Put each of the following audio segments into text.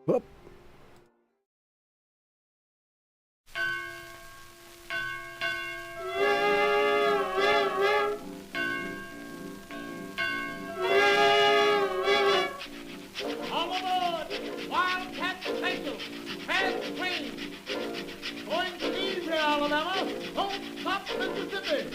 Whoop. All aboard! Wildcat Special! Fast train! Going to leave here, Alabama! Don't stop, Mississippi!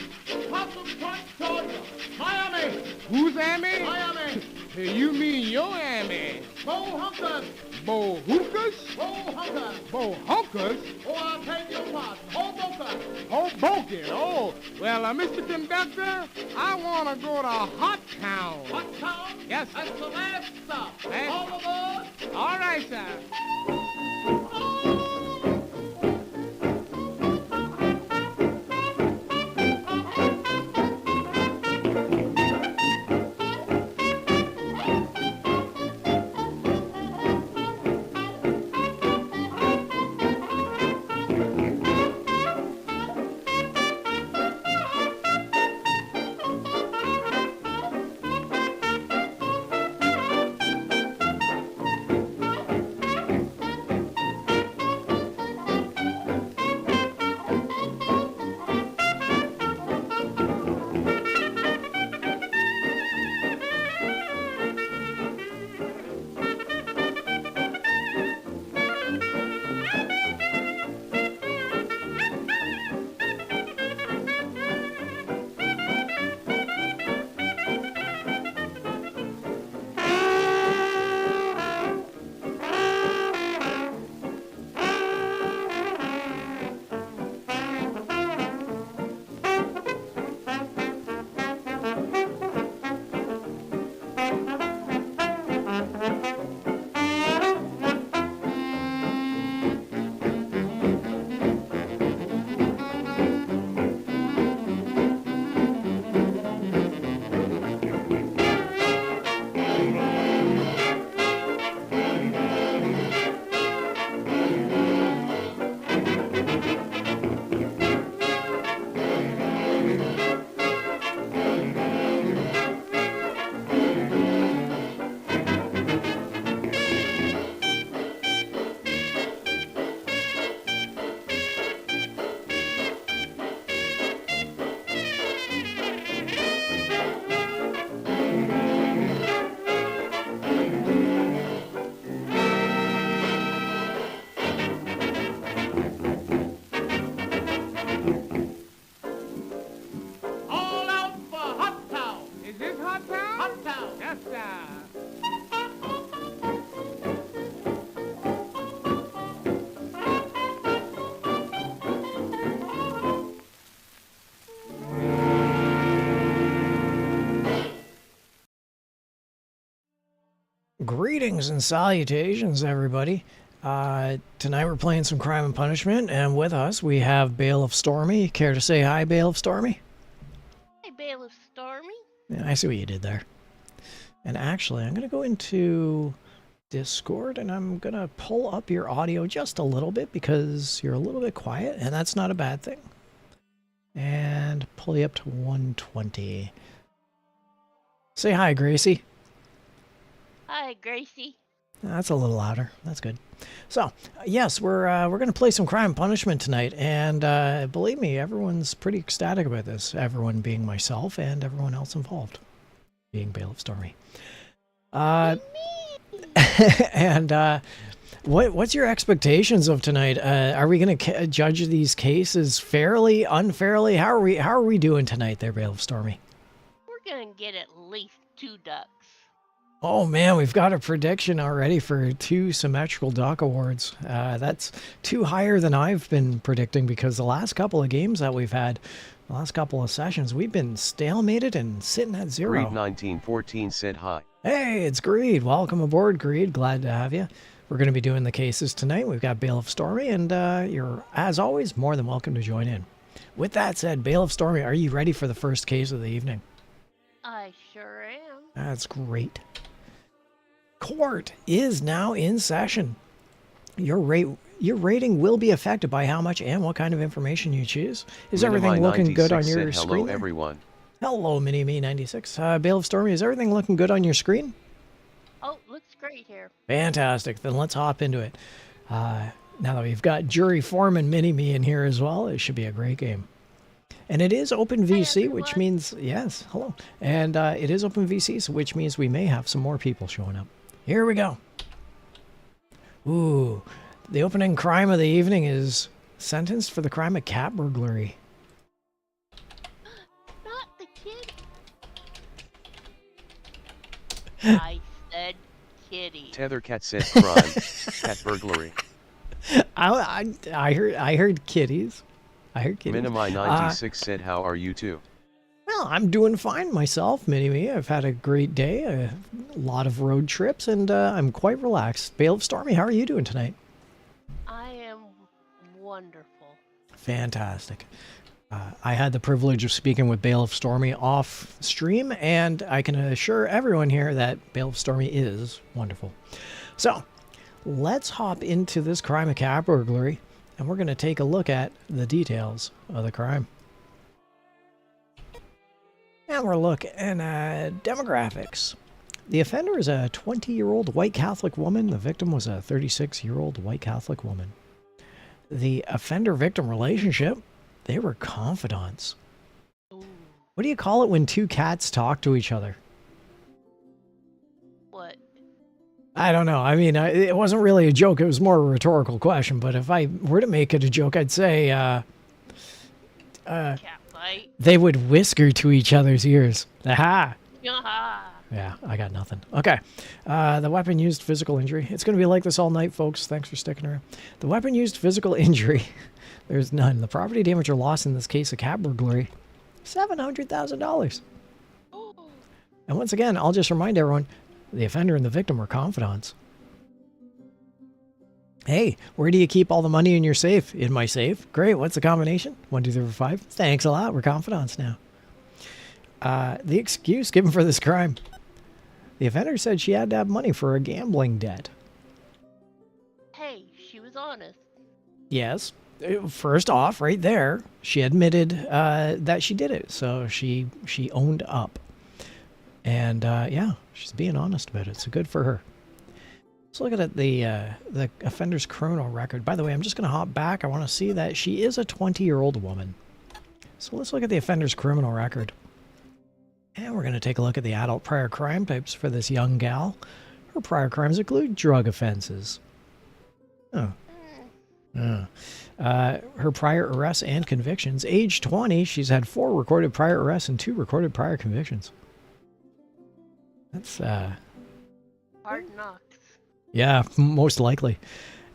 Possum Point, Georgia! Miami! Who's Amy? Miami! You mean your Amy? Bo Hunkers! Bo hookers? Bo Hunkers! Bo hunkers? Oh, I beg your pardon. Hoboken! Hoboken. Oh, well, Mr. Conductor, I want to go to Hot Town. What town? Yes, sir. That's the last stop. Last- All aboard! All right, sir. All out for Hot Town! Is this Hot Town? Hot Town! Yes, sir. Greetings and salutations, everybody. Tonight we're playing some Crime and Punishment, and with us we have Bailiff Stormy. Care to say hi, Bailiff Stormy? Hi, Bailiff Stormy. Yeah, I see what you did there. And actually, I'm going to go into Discord, and I'm going to pull up your audio just a little bit because you're a little bit quiet, and that's not a bad thing. And pull you up to 120. Say hi, Gracie. Hi, Gracie. That's a little louder. That's good. So, yes, we're going to play some Crime and Punishment tonight, and believe me, everyone's pretty ecstatic about this. Everyone being myself and everyone else involved, being Bailiff Stormy. And what's your expectations of tonight? Are we going to judge these cases fairly, unfairly? How are we doing tonight, there, Bailiff Stormy? We're gonna get at least 2 ducks. Oh man, we've got a prediction already for 2 symmetrical duck awards. That's 2 higher than I've been predicting because the last couple of games that we've had, the last couple of sessions, we've been stalemated and sitting at 0. Greed 1914 said hi. Hey, it's Greed. Welcome aboard, Greed. Glad to have you. We're going to be doing the cases tonight. We've got Bailiff Stormy, and you're, as always, more than welcome to join in. With that said, Bailiff Stormy, are you ready for the first case of the evening? I sure am. That's great. Court is now in session. Your rating will be affected by how much and what kind of information you choose. Is everything looking good on your screen? Hello, everyone. Hello, Mini-Me 96. Bailiff Stormy, is everything looking good on your screen? Oh, looks great. right here. Fantastic. Then let's hop into it. Now that we've got Jury Foreman Mini-Me in here as well, it should be a great game. And it is Open VC, which everyone. means, yes, hello. And it is Open VC, so which means we may have some more people showing up. Here we go. Ooh, the opening crime of the evening is sentenced for the crime of cat burglary. Not the kitty. I said kitty. Tethercat said crime. Cat burglary. I heard kitties. I heard kitties. Minimi96 said how are you too? Well, I'm doing fine myself, Mini-Me. I've had a great day, a lot of road trips, and I'm quite relaxed. Bailiff Stormy, how are you doing tonight? I am wonderful. Fantastic. I had the privilege of speaking with Bailiff Stormy off stream, and I can assure everyone here that Bailiff Stormy is wonderful. So, let's hop into this crime of cat burglary, and we're going to take a look at the details of the crime. And we're looking at demographics. The offender is a 20-year-old white Catholic woman. The victim was a 36-year-old white Catholic woman. The offender-victim relationship, they were confidants. Ooh, What do you call it when two cats talk to each other? what? I don't know. I mean, it wasn't really a joke. It was more a rhetorical question. But if I were to make it a joke, I'd say Cat fight. they would whisper to each other's ears. Aha! Yaha. Yeah, I got nothing. Okay. The weapon used physical injury. It's going to be like this all night, folks. Thanks for sticking around. The weapon used physical injury. There's none. The property damage or loss in this case of cat burglary, $700,000. Ooh. And once again, I'll just remind everyone, the offender and the victim were confidants. Hey, where do you keep all the money in your safe? In my safe. Great. What's the combination? 1, 2, 3, 4, 5. Thanks a lot. We're confidants now. The excuse given for this crime. The offender said she had to have money for a gambling debt. Hey, she was honest. Yes. First off, right there, she admitted that she did it. So she owned up. And yeah, she's being honest about it. So good for her. Let's look at the offender's criminal record. By the way, I'm just going to hop back. I want to see that she is a 20-year-old woman. So let's look at the offender's criminal record. And we're going to take a look at the adult prior crime types for this young gal. Her prior crimes include drug offenses. Oh. Her prior arrests and convictions. Age 20, she's had 4 recorded prior arrests and 2 recorded prior convictions. That's, Hard knocks. yeah, most likely.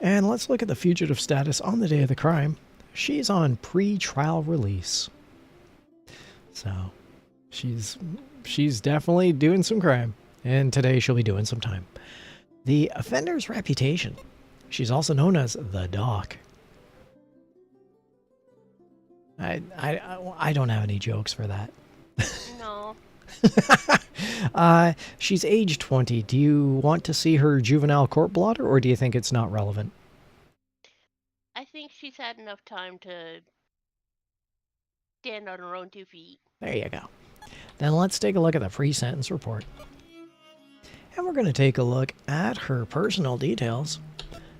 And let's look at the fugitive status on the day of the crime. She's on pre-trial release. So, she's definitely doing some crime. And today she'll be doing some time. The offender's reputation. She's also known as the Doc. I don't have any jokes for that. No. She's age 20. Do you want to see her juvenile court blotter, or do you think it's not relevant? I think she's had enough time to stand on her own 2 feet. There you go. Then let's take a look at the pre-sentence report. And we're going to take a look at her personal details.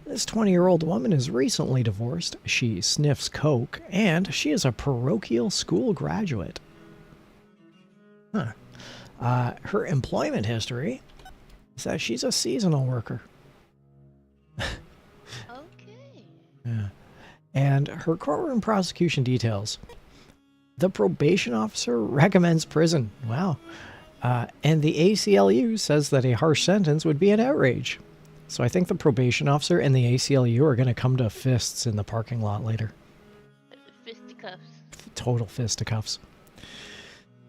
This 20-year-old woman is recently divorced. She sniffs coke, and she is a parochial school graduate. Huh. Her employment history says she's a seasonal worker. Okay. Yeah. And her courtroom prosecution details. The probation officer recommends prison. Wow. And the ACLU says that a harsh sentence would be an outrage. So I think the probation officer and the ACLU are going to come to fists in the parking lot later. Fisticuffs. Total fisticuffs.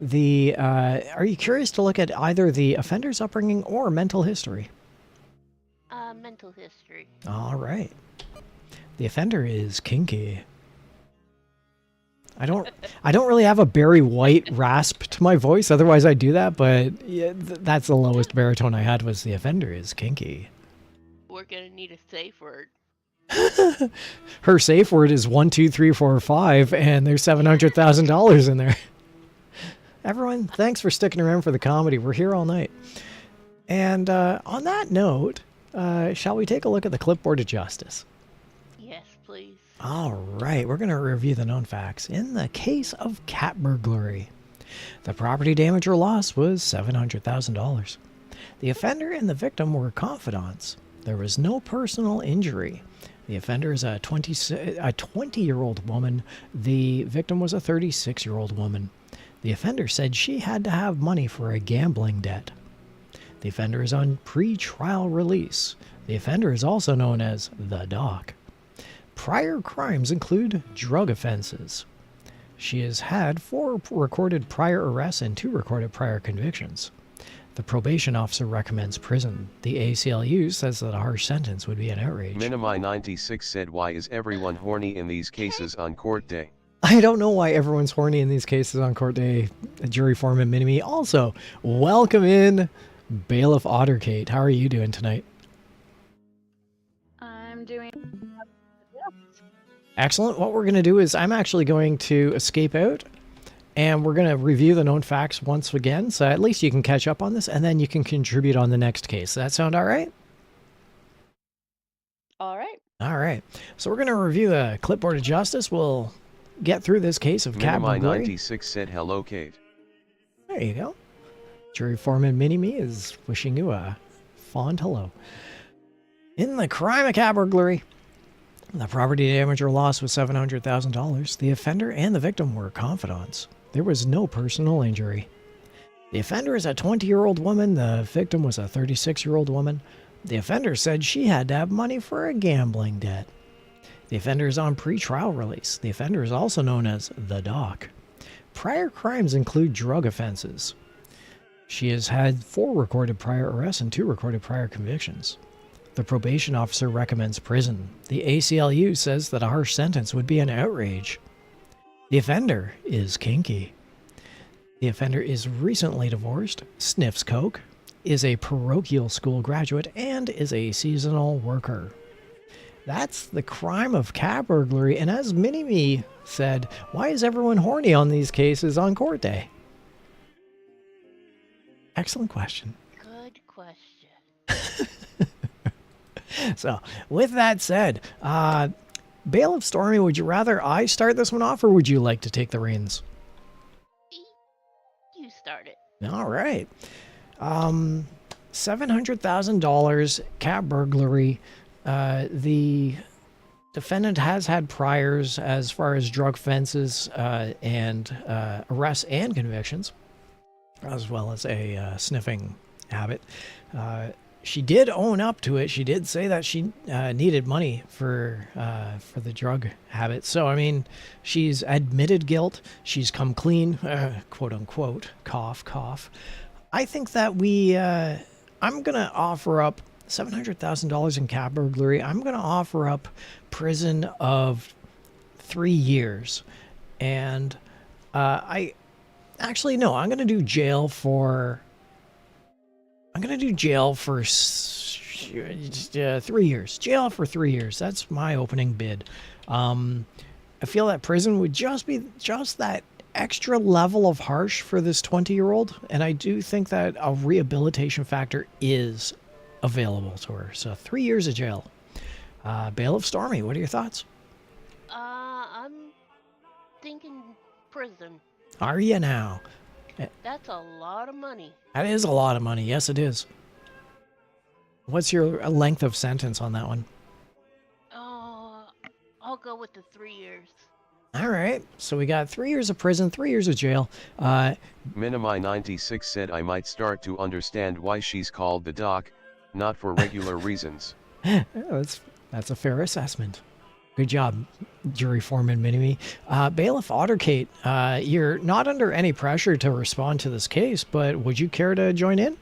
Are you curious to look at either the offender's upbringing or mental history? Mental history. All right. The offender is kinky. I don't really have a Barry White rasp to my voice. Otherwise, I'd do that. But yeah, that's the lowest baritone I had was the offender is kinky. We're gonna need a safe word. Her safe word is 1, 2, 3, 4, 5, and there's $700,000 in there. Everyone, thanks for sticking around for the comedy. We're here all night. And on that note, shall we take a look at the clipboard of justice? Yes, please. All right, we're going to review the known facts. In the case of cat burglary, the property damage or loss was $700,000. The offender and the victim were confidants. There was no personal injury. The offender is a 20-year-old woman. The victim was a 36-year-old woman. The offender said she had to have money for a gambling debt. The offender is on pre-trial release. The offender is also known as the Doc. Prior crimes include drug offenses. She has had 4 recorded prior arrests and 2 recorded prior convictions. The probation officer recommends prison. The ACLU says that a harsh sentence would be an outrage. Minimi96 said, why is everyone horny in these cases on court day? I don't know why everyone's horny in these cases on court day. Jury foreman Minimi. Also, welcome in Bailiff Otterkate. How are you doing tonight? I'm doing. Excellent. What we're going to do is I'm actually going to escape out and we're going to review the known facts once again. So at least you can catch up on this and then you can contribute on the next case. Does that sound all right? All right. All right. So we're going to review a clipboard of justice. We'll get through this case of cat burglary. Minimi96 said, hello, Kate. There you go. Jury foreman Mini-Me is wishing you a fond hello. In the crime of cat burglary, the property damage or loss was $700,000. The offender and the victim were confidants. There was no personal injury. The offender is a 20-year-old woman. The victim was a 36-year-old woman. The offender said she had to have money for a gambling debt. The offender is on pre-trial release. The offender is also known as the Doc. Prior crimes include drug offenses. She has had 4 recorded prior arrests and 2 recorded prior convictions. The probation officer recommends prison. The ACLU says that a harsh sentence would be an outrage. The offender is kinky. The offender is recently divorced, sniffs coke, is a parochial school graduate, and is a seasonal worker. That's the crime of cat burglary, and as Mini-Me said, why is everyone horny on these cases on court day? Excellent question. Good question. So, with that said, Bailiff Stormy, would you rather I start this one off, or would you like to take the reins? You start it. All right. $700,000 cat burglary. The defendant has had priors as far as drug offenses and arrests and convictions, as well as a sniffing habit. She did own up to it. She did say that she needed money for the drug habit. So, I mean, she's admitted guilt. She's come clean, quote unquote, cough, cough. I think that I'm going to offer up $700,000 in cat burglary. I'm going to offer up prison of 3 years. And I'm going to do jail for... I'm going to do jail for 3 years. Jail for 3 years. That's my opening bid. I feel that prison would just be just that extra level of harsh for this 20-year-old. And I do think that a rehabilitation factor is available to her. So 3 years of jail. Bailiff Stormy, what are your thoughts? I'm thinking prison. Are you now? That's a lot of money. That is a lot of money. Yes, it is. What's your length of sentence on that one? I'll go with the 3 years. All right. So we got 3 years of prison, 3 years of jail. Minimi96 said, I might start to understand why she's called the Doc, not for regular reasons. That's a fair assessment. Good job, jury foreman Mini-Me. Bailiff Otterkate, you're not under any pressure to respond to this case, but would you care to join in?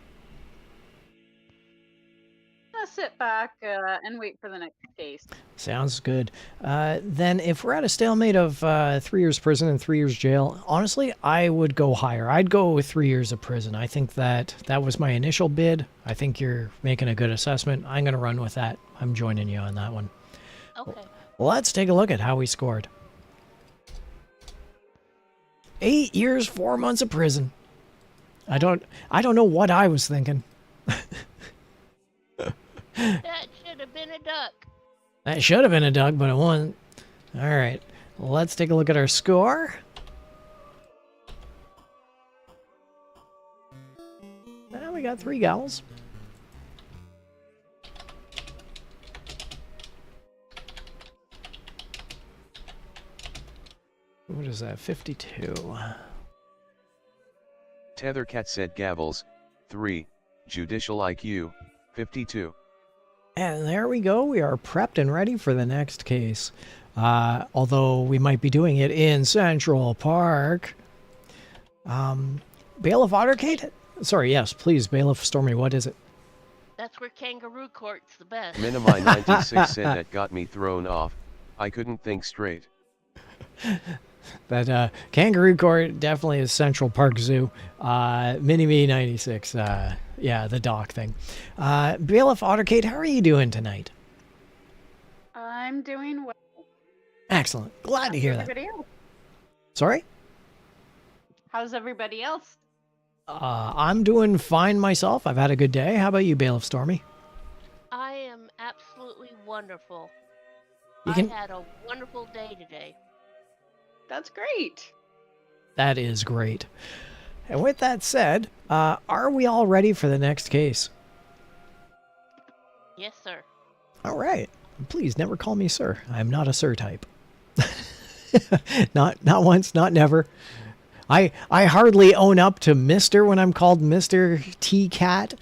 I'll sit back and wait for the next case. Sounds good. Then if we're at a stalemate of 3 years prison and 3 years jail, honestly, I would go higher. I'd go with 3 years of prison. I think that was my initial bid. I think you're making a good assessment. I'm going to run with that. I'm joining you on that one. Okay. Let's take a look at how we scored. 8 years, 4 months of prison. I don't know what I was thinking. That should have been a duck, but it wasn't. All right, let's take a look at our score. We got 3 gals. What is that? 52. Tethercat said gavels, 3, judicial IQ, 52. And there we go. We are prepped and ready for the next case. Although we might be doing it in Central Park. Bailiff Ottercade? Sorry, yes, please, Bailiff Stormy, what is it? That's where kangaroo court's the best. Minimi 96 said that got me thrown off. I couldn't think straight. That kangaroo court definitely is Central Park Zoo. Mini-Me 96, yeah, the dock thing. Bailiff Ottercade, how are you doing tonight? I'm doing well. Excellent. Glad to hear that. Everybody else? Sorry? How's everybody else? I'm doing fine myself. I've had a good day. How about you, Bailiff Stormy? I am absolutely wonderful. You can... I had a wonderful day today. That's great. That is great. And with that said, are we all ready for the next case? Yes, sir. All right. Please never call me sir. I'm not a sir type. Not once, not never. I hardly own up to Mr. when I'm called Mr. T-Cat.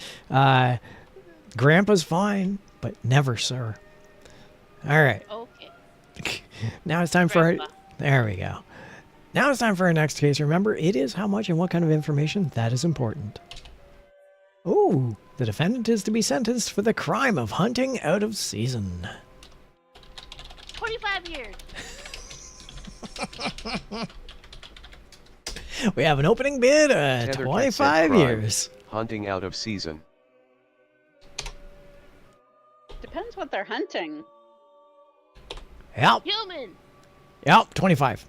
Grandpa's fine, but never sir. All right. Okay. Now it's time for our... Grandpa. There we go. Now it's time for our next case. Remember, it is how much and what kind of information that is important. Ooh, the defendant is to be sentenced for the crime of hunting out of season. 25 years. We have an opening bid, Tethercat said 25 crime, years. Hunting out of season. Depends what they're hunting. Yep, Human. yep, 25.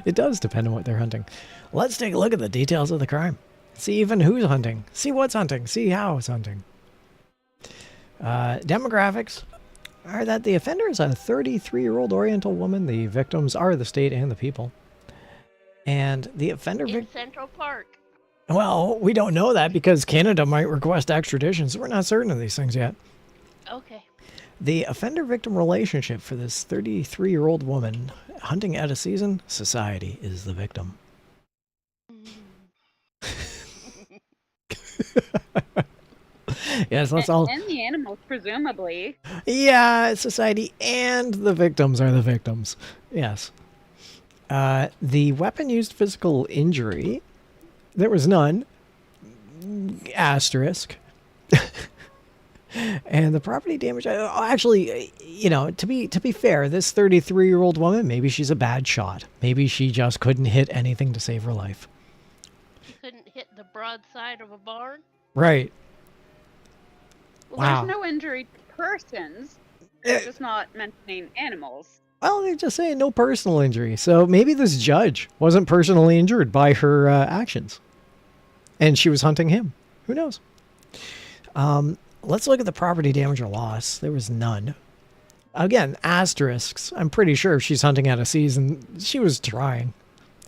It does depend on what they're hunting. Let's take a look at the details of the crime. See even who's hunting. See what's hunting. See how it's hunting. Demographics are that the offender is a 33-year-old Oriental woman. The victims are the state and the people. And the offender... In Central Park. Well, we don't know that because Canada might request extradition, so we're not certain of these things yet. Okay. The offender-victim relationship for this 33-year-old woman hunting out of season, society is the victim. Yes, that's all. And the animals, presumably. Yeah, society and the victims are the victims. Yes. The weapon used physical injury, there was none. Asterisk. And the property damage, actually, you know, to be fair, this 33-year-old woman, maybe she's a bad shot. Maybe she just couldn't hit anything to save her life. She couldn't hit the broadside of a barn? Right. Well, Wow. there's no injury to persons. They're just not mentioning animals. Well, they're just saying no personal injury. So maybe this judge wasn't personally injured by her actions. And she was hunting him. Who knows? Let's look at the property damage or loss. There was none. Again, asterisks. I'm pretty sure if she's hunting out of season, she was trying.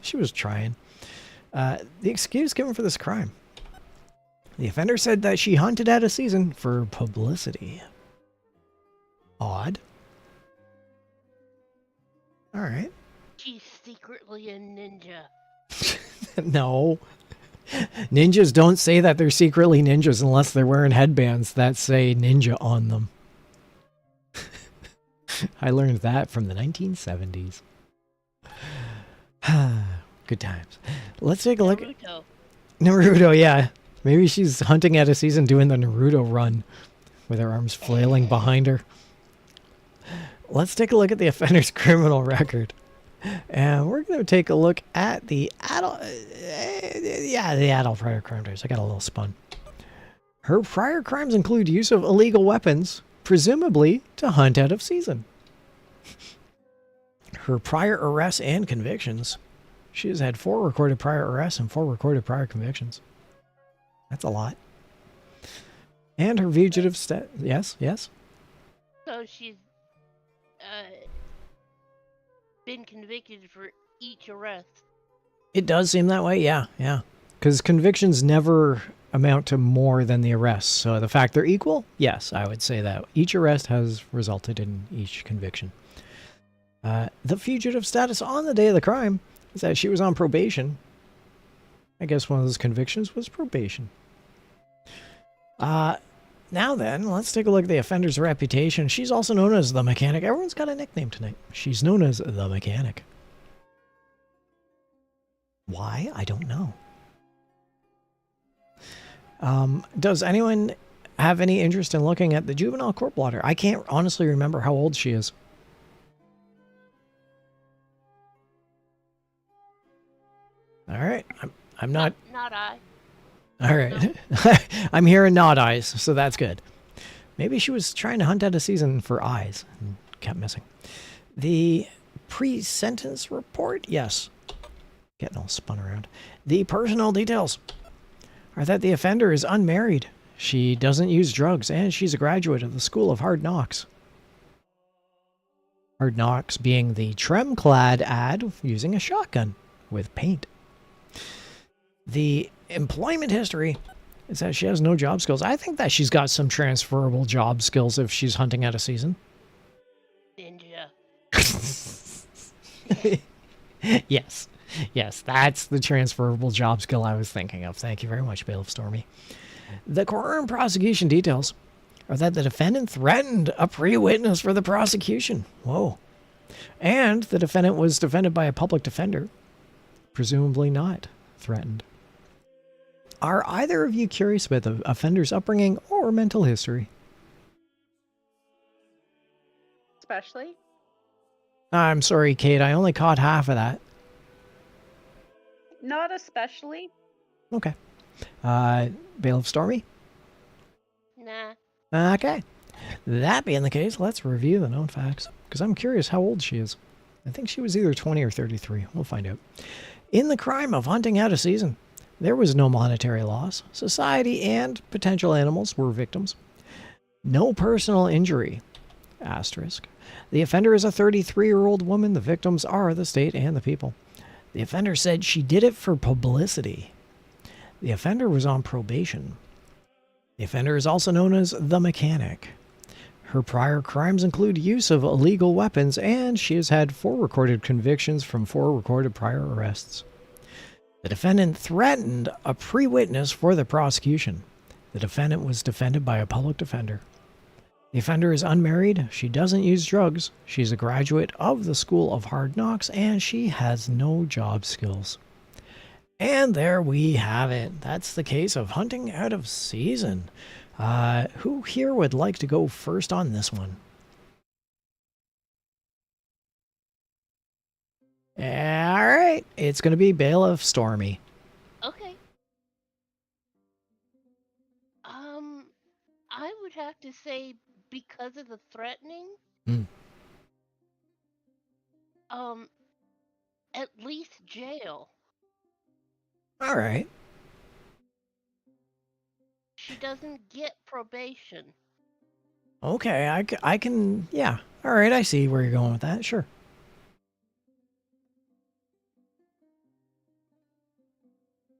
She was trying. The excuse given for this crime. The offender said that she hunted out of season for publicity. Odd. All right. She's secretly a ninja. No. Ninjas don't say that they're secretly ninjas unless they're wearing headbands that say ninja on them. I learned that from the 1970s. Good times. Let's take a look at Naruto. Naruto, yeah. Maybe she's hunting out of season doing the Naruto run with her arms flailing behind her. Let's take a look at the offender's criminal record. And we're going to take a look at the adult... the adult prior crime days. I got a little spun. Her prior crimes include use of illegal weapons, presumably to hunt out of season. Her prior arrests and convictions. She has had 4 recorded prior arrests and 4 recorded prior convictions. That's a lot. And her fugitive yes, yes. So she's been convicted for each arrest. It does seem that way, yeah, yeah. Because convictions never amount to more than the arrests. So the fact they're equal, yes, I would say that. Each arrest has resulted in each conviction. The fugitive status on the day of the crime is that she was on probation. I guess one of those convictions was probation. Now then, let's take a look at the offender's reputation. She's also known as the Mechanic. Everyone's got a nickname tonight. She's known as the Mechanic. Why? I don't know. Does anyone have any interest in looking at the juvenile court blotter? I can't honestly remember how old she is. All right. I'm not... Not I. All right. No. I'm hearing nod eyes, so that's good. Maybe she was trying to hunt out a season for eyes and kept missing. The pre-sentence report? Yes. Getting all spun around. The personal details are that the offender is unmarried. She doesn't use drugs, and she's a graduate of the School of Hard Knocks. Hard Knocks being the trim-clad ad using a shotgun with paint. The employment history is that she has no job skills. I think that she's got some transferable job skills if she's hunting out a season. Ninja. Yes. Yes, that's the transferable job skill I was thinking of. Thank you very much, Bailiff Stormy. The coroner and prosecution details are that the defendant threatened a pre-witness for the prosecution. Whoa. And the defendant was defended by a public defender. Presumably not threatened. Are either of you curious about the offender's upbringing or mental history? Especially. I'm sorry, Kate. I only caught half of that. Not especially. Okay. Bailiff Stormy? Nah. Okay. That being the case, let's review the known facts. Because I'm curious how old she is. I think she was either 20 or 33. We'll find out. In the crime of hunting out a season, there was no monetary loss. Society and potential animals were victims. No personal injury. Asterisk. The offender is a 33-year-old woman. The victims are the state and the people. The offender said she did it for publicity. The offender was on probation. The offender is also known as the Mechanic. Her prior crimes include use of illegal weapons, and she has had 4 recorded convictions from 4 recorded prior arrests. The defendant threatened a pre-witness for the prosecution. The defendant was defended by a public defender. The offender is unmarried, she doesn't use drugs, she's a graduate of the School of Hard Knocks, and she has no job skills. And there we have it. That's the case of hunting out of season. Who here would like to go first on this one? All right, it's going to be Bailiff Stormy. Okay. I would have to say because of the threatening. At least jail. All right. She doesn't get probation. Okay, I can, yeah. All right, I see where you're going with that, sure.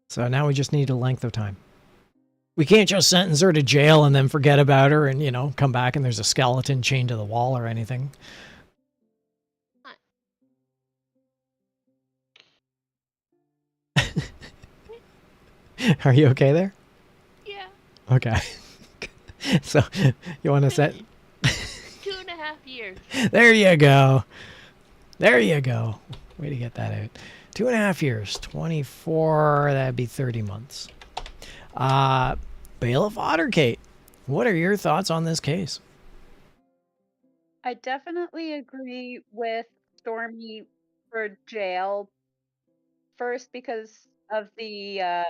So now we just need a length of time. We can't just sentence her to jail and then forget about her and, you know, come back and there's a skeleton chained to the wall or anything. Are you okay there? Yeah. Okay. So, you want to set... 2.5 years. There you go. There you go. Way to get that out. 2.5 years. 24, that'd be 30 months. Bailiff Otterkate, what are your thoughts on this case? I definitely agree with Stormy for jail. First, because of the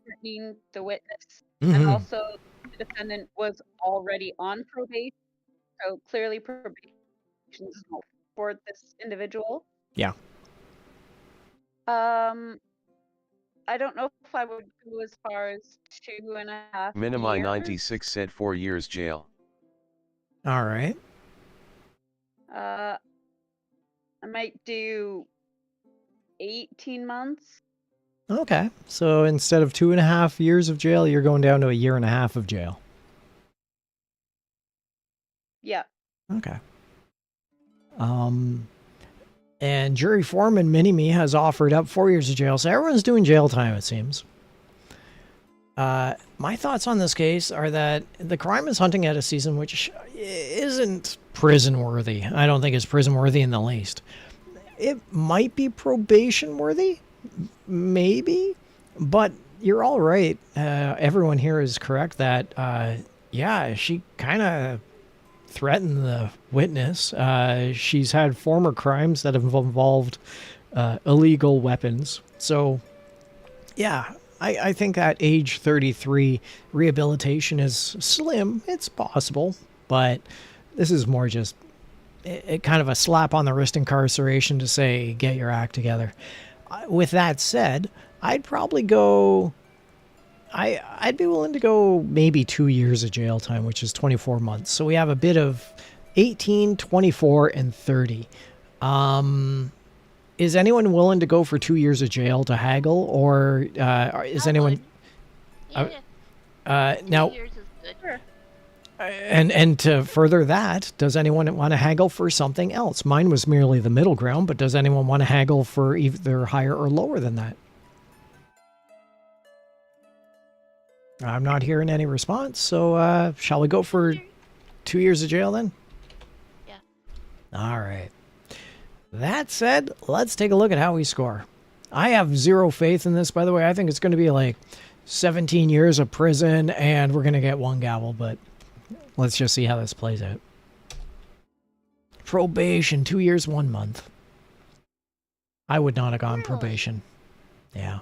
threatening the witness, and also the defendant was already on probation, so clearly probation is not for this individual. Yeah. I I don't know if I would go as far as 2.5 Minimi years. 96 said 4 years jail. All right. I might do 18 months. Okay. So instead of 2.5 years of jail, you're going down to 1.5 years of jail. Yeah. Okay. And jury foreman Mini-Me has offered up 4 years of jail, so everyone's doing jail time, it seems. My thoughts on this case are that the crime is hunting out a season which isn't prison-worthy. I don't think it's prison-worthy in the least. It might be probation-worthy, maybe, but you're all right. Everyone here is correct that, yeah, she kind of threatened the witness. She's had former crimes that have involved illegal weapons. So, yeah, I think that age 33 rehabilitation is slim. It's possible, but this is more just it kind of a slap on the wrist incarceration to say, get your act together. With that said, I'd probably go... I'd be willing to go maybe 2 years of jail time, which is 24 months. So we have a bit of 18, 24, and 30. Is anyone willing to go for 2 years of jail to haggle, or is anyone... Yeah. Now, 2 years is good. Sure. and to further that, does anyone want to haggle for something else? Mine was merely the middle ground, but does anyone want to haggle for either higher or lower than that? I'm not hearing any response, so shall we go for 2 years of jail then? Yeah. All right. That said, let's take a look at how we score. I have zero faith in this, by the way. I think it's going to be like 17 years of prison, and we're going to get 1 gavel, but let's just see how this plays out. Probation, 2 years, 1 month. I would not have gone Really? probation. Yeah.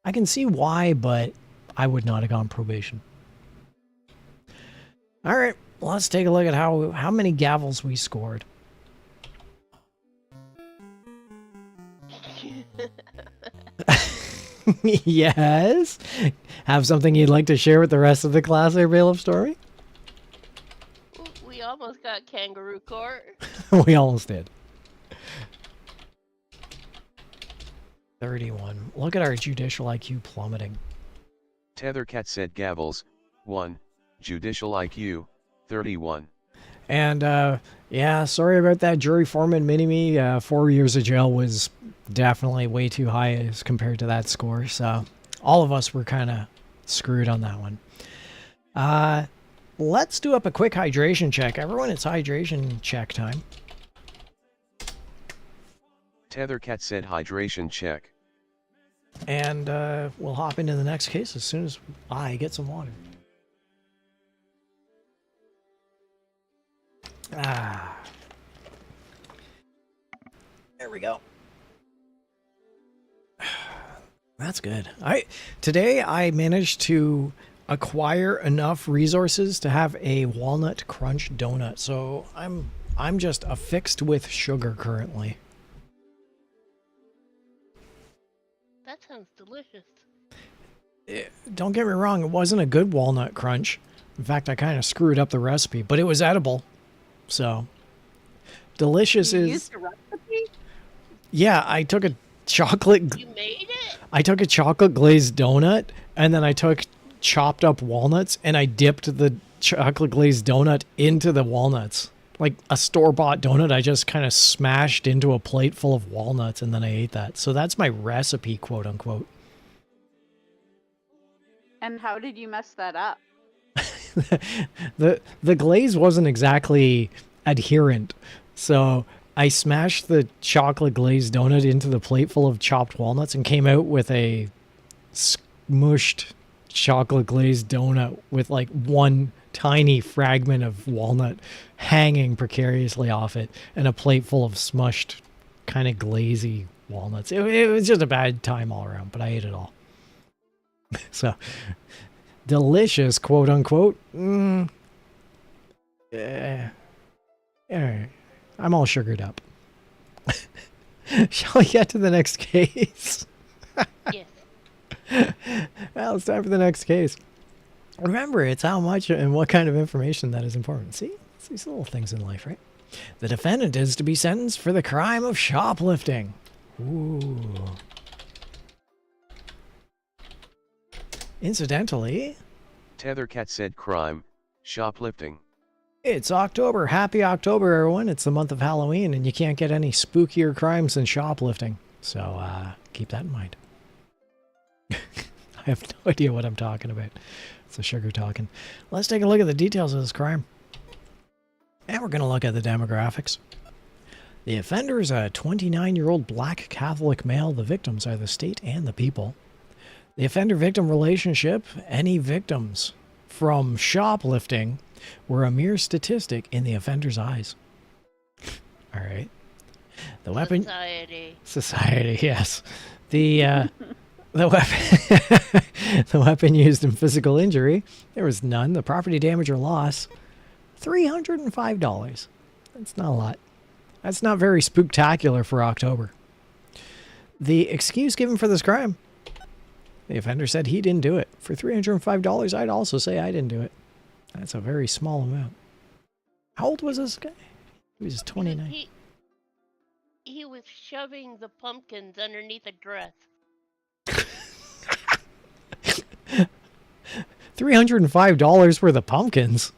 I can see why, but I would not have gone probation. All right, let's take a look at how many gavels we scored. Yes? Have something you'd like to share with the rest of the class there, Bailiff Story? We almost got kangaroo court. We almost did. 31. Look at our judicial IQ plummeting. Tethercat said gavels, 1, judicial IQ, 31. And, yeah, sorry about that, jury foreman Mini-Me. 4 years of jail was definitely way too high as compared to that score. So all of us were kind of screwed on that one. Let's do up a quick hydration check. Everyone, it's hydration check time. Tethercat said hydration check. And we'll hop into the next case as soon as I get some water. There we go. That's good. Today I managed to acquire enough resources to have a walnut crunch donut. So I'm just affixed with sugar currently. That sounds delicious. Don't get me wrong, it wasn't a good walnut crunch. In fact, I kind of screwed up the recipe, but it was edible. So, delicious You is... used a recipe? Yeah, I took a chocolate... You made it? I took a chocolate glazed donut, and then I took chopped up walnuts, and I dipped the chocolate glazed donut into the walnuts. Like a store-bought donut, I just kind of smashed into a plate full of walnuts, and then I ate that. So that's my recipe, quote-unquote. And how did you mess that up? The glaze wasn't exactly adherent, so I smashed the chocolate glazed donut into the plate full of chopped walnuts and came out with a smushed chocolate glazed donut with like one tiny fragment of walnut hanging precariously off it and a plate full of smushed kind of glazy walnuts. It was just a bad time all around, but I ate it all. So delicious, quote unquote. Yeah. I'm all sugared up. Shall we get to the next case? Yes. Well, it's time for the next case. Remember, it's how much and what kind of information that is important. See? It's these little things in life, right? The defendant is to be sentenced for the crime of shoplifting. Ooh. Incidentally, Tethercat said crime, shoplifting. it's October. Happy October, everyone. It's the month of Halloween, and you can't get any spookier crimes than shoplifting. So, keep that in mind. I have no idea what I'm talking about. It's the sugar talking. Let's take a look at the details of this crime. And we're going to look at the demographics. The offender is a 29-year-old black Catholic male. The victims are the state and the people. The offender-victim relationship, any victims from shoplifting were a mere statistic in the offender's eyes. All right. The weapon... Society, yes. The weapon... the weapon used in physical injury, there was none. The property damage or loss, $305. That's not a lot. That's not very spooktacular for October. The excuse given for this crime, the offender said he didn't do it. For $305, I'd also say I didn't do it. That's a very small amount. How old was this guy? He was 29. He was shoving the pumpkins underneath a dress. $305 worth of pumpkins?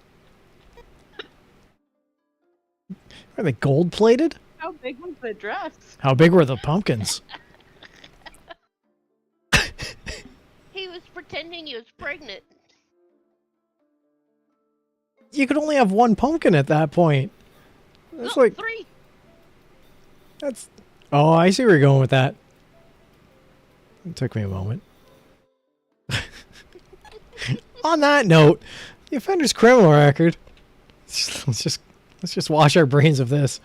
Are they gold-plated? How big was the dress? How big were the pumpkins? He was pretending he was pregnant. You could only have one pumpkin at that point. That's like 3. that's. Oh, I see where you're going with that. It took me a moment. On that note, the offender's criminal record. Let's just wash our brains of this.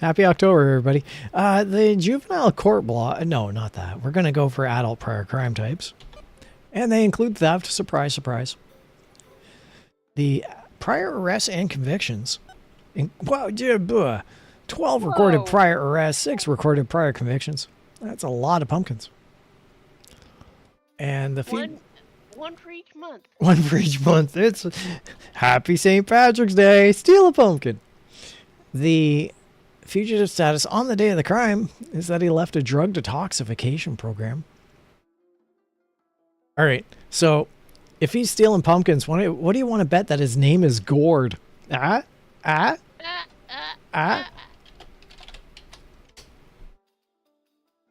Happy October, everybody. The juvenile court block. No, not that. We're gonna go for adult prior crime types, and they include theft. Surprise, surprise. The prior arrests and convictions. 12 recorded prior arrests, 6 recorded prior convictions. That's a lot of pumpkins. And the one for each month. One for each month. It's Happy St. Patrick's Day. Steal a pumpkin. The fugitive status on the day of the crime is that he left a drug detoxification program. All right. So if he's stealing pumpkins, what do you want to bet that his name is Gord?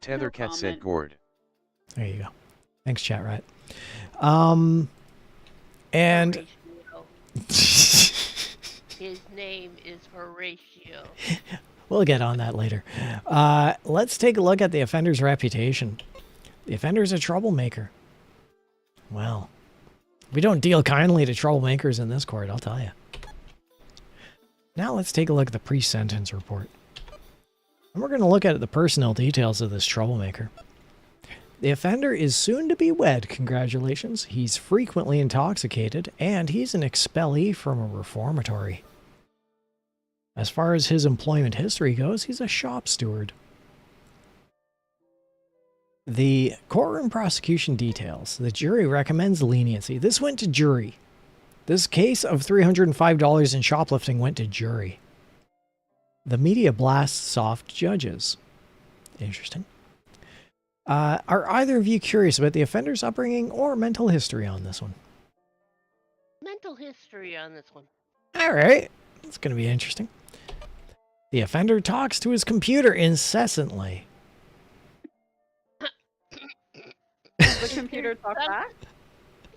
Tethercat said gourd. There you go. Thanks, chat rat. And his name is Horatio. We'll get on that later. Let's take a look at the offender's reputation. The offender's a troublemaker. Well, we don't deal kindly to troublemakers in this court, I'll tell you. Now let's take a look at the pre-sentence report. And we're going to look at the personal details of this troublemaker. The offender is soon to be wed, congratulations. He's frequently intoxicated, and he's an expellee from a reformatory. As far as his employment history goes, he's a shop steward. The courtroom prosecution details. The jury recommends leniency. This went to jury. This case of $305 in shoplifting went to jury. The media blasts soft judges. Interesting. Are either of you curious about the offender's upbringing or mental history on this one? Mental history on this one. All right. It's going to be interesting. The offender talks to his computer incessantly. Does the computer talk back?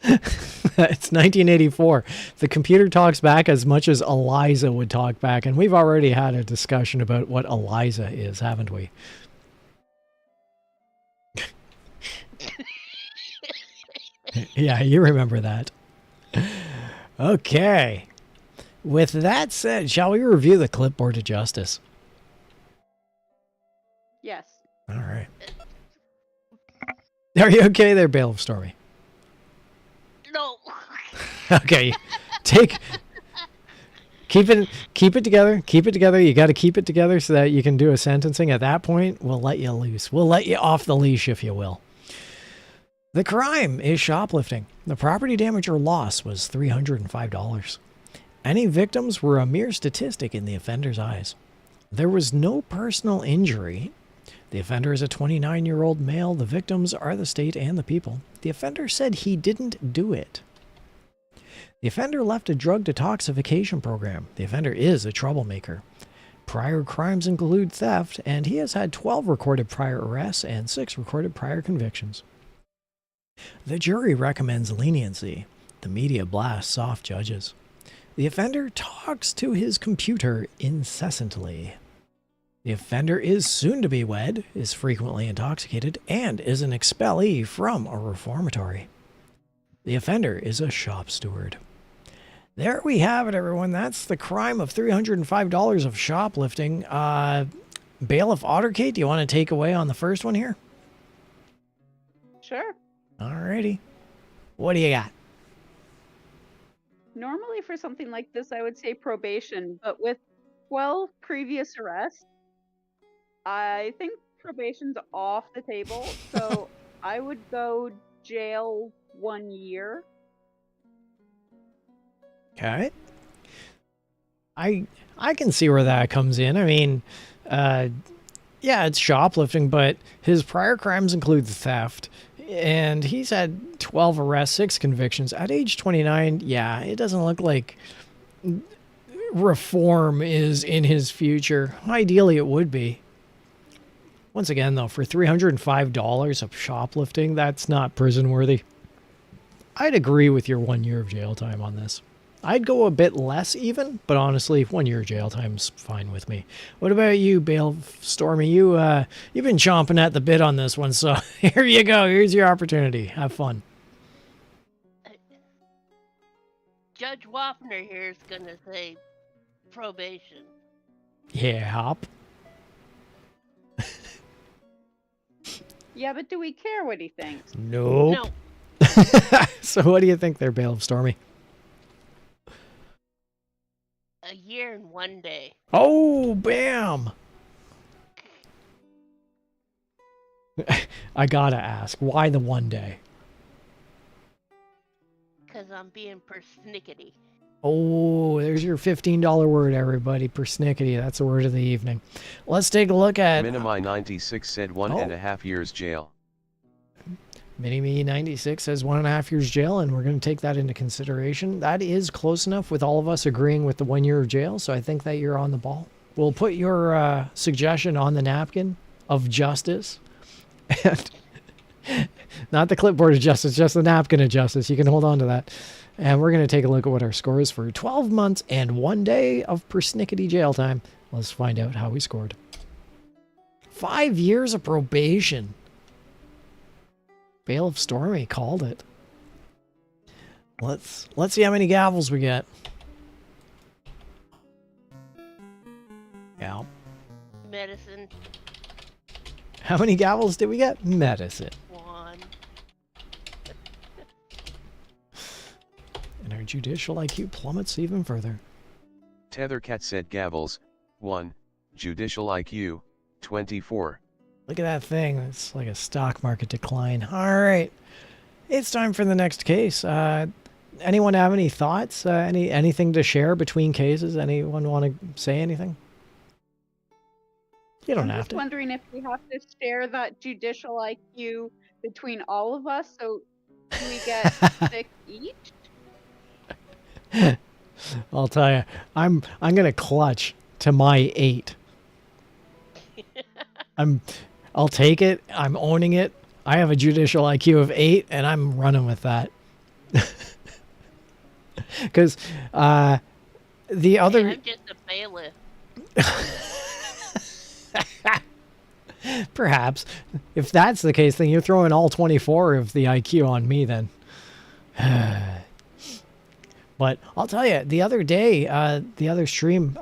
It's 1984. The computer talks back as much as Eliza would talk back, and we've already had a discussion about what Eliza is, haven't we? Yeah, you remember that. Okay. With that said, shall we review the clipboard of justice? Yes. All right. Are you okay there, Bailiff Stormy? No. Okay. Keep it together. Keep it together. You got to keep it together so that you can do a sentencing. At that point, we'll let you loose. We'll let you off the leash, if you will. The crime is shoplifting. The property damage or loss was $305. Any victims were a mere statistic in the offender's eyes. There was no personal injury. The offender is a 29-year-old male. The victims are the state and the people. The offender said he didn't do it. The offender left a drug detoxification program. The offender is a troublemaker. Prior crimes include theft, and he has had 12 recorded prior arrests and 6 recorded prior convictions. The jury recommends leniency. The media blasts soft judges. The offender talks to his computer incessantly. The offender is soon to be wed, is frequently intoxicated, and is an expellee from a reformatory. The offender is a shop steward. There we have it, everyone. That's the crime of $305 of shoplifting. Bailiff Otterkate, do you want to take away on the first one here? Sure. Alrighty. What do you got? Normally for something like this, I would say probation, but with 12 previous arrests, I think probation's off the table, so I would go jail 1 year. Okay. I can see where that comes in. I mean, yeah, it's shoplifting, but his prior crimes include theft, and he's had 12 arrests, 6 convictions. At age 29, yeah, it doesn't look like reform is in his future. Ideally, it would be. Once again, though, for $305 of shoplifting, that's not prison worthy. I'd agree with your 1 year of jail time on this. I'd go a bit less even, but honestly, 1 year jail time's fine with me. What about you, Bailiff Stormy? You've been chomping at the bit on this one, so here you go. Here's your opportunity. Have fun. Judge Waffner here is gonna say probation. Yeah, hop. Yeah, but do we care what he thinks? Nope. No. So what do you think there, Bailiff Stormy? A year and 1 day. Oh, bam! I gotta ask, why the 1 day? Because I'm being persnickety. Oh, there's your $15 word, everybody. Persnickety. That's the word of the evening. Let's take a look at... Minimi 96 said 1.5 years jail. Minimi 96 says 1.5 years jail, and we're going to take that into consideration. That is close enough with all of us agreeing with the 1 year of jail, so I think that you're on the ball. We'll put your suggestion on the napkin of justice. And not the clipboard of justice, just the napkin of justice. You can hold on to that. And we're going to take a look at what our score is for 12 months and 1 day of persnickety jail time. Let's find out how we scored. 5 years of probation. Bailiff Stormy called it. Let's see how many gavels we get. Yeah. Medicine. How many gavels did we get? Medicine. 1. And our judicial IQ plummets even further. Tethercat said gavels, 1, judicial IQ, 24. Look at that thing. It's like a stock market decline. All right. It's time for the next case. Anyone have any thoughts? Anything to share between cases? Anyone want to say anything? You don't I'm have just to. wondering if we have to share that judicial IQ between all of us, so do we get 6 each? I'll tell you, I'm gonna clutch to my 8. I'll take it. I'm owning it. I have a judicial IQ of 8, and I'm running with that. Because the other... I'm just a bailiff. Perhaps. If that's the case, then you're throwing all 24 of the IQ on me then. But I'll tell you, the other day, the other stream,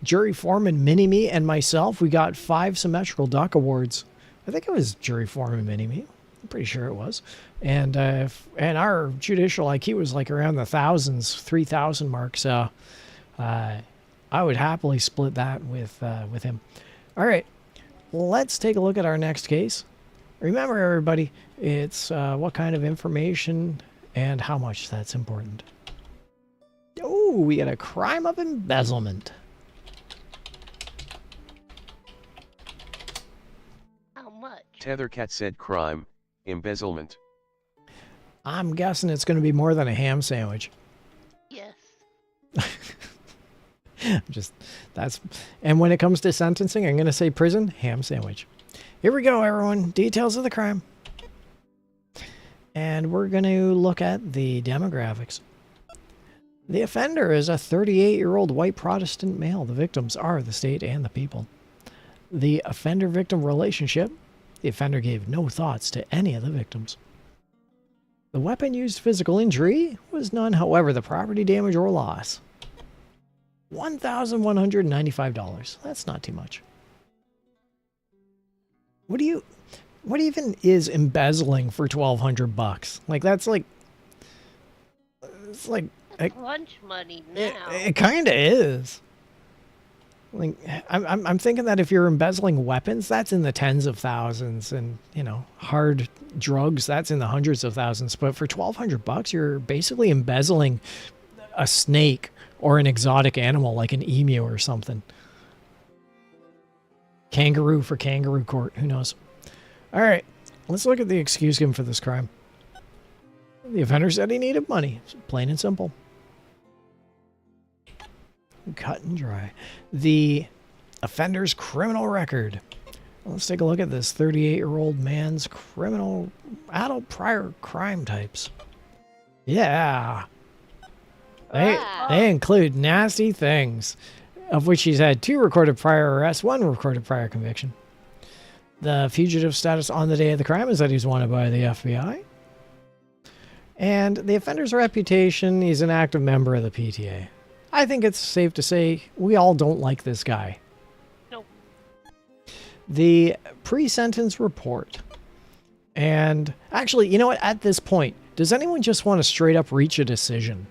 Jury Foreman Mini-Me and myself, we got 5 Symmetrical Duck Awards. I think it was Jury Foreman Mini-Me. I'm pretty sure it was. And our judicial IQ was like around the thousands, 3,000 mark. So I would happily split that with him. All right, let's take a look at our next case. Remember, everybody, it's what kind of information and how much that's important. Oh, we got a crime of embezzlement. How much? Tethercat said crime, embezzlement. I'm guessing it's going to be more than a ham sandwich. Yes. And when it comes to sentencing, I'm going to say prison, ham sandwich. Here we go, everyone. Details of the crime. And we're going to look at the demographics. The offender is a 38-year-old white Protestant male. The victims are the state and the people. The offender-victim relationship. The offender gave no thoughts to any of the victims. The weapon used physical injury was none, however, the property damage or loss. $1,195. That's not too much. What even is embezzling for $1,200? Like, that's like, it's like, That's lunch money now. it kind of is. Like, I'm thinking that if you're embezzling weapons, that's in the tens of thousands, and you know, hard drugs, that's in the hundreds of thousands. But for $1,200, you're basically embezzling a snake or an exotic animal like an emu or something. Kangaroo for kangaroo court. Who knows? All right, let's look at the excuse given for this crime. The offender said he needed money. Plain and simple. Cut and dry. The offender's criminal record. Let's take a look at this 38-year-old man's criminal adult prior crime types. Yeah. They include nasty things, of which he's had 2 recorded prior arrests, 1 recorded prior conviction. The fugitive status on the day of the crime is that he's wanted by the FBI. And the offender's reputation, he's an active member of the PTA. I think it's safe to say we all don't like this guy. Nope. The pre-sentence report. And actually, you know what? At this point, does anyone just want to straight up reach a decision?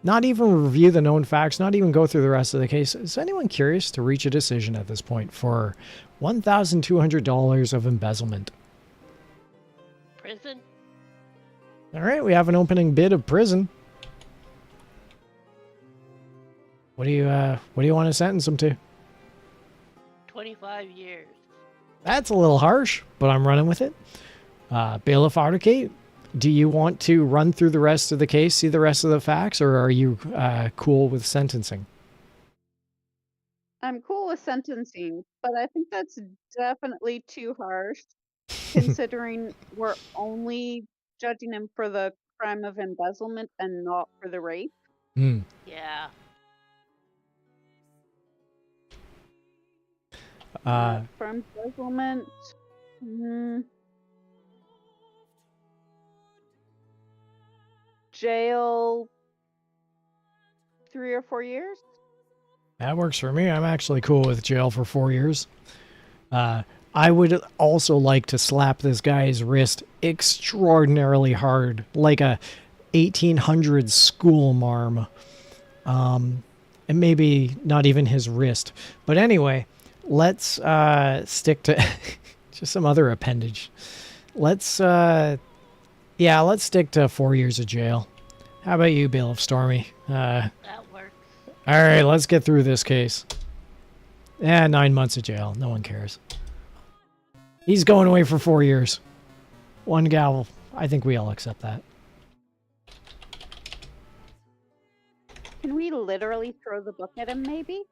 Not even review the known facts, not even go through the rest of the case. Is anyone curious to reach a decision at this point for $1,200 of embezzlement? Prison? All right, we have an opening bid of prison. What do you want to sentence him to? 25 years. That's a little harsh, but I'm running with it. Bailiff Articate, do you want to run through the rest of the case, see the rest of the facts, or are you cool with sentencing? I'm cool with sentencing, but I think that's definitely too harsh, considering we're only judging him for the crime of embezzlement and not for the rape. Yeah. For embezzlement, jail 3 or 4 years. That works for me. I'm actually cool with jail for 4 years. I would also like to slap this guy's wrist extraordinarily hard, like a 1800s school marm. And maybe not even his wrist. But anyway, let's stick to just some other appendage. Let's stick to 4 years of jail. How about you, Bailiff Stormy? That works. All right, let's get through this case. 9 months of jail. No one cares. He's going away for 4 years. 1 gavel. I think we all accept that. Can we literally throw the book at him, maybe?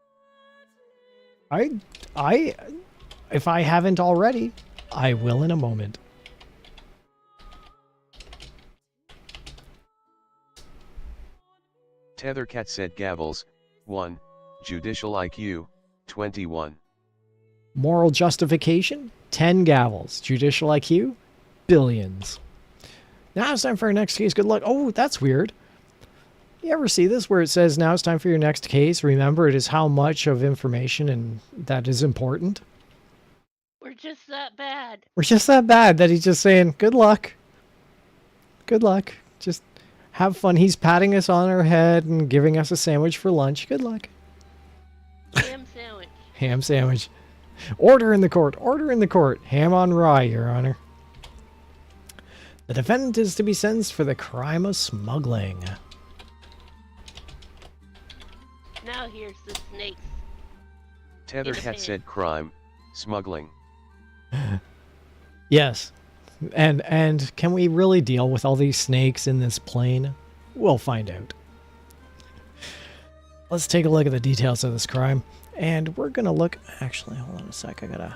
If I haven't already, I will in a moment. Tethercat said gavels, 1, judicial IQ, 21. Moral justification, 10 gavels. Judicial IQ, billions. Now it's time for our next case. Good luck. Oh, that's weird. You ever see this where it says, now it's time for your next case? Remember, it is how much of information and that is important. We're just that bad. We're just that bad that he's just saying, good luck. Good luck. Just have fun. He's patting us on our head and giving us a sandwich for lunch. Good luck. Ham sandwich. Ham sandwich. Order in the court. Order in the court. Ham on rye, Your Honor. The defendant is to be sentenced for the crime of smuggling. Now here's the snakes. Tethercat said crime, smuggling. Yes. And can we really deal with all these snakes in this plane? We'll find out. Let's take a look at the details of this crime. And we're going to look... Actually, hold on a sec. I got to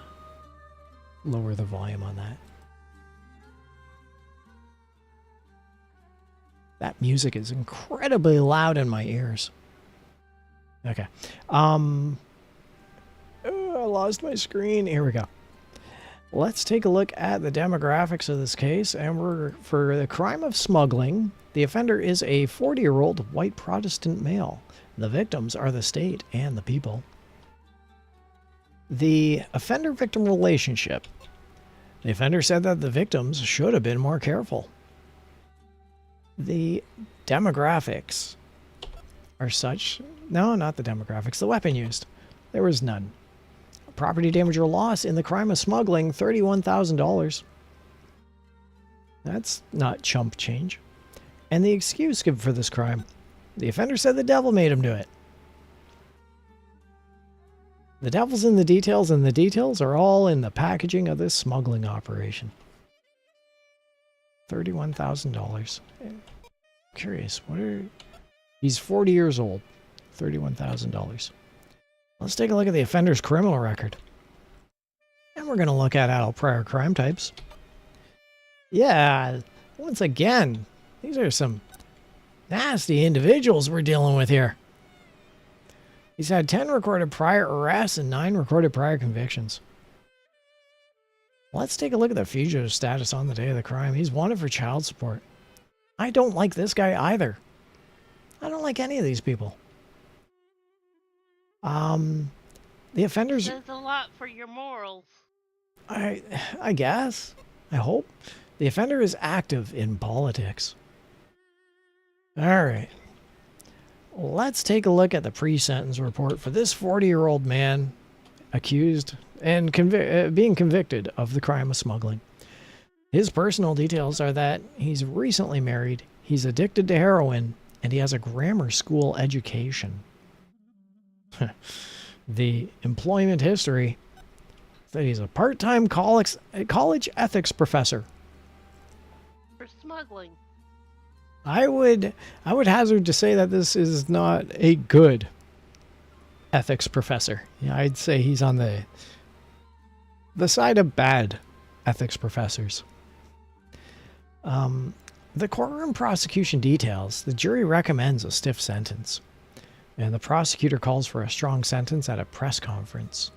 lower the volume on that. That music is incredibly loud in my ears. Okay. I lost my screen. Here we go. Let's take a look at the demographics of this case. And for the crime of smuggling, the offender is a 40-year-old white Protestant male. The victims are the state and the people. The offender-victim relationship. The offender said that the victims should have been more careful. The demographics are such... No, not the demographics. The weapon used. There was none. Property damage or loss in the crime of smuggling, $31,000. That's not chump change. And the excuse given for this crime. The offender said the devil made him do it. The devil's in the details, and the details are all in the packaging of this smuggling operation. $31,000. Curious, what are... He's 40 years old. $31,000. Let's take a look at the offender's criminal record. And we're going to look at adult prior crime types. Yeah, once again, these are some nasty individuals we're dealing with here. He's had 10 recorded prior arrests and 9 recorded prior convictions. Let's take a look at the fugitive status on the day of the crime. He's wanted for child support. I don't like this guy either. I don't like any of these people. The offenders... Says a lot for your morals. I guess. I hope. The offender is active in politics. Alright. Let's take a look at the pre-sentence report for this 40-year-old man accused and being convicted of the crime of smuggling. His personal details are that he's recently married, he's addicted to heroin, and he has a grammar school education. The employment history that he's a part-time college ethics professor. For smuggling. I would hazard to say that this is not a good ethics professor. Yeah, I'd say he's on the side of bad ethics professors. The courtroom prosecution details. The jury recommends a stiff sentence. And the prosecutor calls for a strong sentence at a press conference.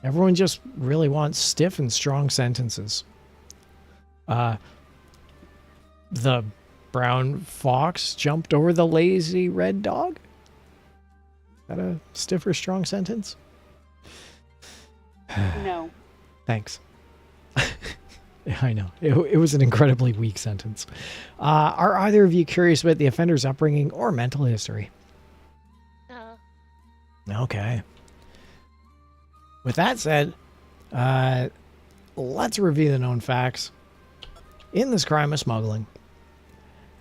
Everyone just really wants stiff and strong sentences. The brown fox jumped over the lazy red dog? Is that a stiff or strong sentence? No. Thanks. I know. It was an incredibly weak sentence. Are either of you curious about the offender's upbringing or mental history? Okay. With that said, let's review the known facts in this crime of smuggling.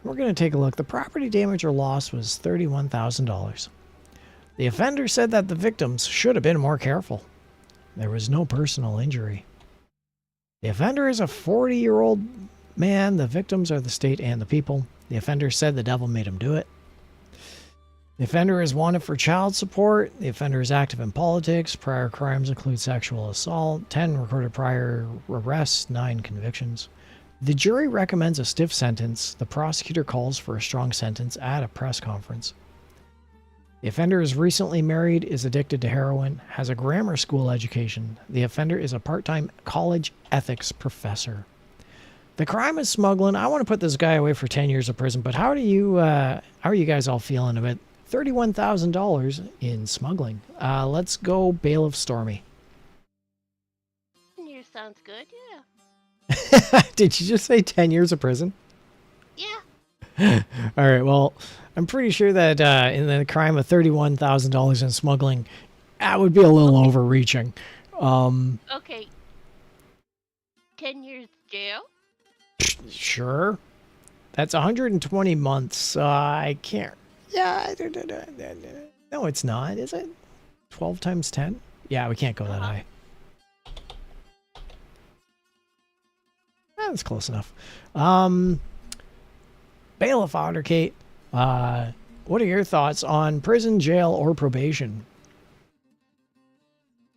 We're going to take a look. The property damage or loss was $31,000. The offender said that the victims should have been more careful. There was no personal injury. The offender is a 40-year-old man. The victims are the state and the people. The offender said the devil made him do it. The offender is wanted for child support. The offender is active in politics. Prior crimes include sexual assault, 10 recorded prior arrests, 9 convictions. The jury recommends a stiff sentence. The prosecutor calls for a strong sentence at a press conference. The offender is recently married, is addicted to heroin, has a grammar school education. The offender is a part-time college ethics professor. The crime is smuggling. I want to put this guy away for 10 years of prison, but how are you guys all feeling about $31,000 in smuggling? Let's go Bailiff Stormy. Years sounds good, yeah. Did you just say 10 years of prison? Yeah. All right, well, I'm pretty sure that in the crime of $31,000 in smuggling, that would be a little overreaching. Okay. 10 years jail? Sure. That's 120 months. I can't. Yeah. No, it's not, is it? 12 times 10? Yeah, we can't go that high. That's close enough. Bailiff Ottercate, what are your thoughts on prison, jail, or probation?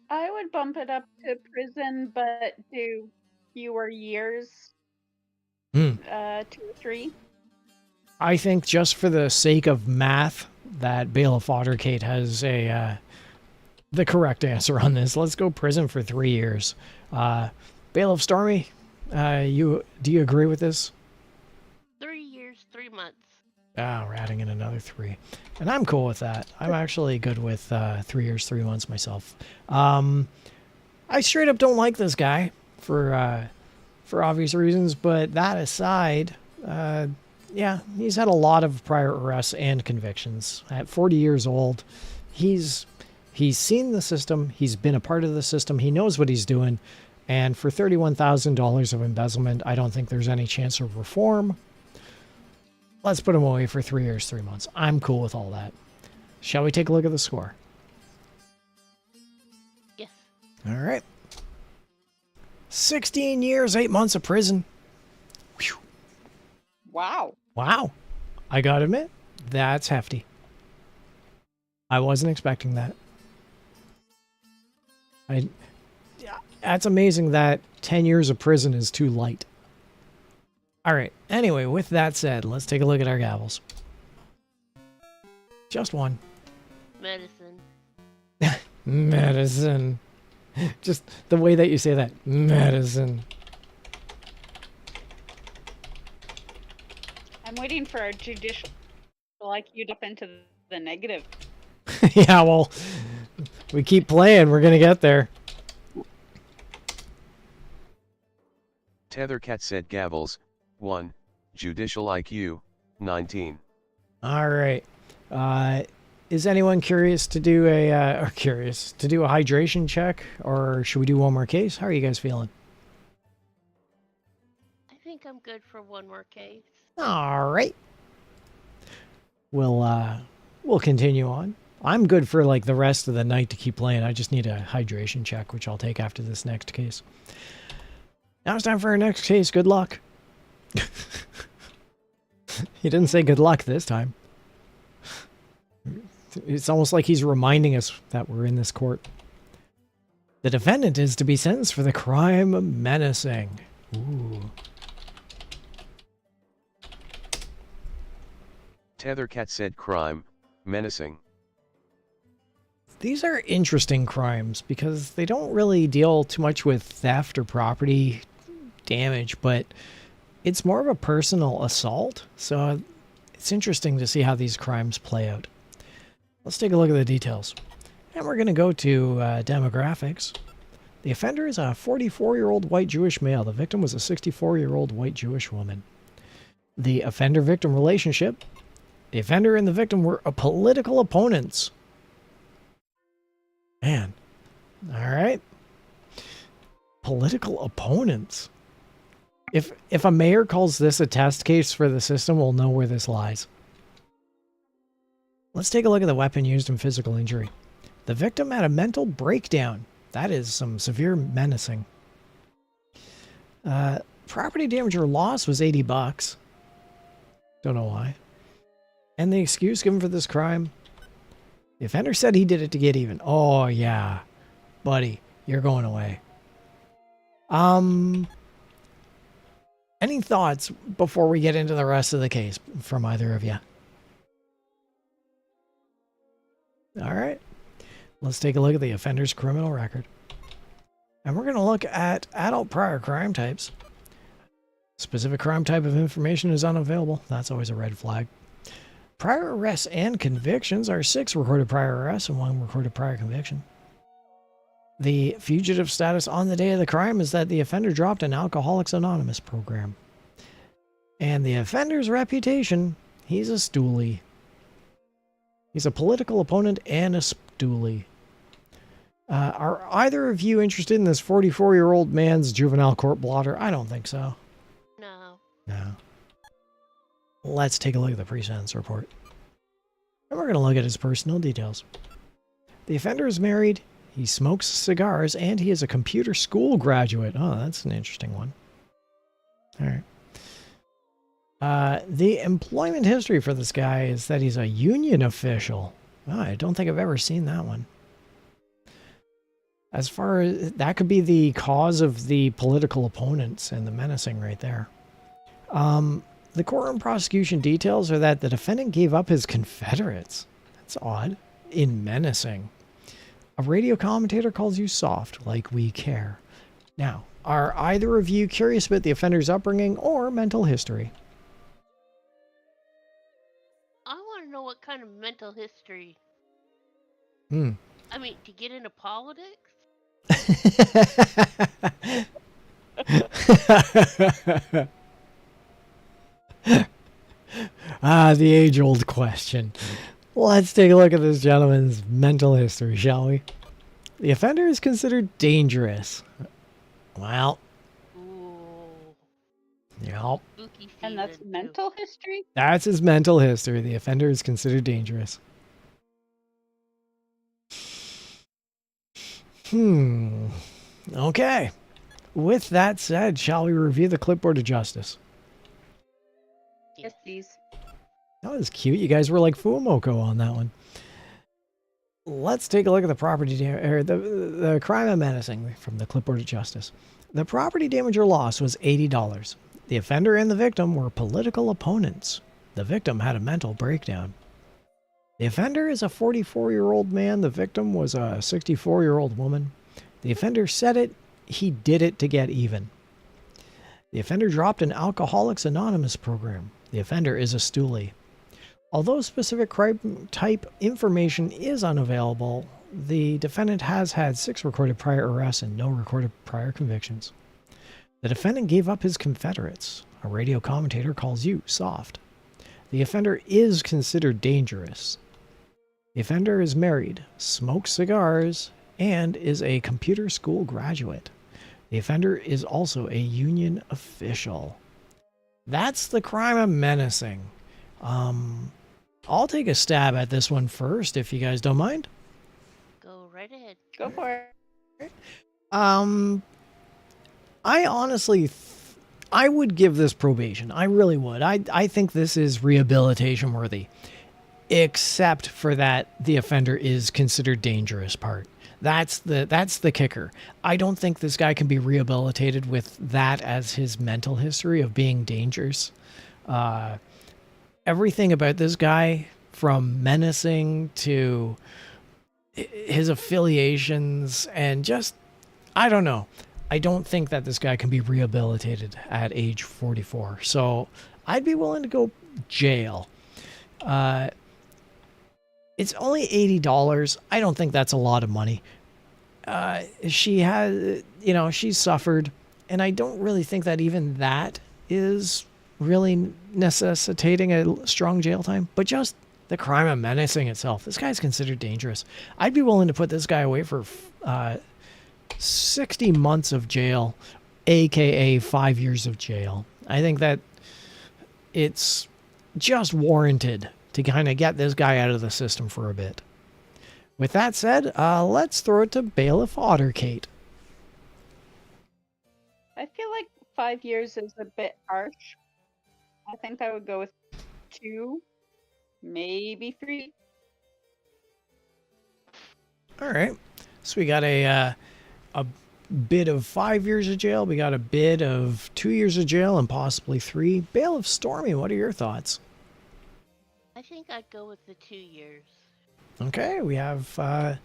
I would bump it up to prison, but do fewer years. 2 or 3. I think just for the sake of math, that Bailiff Ottercate has the correct answer on this. Let's go prison for 3 years. Bailiff Stormy, do you agree with this? 3 years, 3 months. We're adding in another 3. And I'm cool with that. I'm actually good with 3 years, 3 months myself. I straight up don't like this guy for obvious reasons, but that aside, yeah, he's had a lot of prior arrests and convictions. At 40 years old, he's seen the system, he's been a part of the system, he knows what he's doing, and for $31,000 of embezzlement, I don't think there's any chance of reform. Let's put him away for 3 years, 3 months. I'm cool with all that. Shall we take a look at the score? Yes. All right. 16 years, 8 months of prison. Whew. Wow. Wow. I gotta admit, that's hefty. I wasn't expecting that. That's amazing that 10 years of prison is too light. All right. Anyway, with that said, let's take a look at our gavels. Just one. Medicine. Medicine. Just the way that you say that. Medicine. I'm waiting for our judicial IQ up into the negative. Yeah, well, we keep playing. We're going to get there. Tethercat said gavels, 1, judicial IQ, 19. All right. Is anyone curious to do a hydration check, or should we do one more case? How are you guys feeling? I think I'm good for one more case. All right. We'll continue on. I'm good for like the rest of the night to keep playing. I just need a hydration check, which I'll take after this next case. Now it's time for our next case. Good luck. He didn't say good luck this time. It's almost like he's reminding us that we're in this court. The defendant is to be sentenced for the crime menacing. Ooh. Tethercat said crime, menacing. These are interesting crimes because they don't really deal too much with theft or property damage, but it's more of a personal assault. So it's interesting to see how these crimes play out. Let's take a look at the details. And we're going to go to demographics. The offender is a 44-year-old white Jewish male. The victim was a 64-year-old white Jewish woman. The offender-victim relationship. The offender and the victim were political opponents. Man. All right. Political opponents. If a mayor calls this a test case for the system, we'll know where this lies. Let's take a look at the weapon used in physical injury. The victim had a mental breakdown. That is some severe menacing. Property damage or loss was $80. Don't know why. And the excuse given for this crime? The offender said he did it to get even. Oh, yeah. Buddy, you're going away. Any thoughts before we get into the rest of the case from either of you? All right. Let's take a look at the offender's criminal record. And we're going to look at adult prior crime types. Specific crime type of information is unavailable. That's always a red flag. Prior arrests and convictions are 6 recorded prior arrests and 1 recorded prior conviction. The fugitive status on the day of the crime is that the offender dropped an Alcoholics Anonymous program. And the offender's reputation, he's a stoolie. He's a political opponent and a stoolie. Are either of you interested in this 44-year-old man's juvenile court blotter? I don't think so. No. No. Let's take a look at the pre-sentence report. And we're going to look at his personal details. The offender is married, he smokes cigars, and he is a computer school graduate. Oh, that's an interesting one. All right. The employment history for this guy is that he's a union official. Oh, I don't think I've ever seen that one. As far as that could be the cause of the political opponents and the menacing right there. The courtroom prosecution details are that the defendant gave up his Confederates. That's odd. In menacing. A radio commentator calls you soft, like we care. Now, are either of you curious about the offender's upbringing or mental history? I want to know what kind of mental history. Hmm. I mean, to get into politics? The age-old question. Let's take a look at this gentleman's mental history, shall we? The offender is considered dangerous. Well, Ooh. yep. Spooky And that's season, too. mental history? That's his mental history. The offender is considered dangerous. Okay. With that said, shall we review the clipboard of justice? Yes, please. That was cute. You guys were like Fuumoko on that one. Let's take a look at the the crime of menacing from the clipboard of justice. The property damage or loss was $80. The offender and the victim were political opponents. The victim had a mental breakdown. The offender is a 44-year-old man. The victim was a 64-year-old woman. The offender said it. He did it to get even. The offender dropped an Alcoholics Anonymous program. The offender is a stoolie. Although specific crime type information is unavailable, the defendant has had 6 recorded prior arrests and no recorded prior convictions. The defendant gave up his Confederates. A radio commentator calls you soft. The offender is considered dangerous. The offender is married, smokes cigars, and is a computer school graduate. The offender is also a union official. That's the crime of menacing. I'll take a stab at this one first, if you guys don't mind. Go right ahead. Go for it. I honestly, I would give this probation. I really would. I think this is rehabilitation worthy, except for that the offender is considered dangerous part. That's the kicker. I don't think this guy can be rehabilitated with that as his mental history of being dangerous. Everything about this guy, from menacing to his affiliations and just, I don't know. I don't think that this guy can be rehabilitated at age 44. So I'd be willing to go jail. It's only $80. I don't think that's a lot of money. She has, she's suffered, and I don't really think that even that is really necessitating a strong jail time, but just the crime of menacing itself. This guy's considered dangerous. I'd be willing to put this guy away for 60 months of jail, aka 5 years of jail. I think that it's just warranted to kind of get this guy out of the system for a bit. With that said, let's throw it to Bailiff Otterkate. I feel like 5 years is a bit harsh. I think I would go with 2, maybe 3. All right. So we got a bid of 5 years of jail. We got a bid of 2 years of jail and possibly 3. Bailiff Stormy, what are your thoughts? I think I'd go with the 2 years. Okay, we have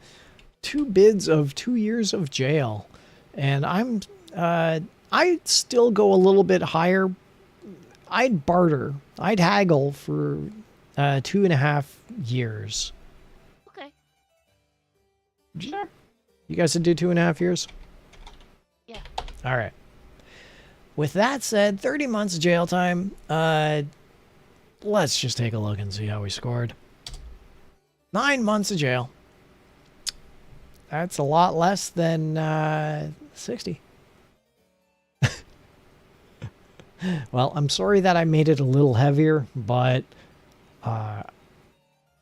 2 bids of 2 years of jail, and I'd still go a little bit higher. I'd barter. I'd haggle for 2.5 years. Okay. Sure. You guys would do 2.5 years? Yeah. All right. With that said, 30 months of jail time. Let's just take a look and see how we scored. 9 months of jail. That's a lot less than 60. Well, I'm sorry that I made it a little heavier, but I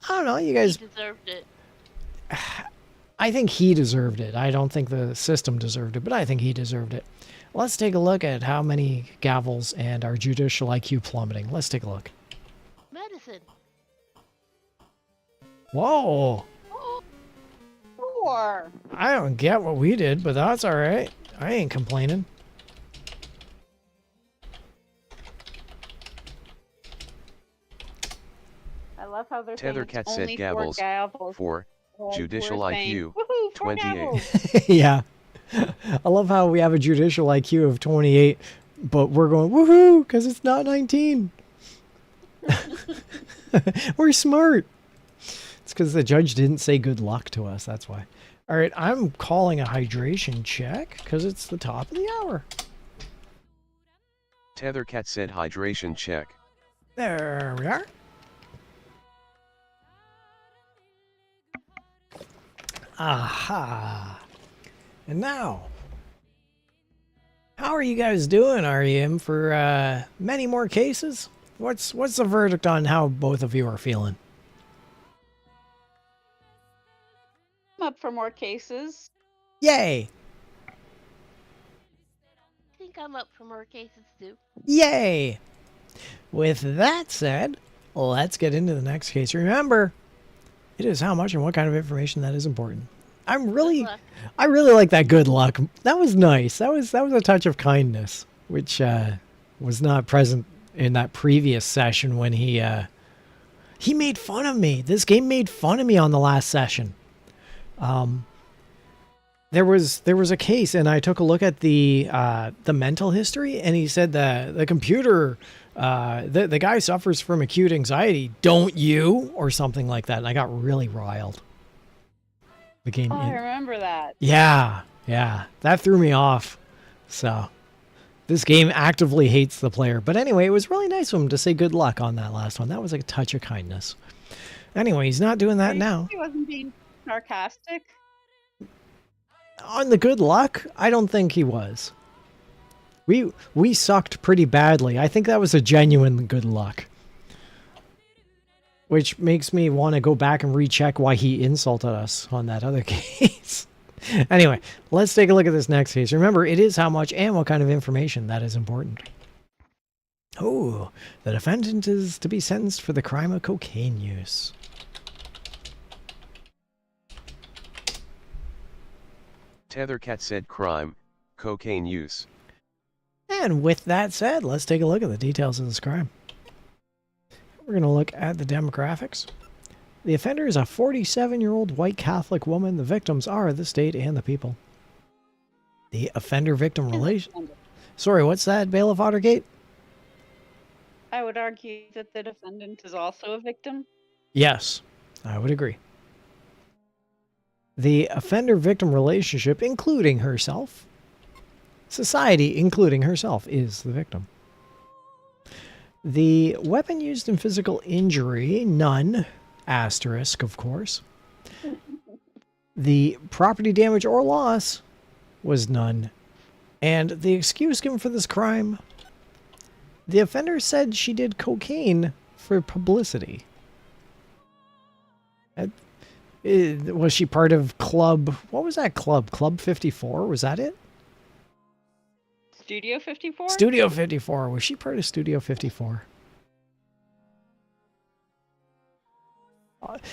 don't know, you guys. He deserved it. I think he deserved it. I don't think the system deserved it, but I think he deserved it. Let's take a look at how many gavels and our judicial IQ plummeting. Let's take a look. Medicine. Whoa. 4. I don't get what we did, but that's all right. I ain't complaining. I love how they're saying Tethercat it's said only 4 gavels. gavels. 4. Like, Judicial we're saying, IQ, "Woohoo, 4 28. gavels." Yeah. I love how we have a judicial IQ of 28, but we're going, woohoo, because it's not 19. We're smart. It's because the judge didn't say good luck to us. That's why. All right, I'm calling a hydration check because it's the top of the hour. Tethercat said hydration check. There we are. Aha. And now, how are you guys doing? Are you in for many more cases? What's the verdict on how both of you are feeling? I'm up for more cases. Yay! I think I'm up for more cases too. Yay! With that said, let's get into the next case. Remember, it is how much and what kind of information that is important. I really like that good luck. That was nice. That was a touch of kindness, which was not present in that previous session when he made fun of me. This game made fun of me on the last session. There was a case, and I took a look at the mental history, and he said the computer, the guy suffers from acute anxiety. Don't you? Or something like that. And I got really riled. The game. Oh, I remember that. Yeah, that threw me off. So this game actively hates the player. But anyway, it was really nice of him to say good luck on that last one. That was like a touch of kindness. Anyway, he's not doing that now. He wasn't being sarcastic. On the good luck, I don't think he was. We sucked pretty badly. I think that was a genuine good luck. Which makes me want to go back and recheck why he insulted us on that other case. Anyway, let's take a look at this next case. Remember, it is how much and what kind of information that is important. Oh, the defendant is to be sentenced for the crime of cocaine use. Tethercat said crime, cocaine use. And with that said, let's take a look at the details of this crime. We're going to look at the demographics. The offender is a 47-year-old white Catholic woman. The victims are the state and the people. The offender-victim relation... Sorry, what's that, Bailiff Ottergate? I would argue that the defendant is also a victim. Yes, I would agree. The offender-victim relationship, including herself, society, including herself, is the victim. The weapon used in physical injury, none, asterisk, of course. The property damage or loss was none. And the excuse given for this crime, the offender said she did cocaine for publicity. Was she part of club, what was that club? Club 54, was that it? Studio 54? Studio 54. Was she part of Studio 54?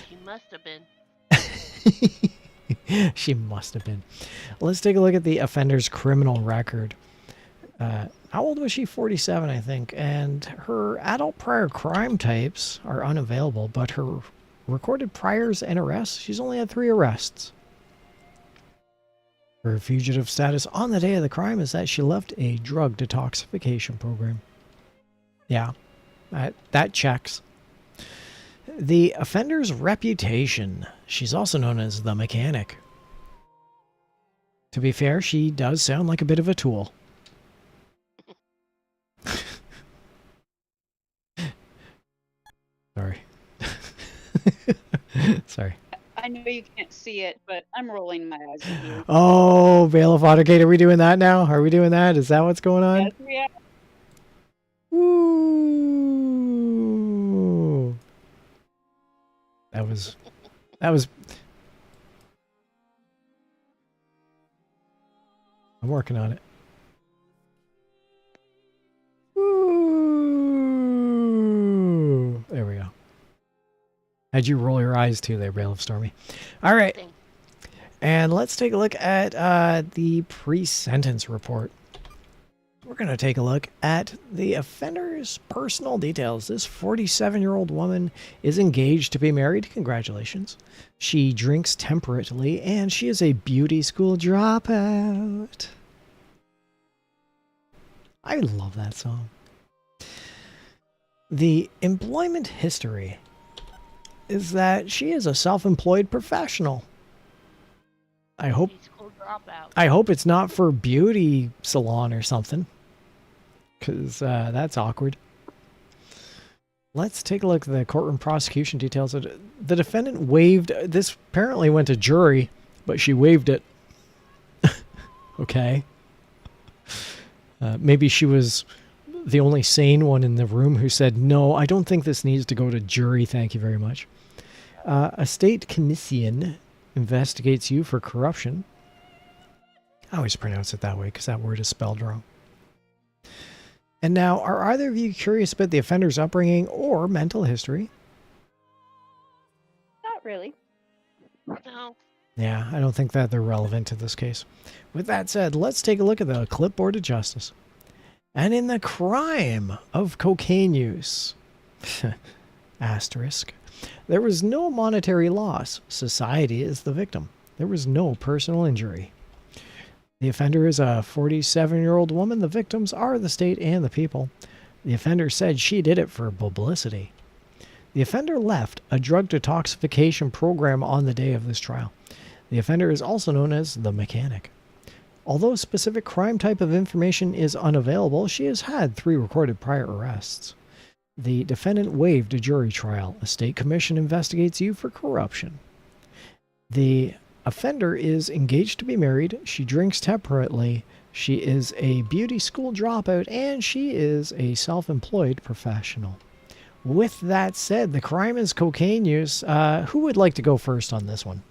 She must have been. She must have been. Let's take a look at the offender's criminal record. How old was she? 47, I think. And her adult prior crime types are unavailable, but her recorded priors and arrests, she's only had 3 arrests. Her fugitive status on the day of the crime is that she left a drug detoxification program. Yeah, that checks. The offender's reputation. She's also known as the mechanic. To be fair, she does sound like a bit of a tool. Sorry. Sorry. I I know you can't see it, but I'm rolling my eyes at you. Oh, Bailiff Watergate, are we doing that now? Are we doing that? Is that what's going on? Yes, we are. Ooh. That was. I'm working on it. Ooh. There we go. How'd you roll your eyes too there, Bailiff Stormy? All right. Thing. And let's take a look at the pre-sentence report. We're going to take a look at the offender's personal details. This 47-year-old woman is engaged to be married. Congratulations. She drinks temperately, and she is a beauty school dropout. I love that song. The employment history is that she is a self-employed professional. I hope School dropout. I hope it's not for beauty salon or something, because that's awkward. Let's take a look at the courtroom prosecution details. The defendant waived, this apparently went to jury, but she waived it. Okay. Maybe she was the only sane one in the room who said, no, I don't think this needs to go to jury, thank you very much. A state commission investigates you for corruption. I always pronounce it that way because that word is spelled wrong. And now, are either of you curious about the offender's upbringing or mental history? Not really. No. Yeah, I don't think that they're relevant to this case. With that said, let's take a look at the clipboard of justice. And in the crime of cocaine use, asterisk, there was no monetary loss. Society is the victim. There was no personal injury. The offender is a 47-year-old woman. The victims are the state and the people. The offender said she did it for publicity. The offender left a drug detoxification program on the day of this trial. The offender is also known as the mechanic. Although specific crime type of information is unavailable, she has had 3 recorded prior arrests. The defendant waived a jury trial. A state commission investigates you for corruption. The offender is engaged to be married. She drinks temperately. She is a beauty school dropout, and she is a self-employed professional. With that said, the crime is cocaine use. Who would like to go first on this one?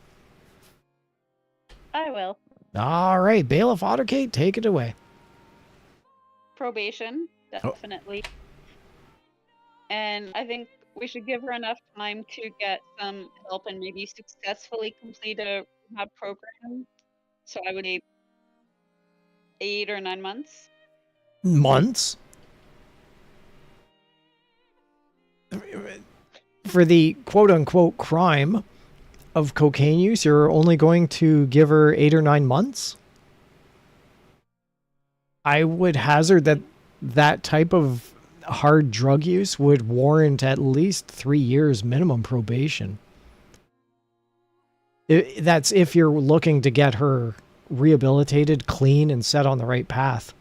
I will. All right, Bailiff Ottergate, take it away. Probation, definitely. And I think we should give her enough time to get some help and maybe successfully complete a rehab program. So I would say 8 or 9 months. Months? For the quote-unquote crime of cocaine use, you're only going to give her 8 or 9 months? I would hazard that that type of hard drug use would warrant at least 3 years minimum probation. That's if you're looking to get her rehabilitated, clean, and set on the right path.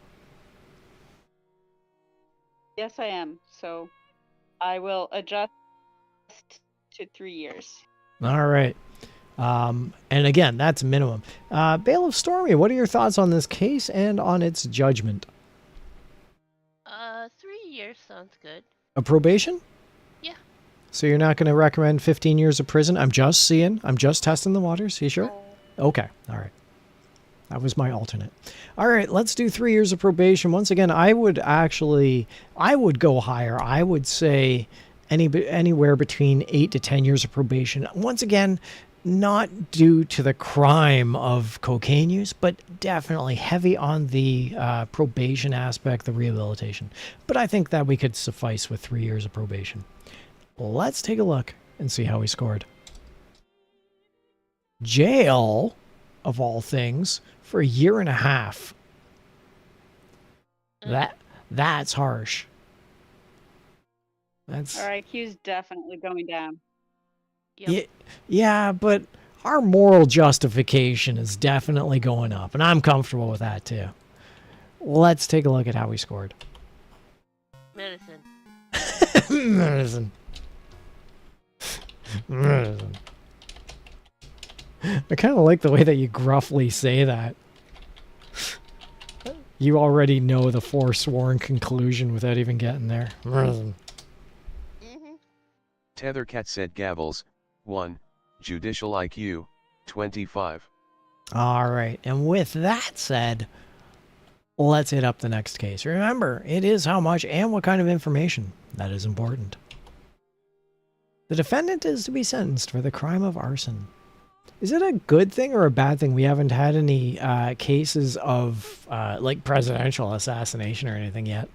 Yes, I am. So I will adjust to 3 years. All right. And again, that's minimum. Bailiff Stormy, what are your thoughts on this case and on its judgment? 3 years sounds good. A probation? Yeah. So you're not going to recommend 15 years of prison? I'm just testing the waters. You sure? Okay. All right. That was my alternate. All right, let's do 3 years of probation. Once again, I would go higher. I would say anywhere between 8 to 10 years of probation. Once again, not due to the crime of cocaine use, but definitely heavy on the probation aspect, the rehabilitation. But I think that we could suffice with 3 years of probation. Let's take a look and see how he scored. Jail, of all things, for 1.5 years. That's harsh. That's Our IQ's definitely going down. Yep. yeah, but our moral justification is definitely going up, and I'm comfortable with that too. Let's take a look at how he scored. Medicine. Medicine. Medicine. I kind of like the way that you gruffly say that. You already know the forsworn conclusion without even getting there. Mm-hmm. Tethercat said gavels, 1, judicial IQ, 25. All right, and with that said, let's hit up the next case. Remember, it is how much and what kind of information that is important. The defendant is to be sentenced for the crime of arson. Is it a good thing or a bad thing we haven't had any cases of like presidential assassination or anything yet?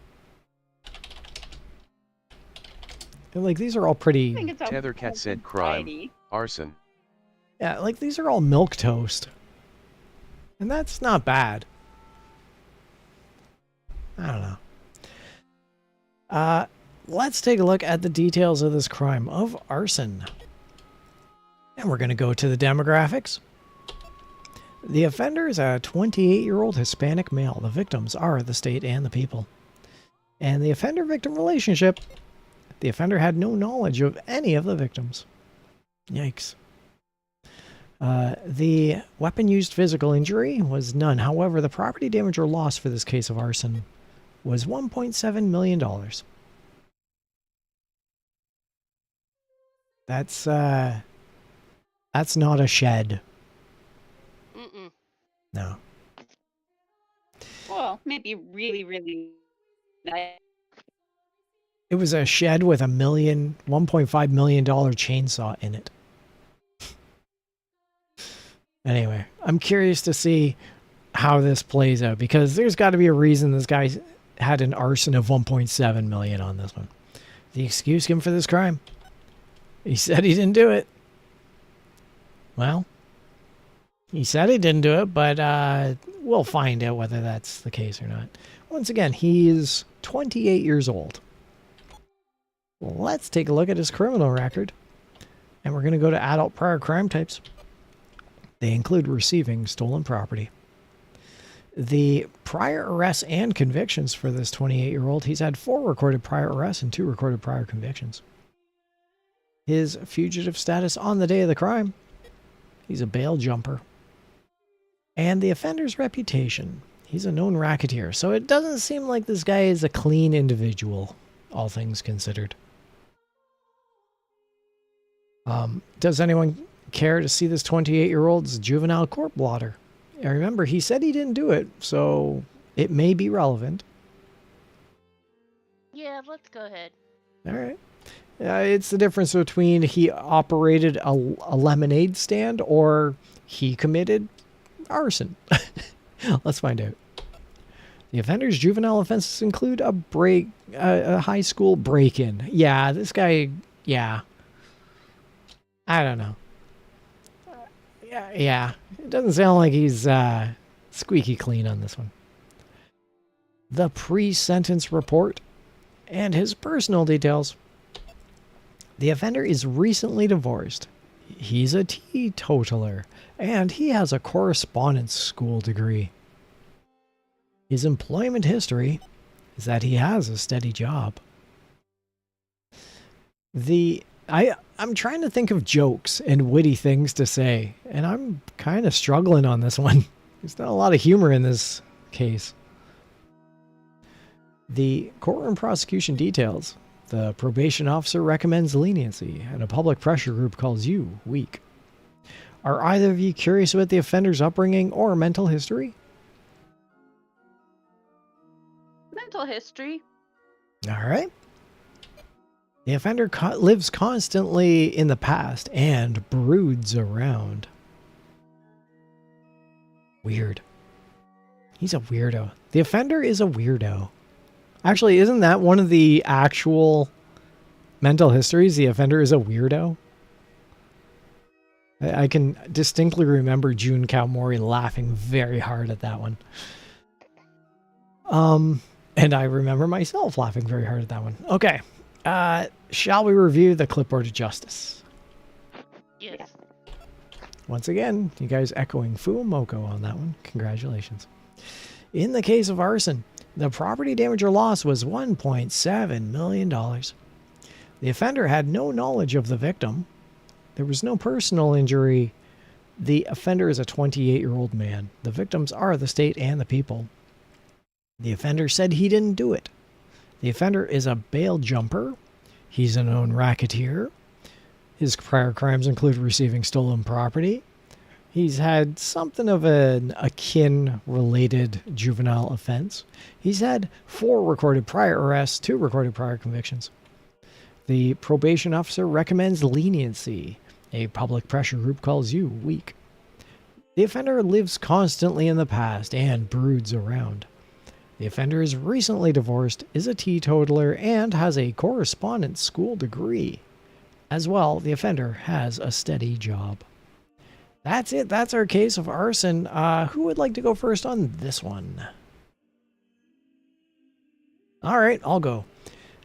Like these are all pretty... I think it's Tethercat said crime, arson. Yeah, like these are all milquetoast. And that's not bad. I don't know. Let's take a look at the details of this crime of arson. And we're going to go to the demographics. The offender is a 28-year-old Hispanic male. The victims are the state and the people. And the offender-victim relationship, the offender had no knowledge of any of the victims. Yikes. The weapon-used physical injury was none. However, the property damage or loss for this case of arson was $1.7 million. That's not a shed. Mm-mm. No. Well, maybe really, really nice. It was a shed with $1.5 million chainsaw in it. Anyway, I'm curious to see how this plays out because there's got to be a reason this guy had an arson of 1.7 million on this one. The excuse given for this crime? He said he didn't do it. Well, he said he didn't do it, but we'll find out whether that's the case or not. Once again, he's 28 years old. Let's take a look at his criminal record. And we're going to go to adult prior crime types. They include receiving stolen property. The prior arrests and convictions for this 28-year-old, he's had 4 recorded prior arrests and 2 recorded prior convictions. His fugitive status on the day of the crime, he's a bail jumper. And the offender's reputation, he's a known racketeer. So it doesn't seem like this guy is a clean individual, all things considered. Does anyone care to see this 28-year-old's juvenile court blotter? And remember, he said he didn't do it, so it may be relevant. Yeah, let's go ahead. All right. It's the difference between he operated a lemonade stand or he committed arson. Let's find out. The offender's juvenile offenses include a high school break-in. Yeah, this guy, yeah. I don't know. Yeah. It doesn't sound like he's squeaky clean on this one. The pre-sentence report and his personal details. The offender is recently divorced. He's a teetotaler, and he has a correspondence school degree. His employment history is that he has a steady job. I'm trying to think of jokes and witty things to say, and I'm kind of struggling on this one. There's not a lot of humor in this case. The courtroom prosecution details. The probation officer recommends leniency, and a public pressure group calls you weak. Are either of you curious about the offender's upbringing or mental history? Mental history. All right. The offender lives constantly in the past and broods around. Weird. He's a weirdo. The offender is a weirdo. Actually, isn't that one of the actual mental histories? The offender is a weirdo. I can distinctly remember June Kawamori laughing very hard at that one. And I remember myself laughing very hard at that one. Okay. Shall we review the clipboard of justice? Yes. Once again, you guys echoing Fuamoko on that one. Congratulations. In the case of arson, the property damage or loss was $1.7 million. The offender had no knowledge of the victim. There was no personal injury, The offender is a 28-year-old man. The victims are the state and the people. The offender said he didn't do it. The offender is a bail jumper. He's a known racketeer. His prior crimes include receiving stolen property. He's had something of an akin-related juvenile offense. He's had 4 recorded prior arrests, 2 recorded prior convictions. The probation officer recommends leniency. A public pressure group calls you weak. The offender lives constantly in the past and broods around. The offender is recently divorced, is a teetotaler, and has a correspondence school degree. As well, the offender has a steady job. That's it. That's our case of arson. Who would like to go first on this one? All right, I'll go.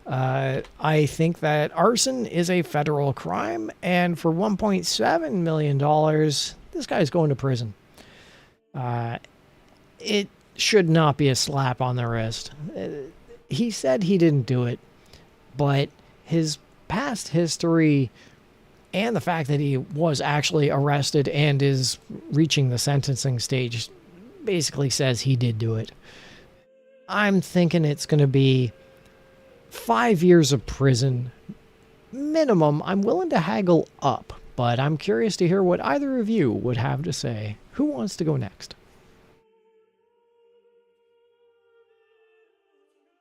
I think that arson is a federal crime, and for $1.7 million, this guy's going to prison. It should not be a slap on the wrist. He said he didn't do it, but his past history and the fact that he was actually arrested and is reaching the sentencing stage basically says he did do it. I'm thinking it's going to be 5 years of prison minimum. I'm willing to haggle up, but I'm curious to hear what either of you would have to say. Who wants to go next?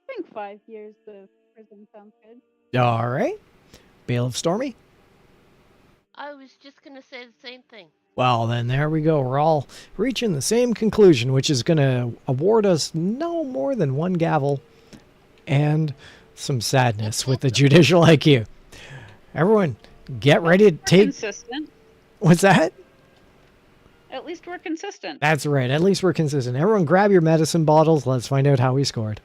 I think 5 years of prison sounds good. All right. Bailiff Stormy? I was just going to say the same thing. Well, then there we go. We're all reaching the same conclusion, which is going to award us no more than 1 gavel and some sadness with the judicial IQ. Everyone, get ready to take... Consistent. What's that? At least we're consistent. That's right. At least we're consistent. Everyone grab your medicine bottles. Let's find out how we scored.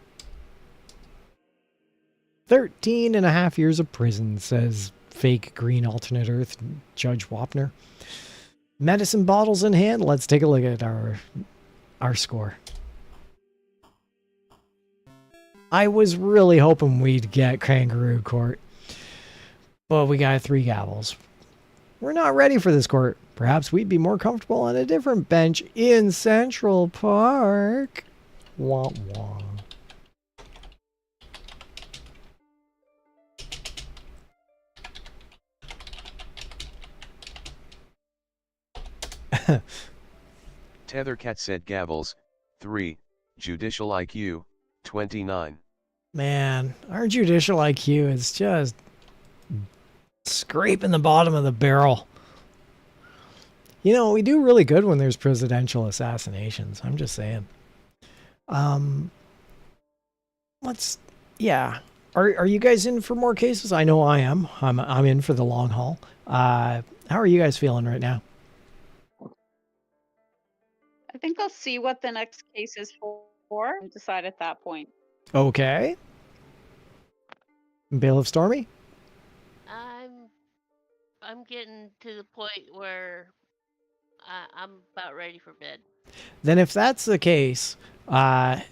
13.5 years of prison, says fake green alternate earth Judge Wapner. Medicine bottles in hand. Let's take a look at our score. I was really hoping we'd get Kangaroo Court, but we got 3 gavels. We're not ready for this court. Perhaps we'd be more comfortable on a different bench in Central Park. Wah wah. Tethercat said gavels, 3, judicial IQ, 29. Man, our judicial IQ is just scraping the bottom of the barrel. You know, we do really good when there's presidential assassinations. I'm just saying. Yeah. Are you guys in for more cases? I know I am. I'm in for the long haul. How are you guys feeling right now? I think I'll see what the next case is for and decide at that point. Okay. Bailiff Stormy? I'm getting to the point where I'm about ready for bed. Then if that's the case, I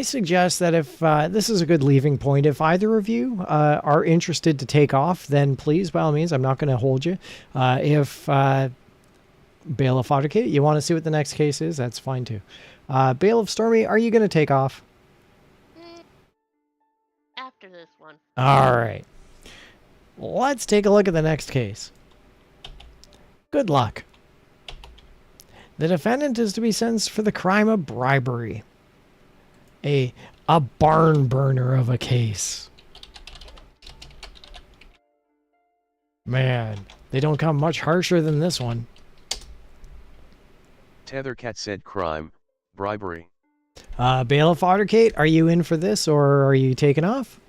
suggest that if this is a good leaving point, if either of you are interested to take off, then please, by all means, I'm not going to hold you. If Bailiff Otterkate, you want to see what the next case is, that's fine too. Bailiff Stormy, are you going to take off? After this one. All right. Let's take a look at the next case. Good luck. The defendant is to be sentenced for the crime of bribery. A barn burner of a case. Man, they don't come much harsher than this one. Tethercat said crime, bribery. Bailiff Otterkate, are you in for this or are you taking off?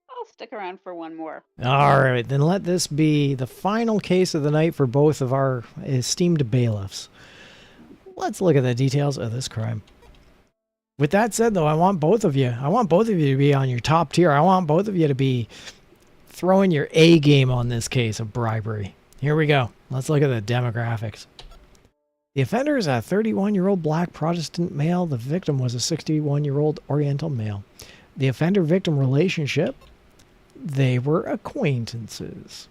I'll stick around for one more. All right, then let this be the final case of the night for both of our esteemed bailiffs. Let's look at the details of this crime. With that said, though, I want both of you to be on your top tier. I want both of you to be throwing your A game on this case of bribery. Here we go. Let's look at the demographics. The offender is a 31-year-old black Protestant male. The victim was a 61-year-old Oriental male. The offender-victim relationship, they were acquaintances.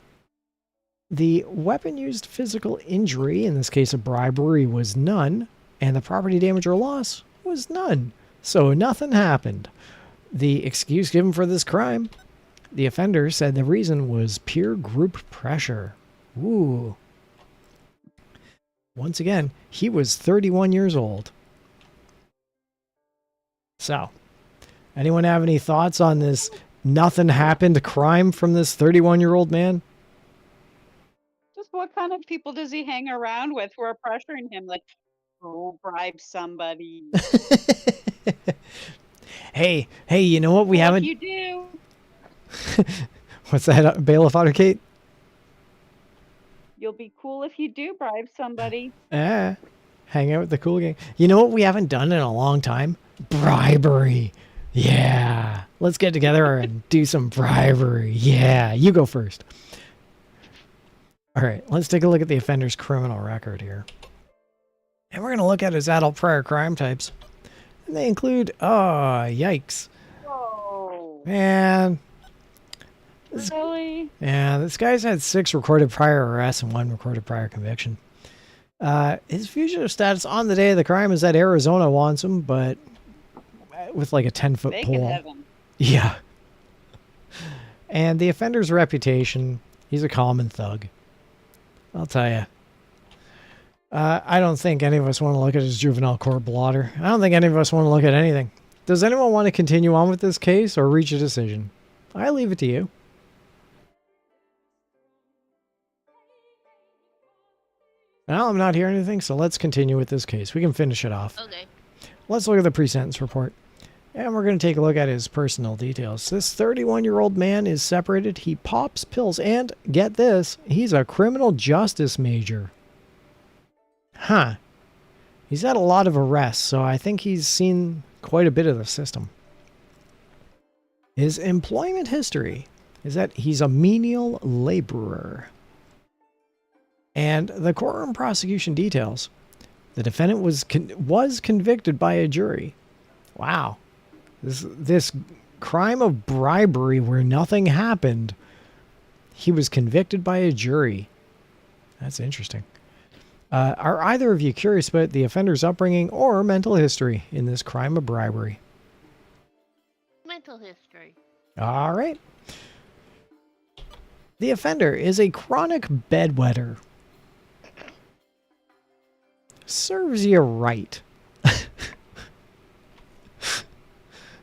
The weapon used physical injury, in this case a bribery, was none, and the property damage or loss was none. So nothing happened. The excuse given for this crime, the offender said the reason was peer group pressure. Ooh. Once again, he was 31 years old. So, anyone have any thoughts on this nothing happened crime from this 31-year-old man? Just what kind of people does he hang around with who are pressuring him? Like, go bribe somebody. Hey, you know what we Well, haven't... if you do. What's that, Bailiff Autocate? You'll be cool if you do bribe somebody. Hang out with the cool gang. You know what we haven't done in a long time? Bribery. Yeah. Let's get together and do some bribery. Yeah. You go first. All right. Let's take a look at the offender's criminal record here. And we're going to look at his adult prior crime types. And they include, yikes. Whoa. Man. Really? Yeah, this guy's had 6 recorded prior arrests and 1 recorded prior conviction. His fugitive status on the day of the crime is that Arizona wants him, but with like a 10-foot They pole. can have him. Yeah. And the offender's reputation, he's a common thug. I'll tell you. I don't think any of us want to look at his juvenile court blotter. I don't think any of us want to look at anything. Does anyone want to continue on with this case or reach a decision? I leave it to you. Well, I'm not hearing anything, so let's continue with this case. We can finish it off. Okay. Let's look at the pre-sentence report. And we're going to take a look at his personal details. This 31-year-old man is separated. He pops pills. And, get this, he's a criminal justice major. Huh. He's had a lot of arrests, so I think he's seen quite a bit of the system. His employment history is that he's a menial laborer. And the courtroom prosecution details, the defendant was convicted by a jury. Wow. This crime of bribery where nothing happened, he was convicted by a jury. That's interesting. Are either of you curious about the offender's upbringing or mental history in this crime of bribery? Mental history. All right. The offender is a chronic bedwetter. Serves you right.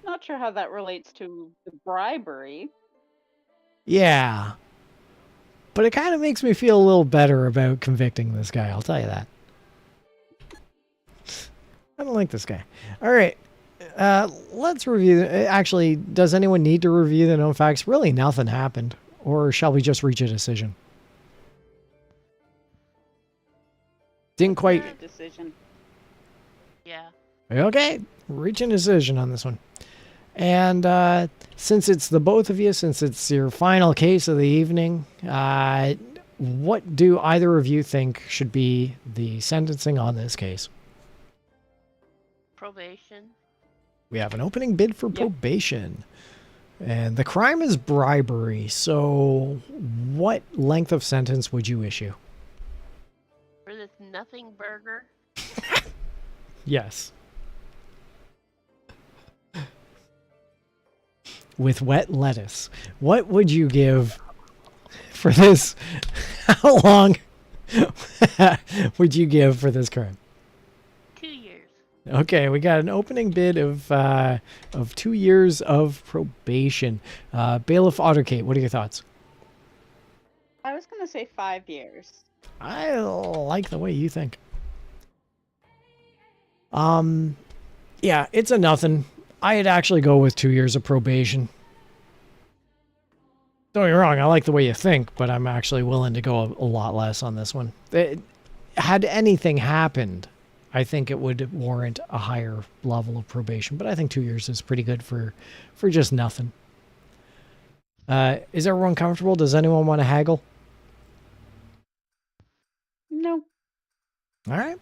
Not sure how that relates to the bribery. Yeah. But it kind of makes me feel a little better about convicting this guy, I'll tell you that. I don't like this guy. All right. Let's review. Actually, does anyone need to review the known facts? Really, nothing happened. Or shall we just reach a decision? Didn't quite... Decision. Yeah. Okay. Reach a decision on this one. And since it's the both of you, since it's your final case of the evening, what do either of you think should be the sentencing on this case? Probation. We have an opening bid for probation. And the crime is bribery. So what length of sentence would you issue? For this nothing burger. Yes. With wet lettuce. What would you give for this? How long would you give for this crime? 2 years. Okay, we got an opening bid of 2 years of probation. Bailiff Otterkate, what are your thoughts? I was going to say 5 years. I like the way you think. Yeah, it's a nothing. I'd actually go with 2 years of probation. Don't get me wrong, I like the way you think, but I'm actually willing to go a lot less on this one. Had anything happened, I think it would warrant a higher level of probation, but I think 2 years is pretty good for just nothing. Is everyone comfortable? Does anyone want to haggle? No. All right.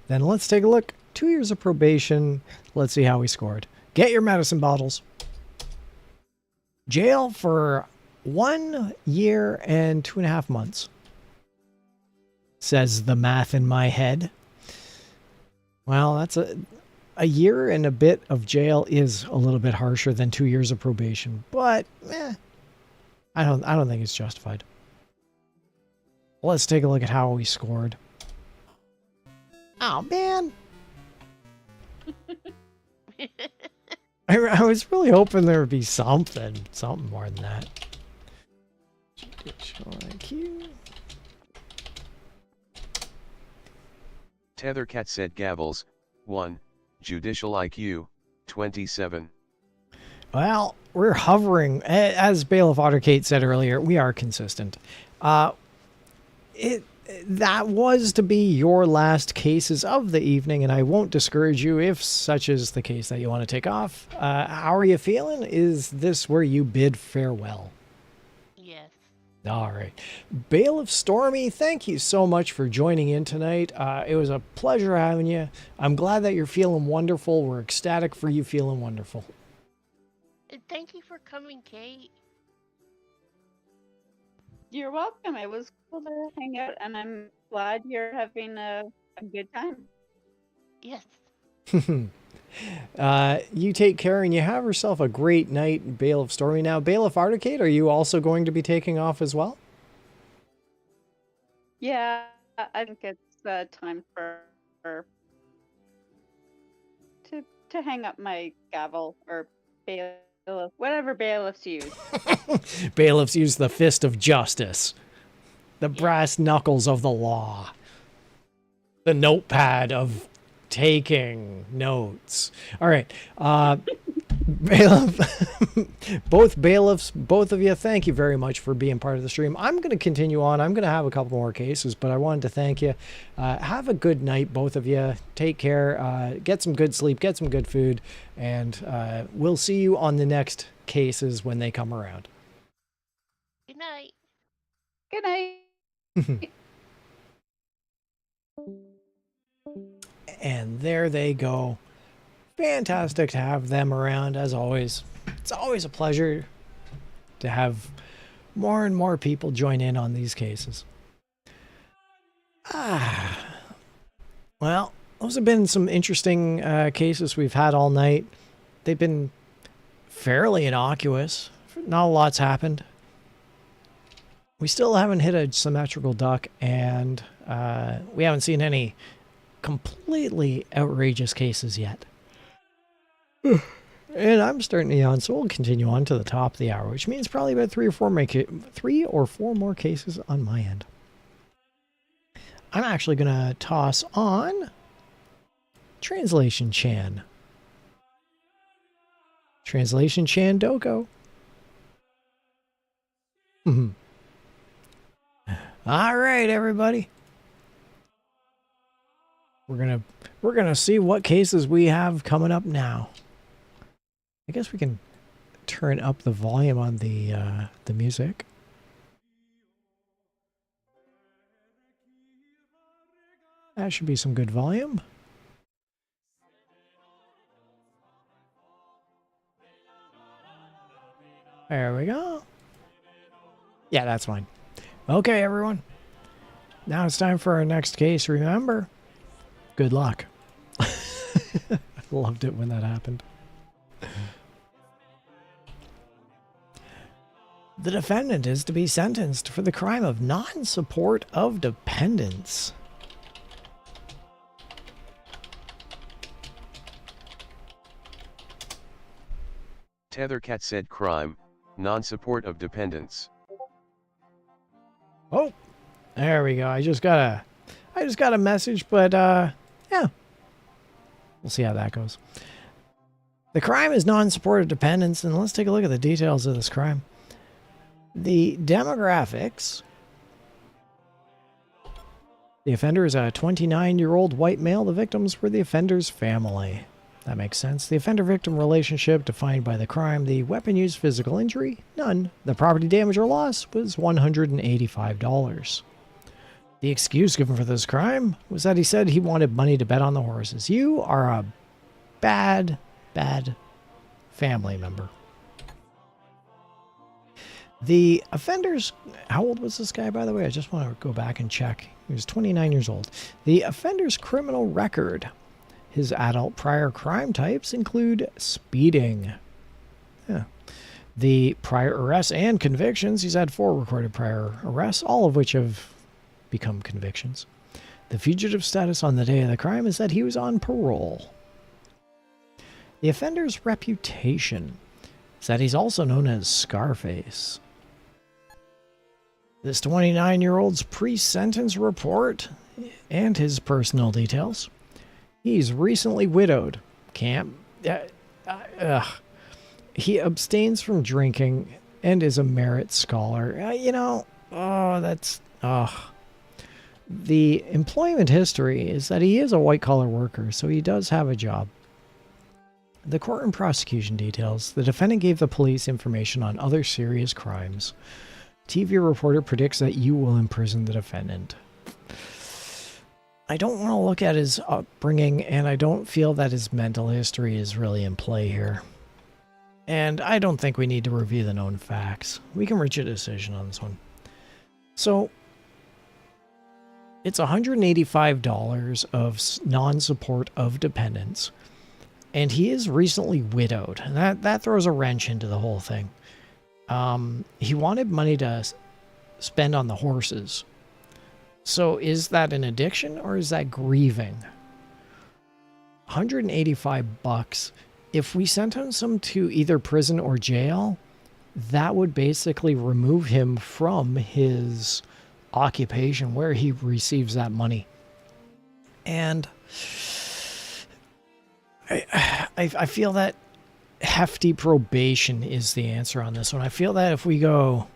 Then let's take a look. 2 years of probation. Let's see how we scored. Get your medicine bottles. Jail for 1 year and 2.5 months. says the math in my head. Well, that's a year and a bit of jail is a little bit harsher than 2 years of probation, but I don't think it's justified. Let's take a look at how we scored. Oh man. I was really hoping there would be something more than that. Judicial IQ. Tethercat said gavels, 1, judicial IQ, 27. Well, we're hovering. As Bailiff Otterkate said earlier, we are consistent. That was to be your last cases of the evening, and I won't discourage you if such is the case that you want to take off. How are you feeling? Is this where you bid farewell? Yes. All right. Bailiff Stormy, thank you so much for joining in tonight. It was a pleasure having you. I'm glad that you're feeling wonderful. We're ecstatic for you feeling wonderful. And thank you for coming, Kate. You're welcome. It was cool to hang out, and I'm glad you're having a good time. Yes. You take care, and you have yourself a great night, Bailiff Stormy. Now, Bailiff Articade, are you also going to be taking off as well? Yeah, I think it's time for to hang up my gavel or bailiff, whatever bailiffs use. Bailiffs use the fist of justice, the brass knuckles of the law, the notepad of taking notes. All right. Bailiff, both bailiffs, both of you, thank you very much for being part of the stream. I'm going to continue on. I'm going to have a couple more cases, but I wanted to thank you. Have a good night, both of you. Take care. Get some good sleep. Get some good food. And we'll see you on the next cases when they come around. Good night. Good night. And there they go. Fantastic to have them around, as always. It's always a pleasure to have more and more people join in on these cases. Well, those have been some interesting cases we've had all night. They've been fairly innocuous. Not a lot's happened. We still haven't hit a symmetrical duck, and we haven't seen any completely outrageous cases yet. And I'm starting to yawn, so we'll continue on to the top of the hour, which means probably about three or four more cases on my end. I'm actually going to toss on Translation Chan. Translation Chan Doko. All right, everybody. We're gonna see what cases we have coming up now. I guess we can turn up the volume on the music. That should be some good volume. There we go. Yeah, that's fine. Okay, everyone. Now it's time for our next case. Remember, good luck. I loved it when that happened. The defendant is to be sentenced for the crime of non-support of dependents. Tethercat said crime, non-support of dependents. Oh, there we go. I just got a message, but yeah. We'll see how that goes. The crime is non-support of dependents, and let's take a look at the details of this crime. The demographics. The offender is a 29-year-old white male. The victims were the offender's family. That makes sense. The offender-victim relationship defined by the crime. The weapon used, physical injury, none. The property damage or loss was $185. The excuse given for this crime was that he said he wanted money to bet on the horses. You are a bad, bad family member. The offender's... How old was this guy, by the way? I just want to go back and check. He was 29 years old. The offender's criminal record. His adult prior crime types include speeding. Yeah. The prior arrests and convictions. He's had 4 recorded prior arrests, all of which have become convictions. The fugitive status on the day of the crime is that he was on parole. The offender's reputation is that he's also known as Scarface. This 29-year-old's pre-sentence report and his personal details. He's recently widowed. He abstains from drinking and is a merit scholar. The employment history is that he is a white-collar worker, so he does have a job. The court and prosecution details. The defendant gave the police information on other serious crimes. TV reporter predicts that you will imprison the defendant. I don't want to look at his upbringing, and I don't feel that his mental history is really in play here. And I don't think we need to review the known facts. We can reach a decision on this one. So, it's $185 of non-support of dependents. And he is recently widowed. And that throws a wrench into the whole thing. He wanted money to spend on the horses. So is that an addiction or is that grieving? $185. If we sentence him to either prison or jail, that would basically remove him from his occupation where he receives that money. And I feel that hefty probation is the answer on this one. I feel that if we go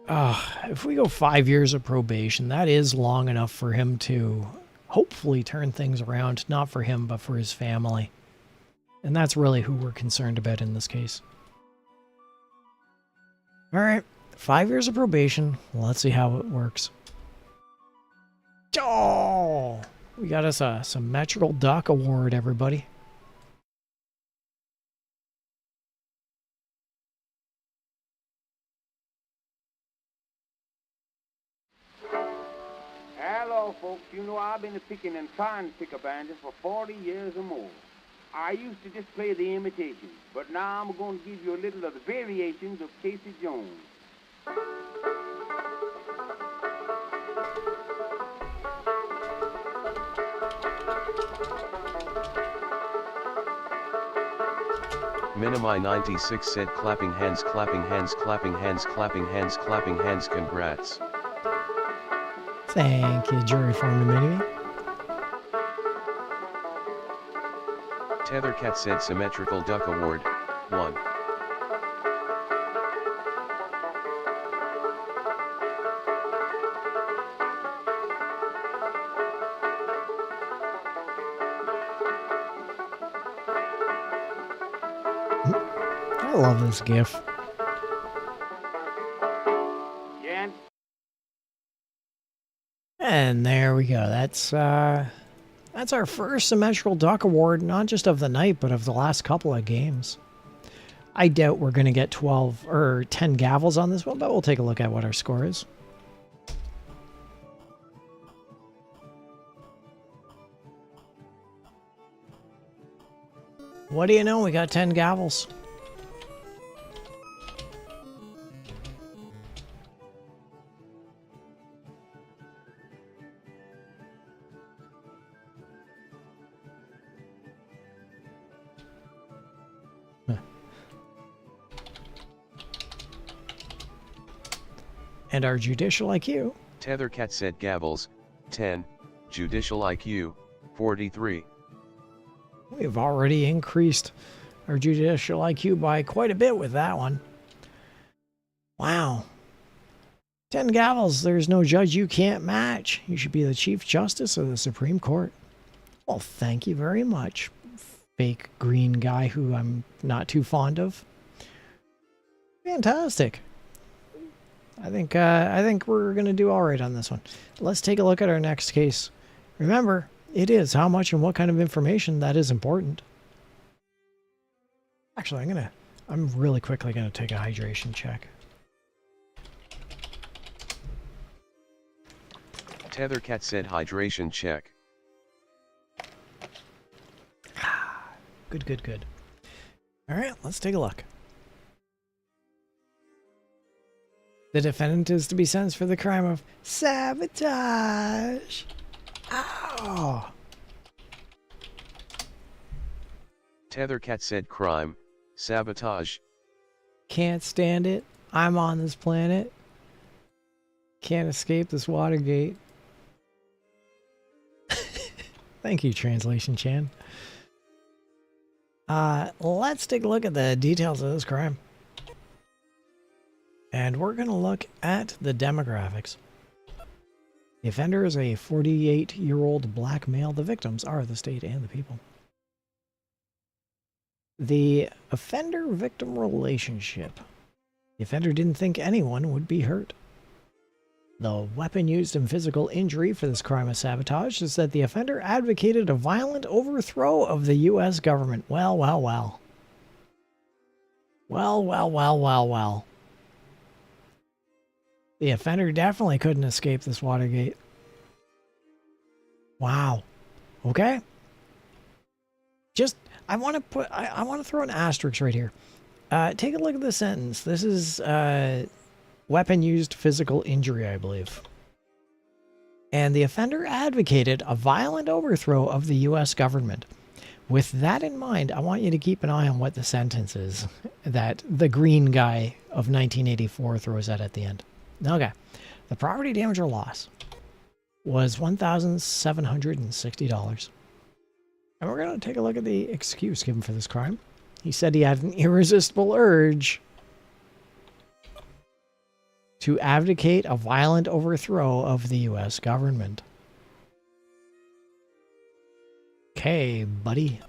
5 years of probation, that is long enough for him to hopefully turn things around, not for him, but for his family. And that's really who we're concerned about in this case. All right, 5 years of probation. Let's see how it works. Oh, we got us a symmetrical duck award, everybody. Hello, folks. You know I've been picking and trying to pick up banjos for 40 years or more. I used to just play the imitations, but now I'm going to give you a little of the variations of Casey Jones. Minimi 96 said clapping hands, clapping hands, clapping hands, clapping hands, clapping hands, congrats. Thank you, jury foreman Minimi. Tethercat said symmetrical duck award, 1. I love this GIF. Yeah. And there we go. That's our first symmetrical duck award, not just of the night, but of the last couple of games. I doubt we're going to get 12 or 10 gavels on this one, but we'll take a look at what our score is. What do you know? We got 10 gavels. And our judicial IQ. Tethercat said gavels, 10, judicial IQ, 43. We've already increased our judicial IQ by quite a bit with that one. Wow. 10 gavels, there's no judge you can't match. You should be the Chief Justice of the Supreme Court. Well, thank you very much, fake green guy who I'm not too fond of. Fantastic. I think we're going to do all right on this one. Let's take a look at our next case. Remember, it is how much and what kind of information that is important. Actually, I'm I'm really quickly going to take a hydration check. Tethercat said hydration check. Good, good, good. All right, let's take a look. The defendant is to be sentenced for the crime of sabotage. Ow! Tethercat said crime, sabotage. Can't stand it. I'm on this planet. Can't escape this Watergate. Thank you, Translation Chan. Let's take a look at the details of this crime. And we're going to look at the demographics. The offender is a 48-year-old black male. The victims are the state and the people. The offender-victim relationship. The offender didn't think anyone would be hurt. The weapon used in physical injury for this crime of sabotage is that the offender advocated a violent overthrow of the U.S. government. Well, well, well. Well, well, well, well, well. The offender definitely couldn't escape this Watergate. Wow. Okay. Just, I want to throw an asterisk right here. Take a look at the sentence. This is weapon used physical injury, I believe. And the offender advocated a violent overthrow of the U.S. government. With that in mind, I want you to keep an eye on what the sentence is that the green guy of 1984 throws out at the end. Okay. The property damage or loss was $1,760. And we're going to take a look at the excuse given for this crime. He said he had an irresistible urge to advocate a violent overthrow of the U.S. government. Okay, buddy.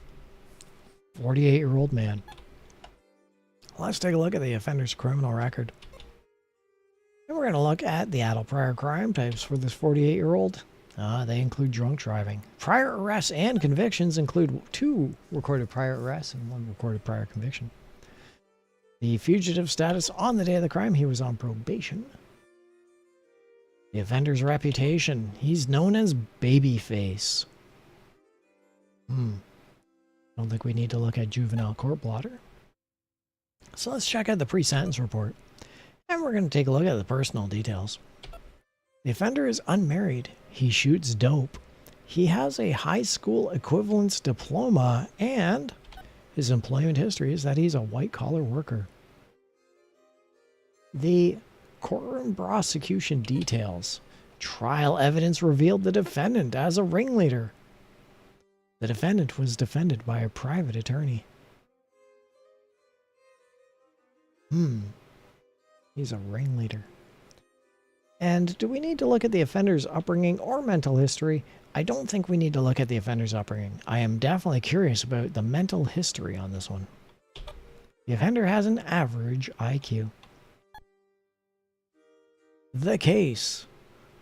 48-year-old man. Let's take a look at the offender's criminal record. And we're going to look at the adult prior crime types for this 48-year-old. They include drunk driving. Prior arrests and convictions include 2 recorded prior arrests and 1 recorded prior conviction. The fugitive status on the day of the crime, he was on probation. The offender's reputation, he's known as Babyface. Don't think we need to look at juvenile court blotter. So let's check out the pre-sentence report. And we're going to take a look at the personal details. The offender is unmarried. He shoots dope. He has a high school equivalence diploma, and his employment history is that he's a white-collar worker. The courtroom prosecution details. Trial evidence revealed the defendant as a ringleader. The defendant was defended by a private attorney. He's a ringleader. And do we need to look at the offender's upbringing or mental history? I don't think we need to look at the offender's upbringing. I am definitely curious about the mental history on this one. The offender has an average IQ. The case.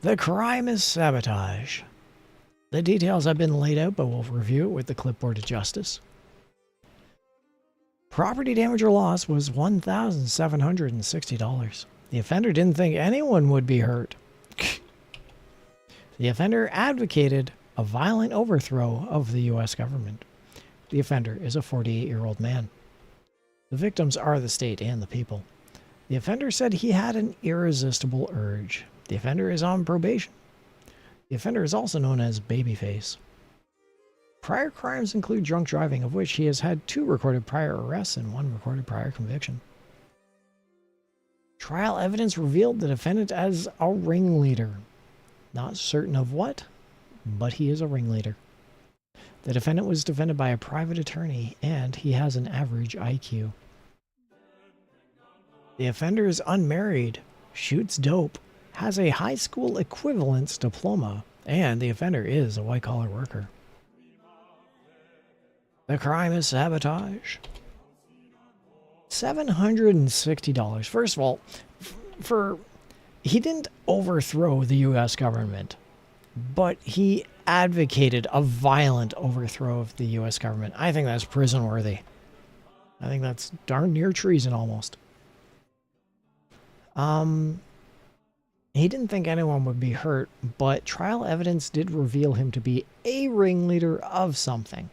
The crime is sabotage. The details have been laid out, but we'll review it with the clipboard of justice. Property damage or loss was $1,760. The offender didn't think anyone would be hurt. The offender advocated a violent overthrow of the U.S. government. The offender is a 48-year-old man. The victims are the state and the people. The offender said he had an irresistible urge. The offender is on probation. The offender is also known as Babyface. Prior crimes include drunk driving, of which he has had 2 recorded prior arrests and 1 recorded prior conviction. Trial evidence revealed the defendant as a ringleader. Not certain of what, but he is a ringleader. The defendant was defended by a private attorney, and he has an average IQ. The offender is unmarried, shoots dope, has a high school equivalence diploma, and the offender is a white-collar worker. The crime is sabotage. $760. First of all, he didn't overthrow the U.S. government, but he advocated a violent overthrow of the U.S. government. I think that's prison worthy. I think that's darn near treason almost. He didn't think anyone would be hurt, but trial evidence did reveal him to be a ringleader of something.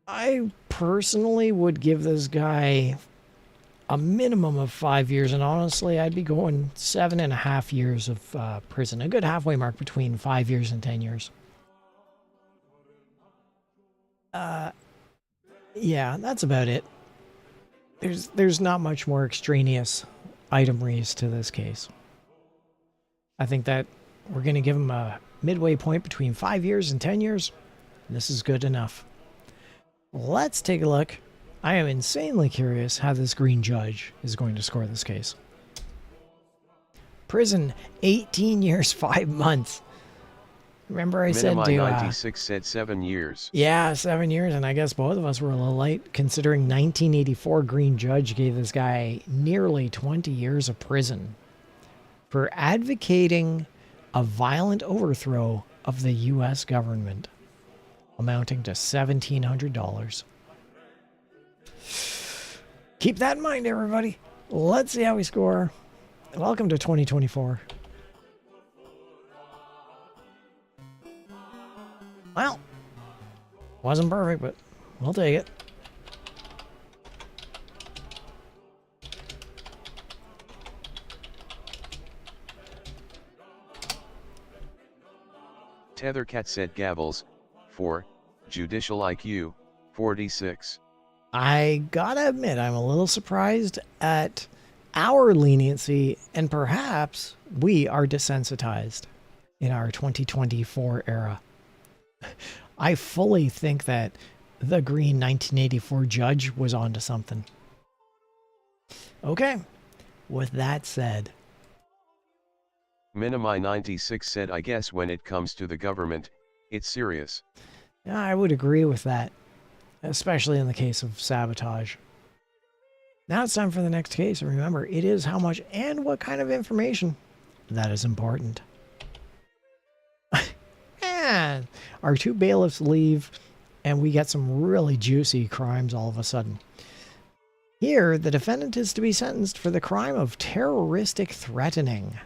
I personally would give this guy a minimum of 5 years, and honestly, I'd be going 7.5 years of prison. A good halfway mark between 5 years and 10 years. Yeah, that's about it. There's not much more extraneous itemeries to this case. I think that we're going to give him a midway point between 5 years and 10 years. This is good enough. Let's take a look. I am insanely curious how this green judge is going to score this case. Prison, 18 years, 5 months. Remember I said to... 96 said 7 years. Yeah, 7 years, and I guess both of us were a little late, considering 1984 green judge gave this guy nearly 20 years of prison for advocating a violent overthrow of the U.S. government, amounting to $1,700. Keep that in mind, everybody. Let's see how we score. Welcome to 2024. Well, wasn't perfect, but we'll take it. Tethercat said gavels, 4, judicial IQ, 46. I gotta admit, I'm a little surprised at our leniency, and perhaps we are desensitized in our 2024 era. I fully think that the green 1984 judge was onto something. Okay, with that said. Minimi 96 said I guess when it comes to the government, it's serious. Yeah, I would agree with that, especially in the case of sabotage. Now it's time for the next case, and remember, it is how much and what kind of information that is important. And our two bailiffs leave, and we get some really juicy crimes all of a sudden. Here, the defendant is to be sentenced for the crime of terroristic threatening.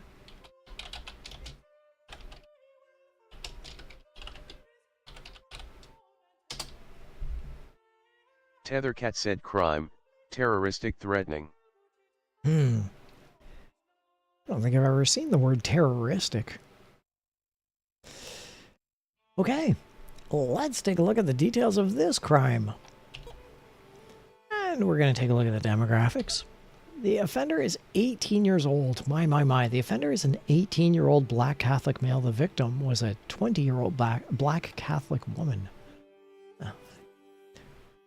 Tethercat said crime, terroristic threatening. I don't think I've ever seen the word terroristic. Okay, let's take a look at the details of this crime. And we're going to take a look at the demographics. The offender is 18 years old. My. The offender is an 18-year-old black Catholic male. The victim was a 20-year-old black Catholic woman. A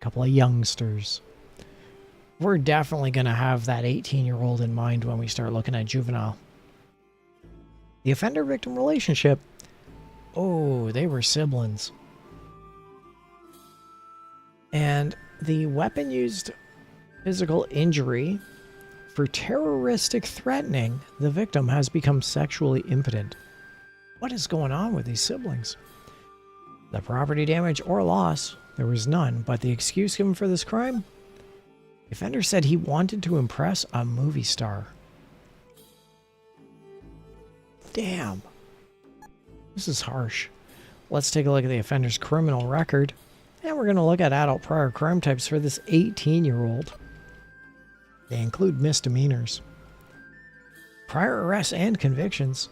couple of youngsters. We're definitely going to have that 18-year-old in mind when we start looking at juvenile. The offender-victim relationship. Oh, they were siblings. And the weapon used physical injury for terroristic threatening. The victim has become sexually impotent. What is going on with these siblings? The property damage or loss, there was none, but the excuse given for this crime? The offender said he wanted to impress a movie star. Damn. This is harsh. Let's take a look at the offender's criminal record. And we're going to look at adult prior crime types for this 18-year-old. They include misdemeanors, prior arrests, and convictions.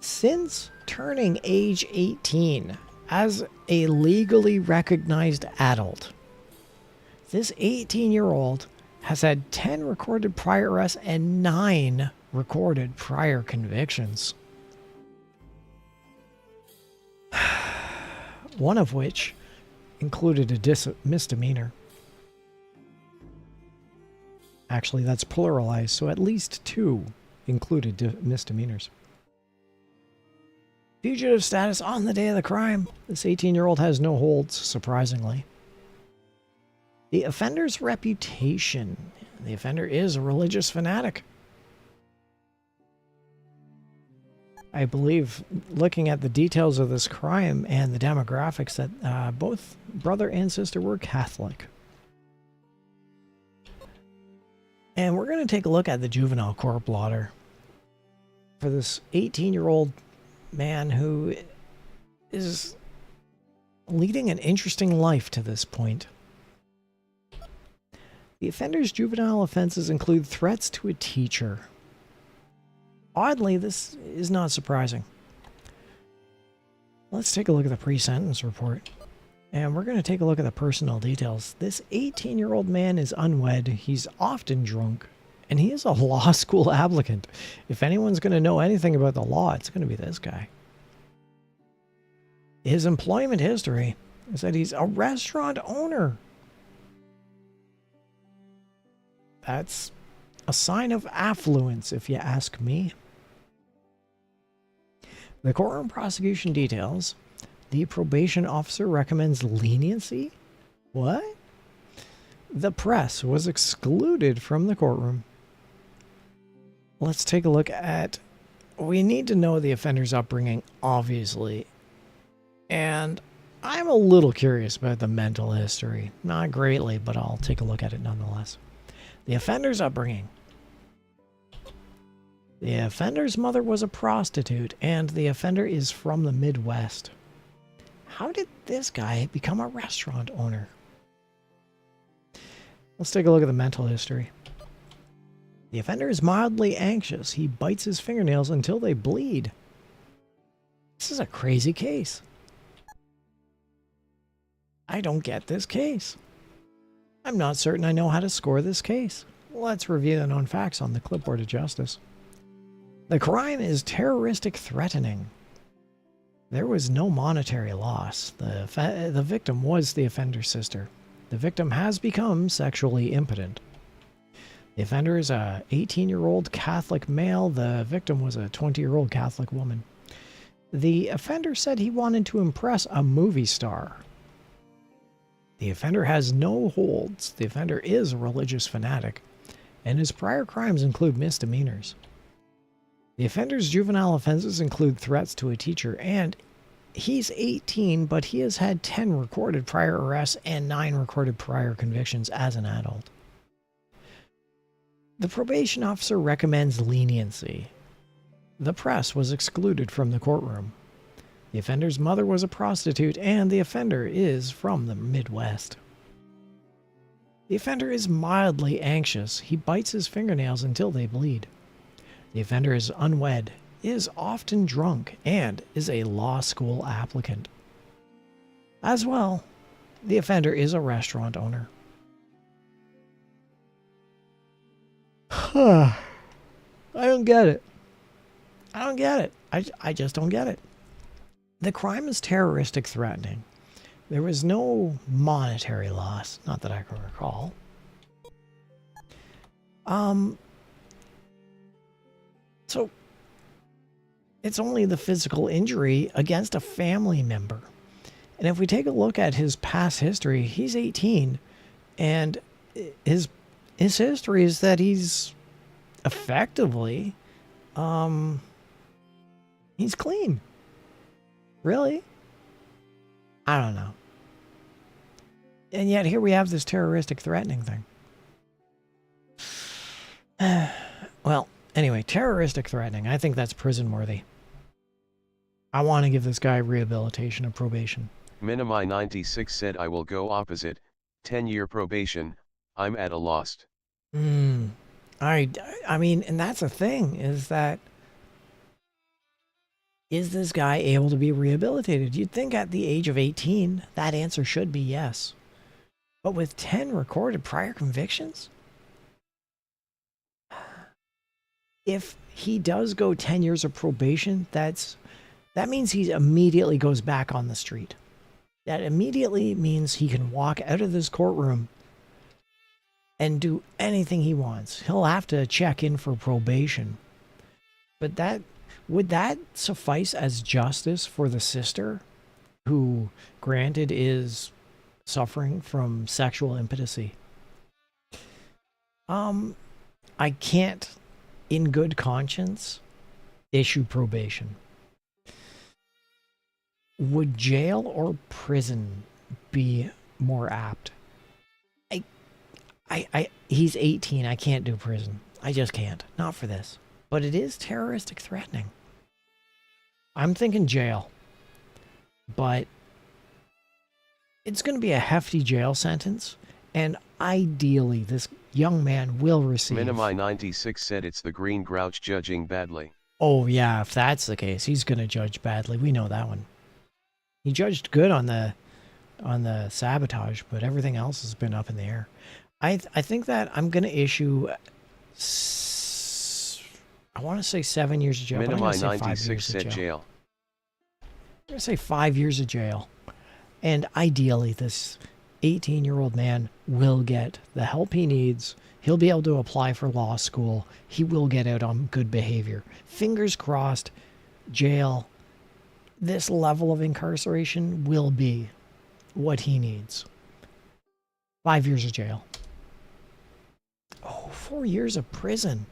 Since turning age 18 as a legally recognized adult, this 18-year-old has had 10 recorded prior arrests and 9 recorded prior convictions. One of which included a misdemeanor. Actually, that's pluralized, so at least 2 included misdemeanors. Fugitive status on the day of the crime. This 18-year-old has no holds, surprisingly. The offender's reputation. The offender is a religious fanatic. I believe, looking at the details of this crime and the demographics, that both brother and sister were Catholic. And we're going to take a look at the juvenile court blotter for this 18-year-old man who is leading an interesting life to this point. The offender's juvenile offenses include threats to a teacher. Oddly, this is not surprising. Let's take a look at the pre-sentence report. And we're going to take a look at the personal details. This 18-year-old man is unwed, he's often drunk, and he is a law school applicant. If anyone's going to know anything about the law, it's going to be this guy. His employment history is that he's a restaurant owner. That's a sign of affluence, if you ask me. The courtroom prosecution details. The probation officer recommends leniency? What? The press was excluded from the courtroom. Let's take a look at... We need to know the offender's upbringing, obviously. And I'm a little curious about the mental history. Not greatly, but I'll take a look at it nonetheless. The offender's upbringing. The offender's mother was a prostitute, and the offender is from the Midwest. How did this guy become a restaurant owner? Let's take a look at the mental history. The offender is mildly anxious. He bites his fingernails until they bleed. This is a crazy case. I don't get this case. I'm not certain I know how to score this case. Let's review the known facts on the clipboard of justice. The crime is terroristic threatening. There was no monetary loss. The victim was the offender's sister. The victim has become sexually impotent. The offender is a 18-year-old Catholic male. The victim was a 20-year-old Catholic woman. The offender said he wanted to impress a movie star. The offender has no holds. The offender is a religious fanatic, and his prior crimes include misdemeanors. The offender's juvenile offenses include threats to a teacher, and he's 18, but he has had 10 recorded prior arrests and 9 recorded prior convictions as an adult. The probation officer recommends leniency. The press was excluded from the courtroom. The offender's mother was a prostitute, and the offender is from the Midwest. The offender is mildly anxious. He bites his fingernails until they bleed. The offender is unwed, is often drunk, and is a law school applicant. As well, the offender is a restaurant owner. I don't get it. I don't get it. I just don't get it. The crime is terroristic threatening. There was no monetary loss, not that I can recall. So it's only the physical injury against a family member. And if we take a look at his past history, he's 18, and his history is that he's effectively, he's clean. Really? I don't know. And yet here we have this terroristic threatening thing. Well, anyway, terroristic threatening. I think that's prison worthy. I want to give this guy rehabilitation and probation. Minimi 96 said I will go opposite, 10-year probation, I'm at a loss. I mean, and that's the thing, is that is this guy able to be rehabilitated? You'd think at the age of 18, that answer should be yes. But with 10 recorded prior convictions? If he does go 10 years of probation, that means he immediately goes back on the street. That immediately means he can walk out of this courtroom and do anything he wants. He'll have to check in for probation. But would that suffice as justice for the sister, who, granted, is suffering from sexual impotency? I can't, in good conscience, issue probation. Would jail or prison be more apt? He's 18. I can't do prison. I just can't. Not for this. But it is terroristic threatening. I'm thinking jail. But it's going to be a hefty jail sentence. And ideally, this young man will receive... Minimi 96 said it's the Green Grouch judging badly. Oh, yeah, if that's the case, he's going to judge badly. We know that one. He judged good on the sabotage, but everything else has been up in the air. I think that I'm going to issue... I want to say 7 years of jail. Minimi 96 said jail. I'm going to say 5 years of jail. And ideally, this 18-year-old man will get the help he needs. He'll be able to apply for law school. He will get out on good behavior. Fingers crossed, jail, this level of incarceration will be what he needs. 5 years of jail. Oh, 4 years of prison.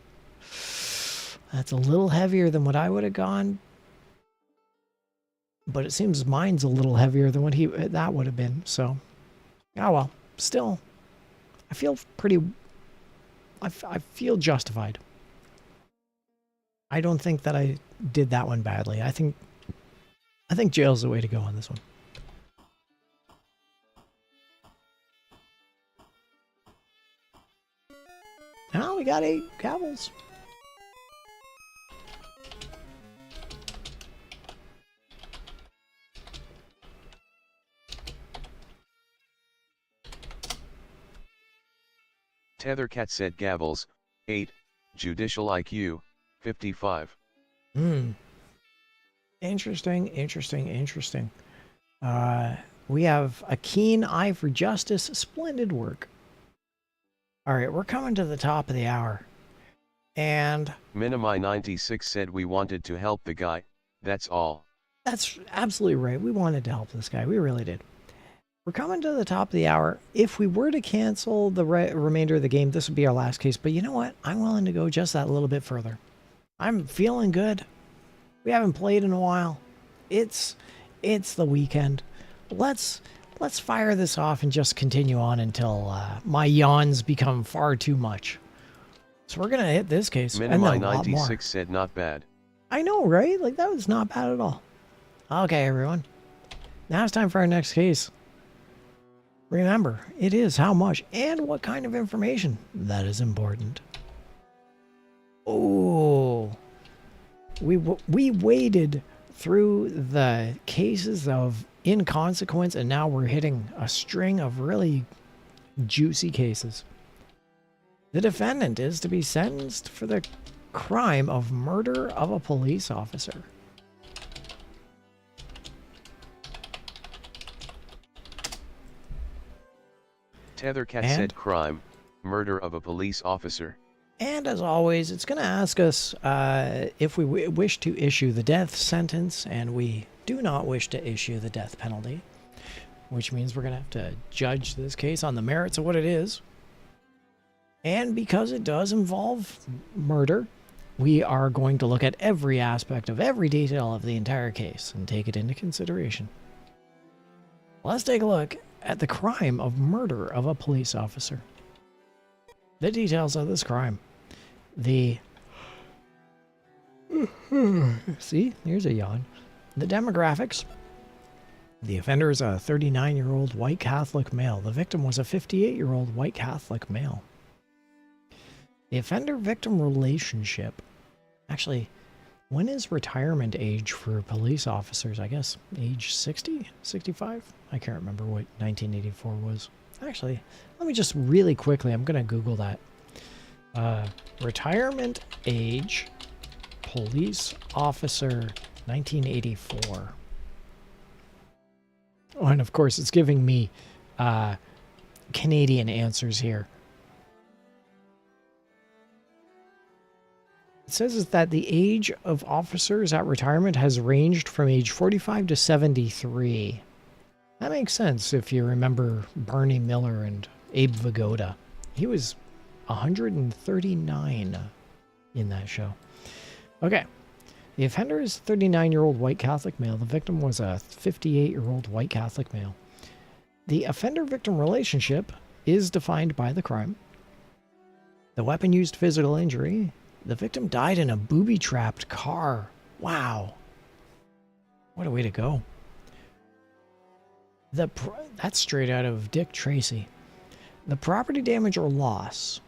That's a little heavier than what I would have gone. But it seems mine's a little heavier than what that would have been. So, oh well. Still, I feel pretty... I feel justified. I don't think that I did that one badly. I think jail's the way to go on this one. Now we got 8 gavels. Tethercat said gavels, 8, judicial IQ, 55. Interesting. We have a keen eye for justice, splendid work. All right, we're coming to the top of the hour. And... Minimi 96 said we wanted to help the guy, that's all. That's absolutely right. We wanted to help this guy. We really did. We're coming to the top of the hour. If we were to cancel the remainder of the game, this would be our last case. But you know what? I'm willing to go just that little bit further. I'm feeling good. We haven't played in a while. It's the weekend. Let's fire this off and just continue on until my yawns become far too much. So we're going to hit this case. Minimi 96 said not bad. I know, right? Like, that was not bad at all. Okay, everyone. Now it's time for our next case. Remember, it is how much and what kind of information that is important. Oh, we waded through the cases of inconsequence, and now we're hitting a string of really juicy cases. The defendant is to be sentenced for the crime of murder of a police officer. Tethercat said crime, murder of a police officer. And as always, it's going to ask us if we wish to issue the death sentence, and we do not wish to issue the death penalty, which means we're going to have to judge this case on the merits of what it is. And because it does involve murder, we are going to look at every aspect of every detail of the entire case and take it into consideration. Let's take a look at the crime of murder of a police officer. The details of this crime. See, here's a yawn. The demographics. The offender is a 39-year-old white Catholic male. The victim was a 58-year-old white Catholic male. The offender-victim relationship. Actually, when is retirement age for police officers? I guess age 60? 65? I can't remember what 1984 was. Actually, let me just really quickly, I'm going to Google that. Retirement age, police officer, 1984. Oh, and of course, it's giving me Canadian answers here. It says is that the age of officers at retirement has ranged from age 45 to 73. That makes sense if you remember Barney Miller and Abe Vigoda. He was 139 in that show. Okay. The offender is a 39-year-old white Catholic male. The victim was a 58-year-old white Catholic male. The offender-victim relationship is defined by the crime. The weapon used physical injury. The victim died in a booby-trapped car. Wow. What a way to go. That's straight out of Dick Tracy. The property damage or loss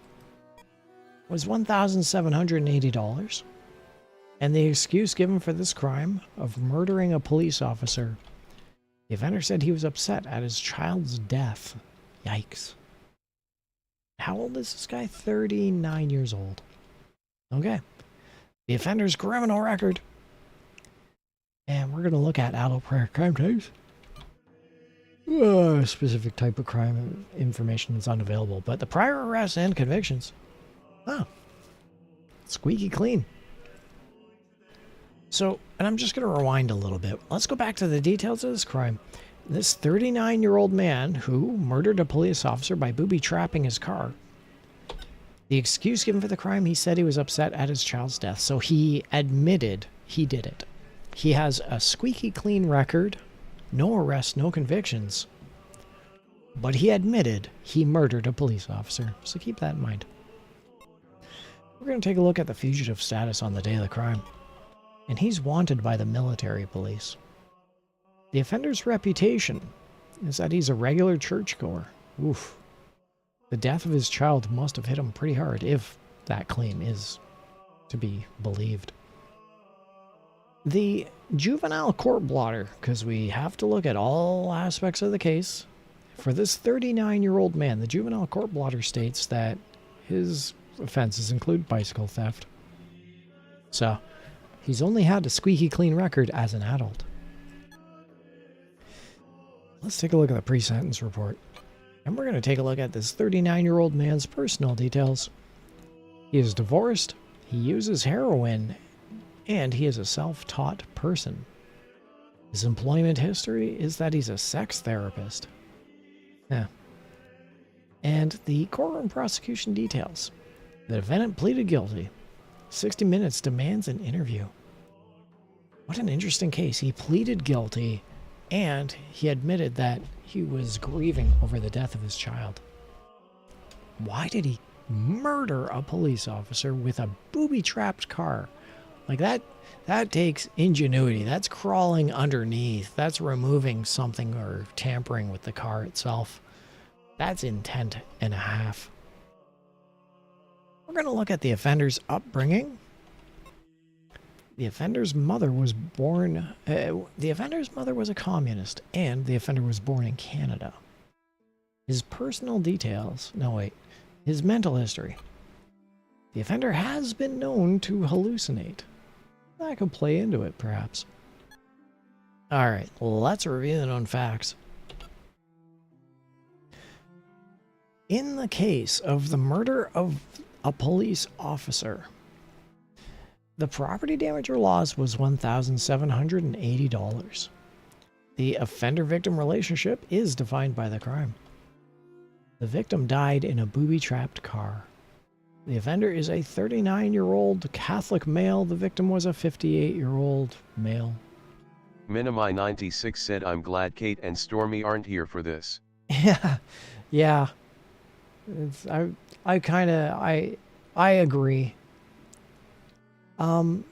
was $1,780. And the excuse given for this crime of murdering a police officer, the offender said he was upset at his child's death. Yikes. How old is this guy? 39 years old. Okay. The offender's criminal record. And we're going to look at adult prior crime types. Specific type of crime information is unavailable, but the prior arrests and convictions. Oh. Squeaky clean. So, and I'm just going to rewind a little bit. Let's go back to the details of this crime. This 39-year-old man who murdered a police officer by booby-trapping his car. The excuse given for the crime, he said he was upset at his child's death. So he admitted he did it. He has a squeaky clean record, no arrests, no convictions. But he admitted he murdered a police officer. So keep that in mind. We're going to take a look at the fugitive status on the day of the crime. And he's wanted by the military police. The offender's reputation is that he's a regular churchgoer. Oof. The death of his child must have hit him pretty hard, if that claim is to be believed. The juvenile court blotter, because we have to look at all aspects of the case. For this 39-year-old man, the juvenile court blotter states that his offenses include bicycle theft. So, he's only had a squeaky clean record as an adult. Let's take a look at the pre-sentence report. And we're going to take a look at this 39-year-old man's personal details. He is divorced, he uses heroin, and he is a self-taught person. His employment history is that he's a sex therapist. Yeah. And the courtroom prosecution details. The defendant pleaded guilty. 60 Minutes demands an interview. What an interesting case. He pleaded guilty, and he admitted that he was grieving over the death of his child. Why did he murder a police officer with a booby-trapped car? Like that takes ingenuity. That's crawling underneath. That's removing something or tampering with the car itself. That's intent and a half. We're going to look at the offender's upbringing. The offender's mother was born... the offender's mother was a communist, and the offender was born in Canada. His personal details... No, wait. His mental history. The offender has been known to hallucinate. That could play into it, perhaps. Alright, let's review the known facts. In the case of the murder of a police officer, the property damage or loss was $1,780. The offender-victim relationship is defined by the crime. The victim died in a booby-trapped car. The offender is a 39-year-old Catholic male. The victim was a 58-year-old male. Minimi 96 said, I'm glad Kate and Stormy aren't here for this. Yeah. I agree. The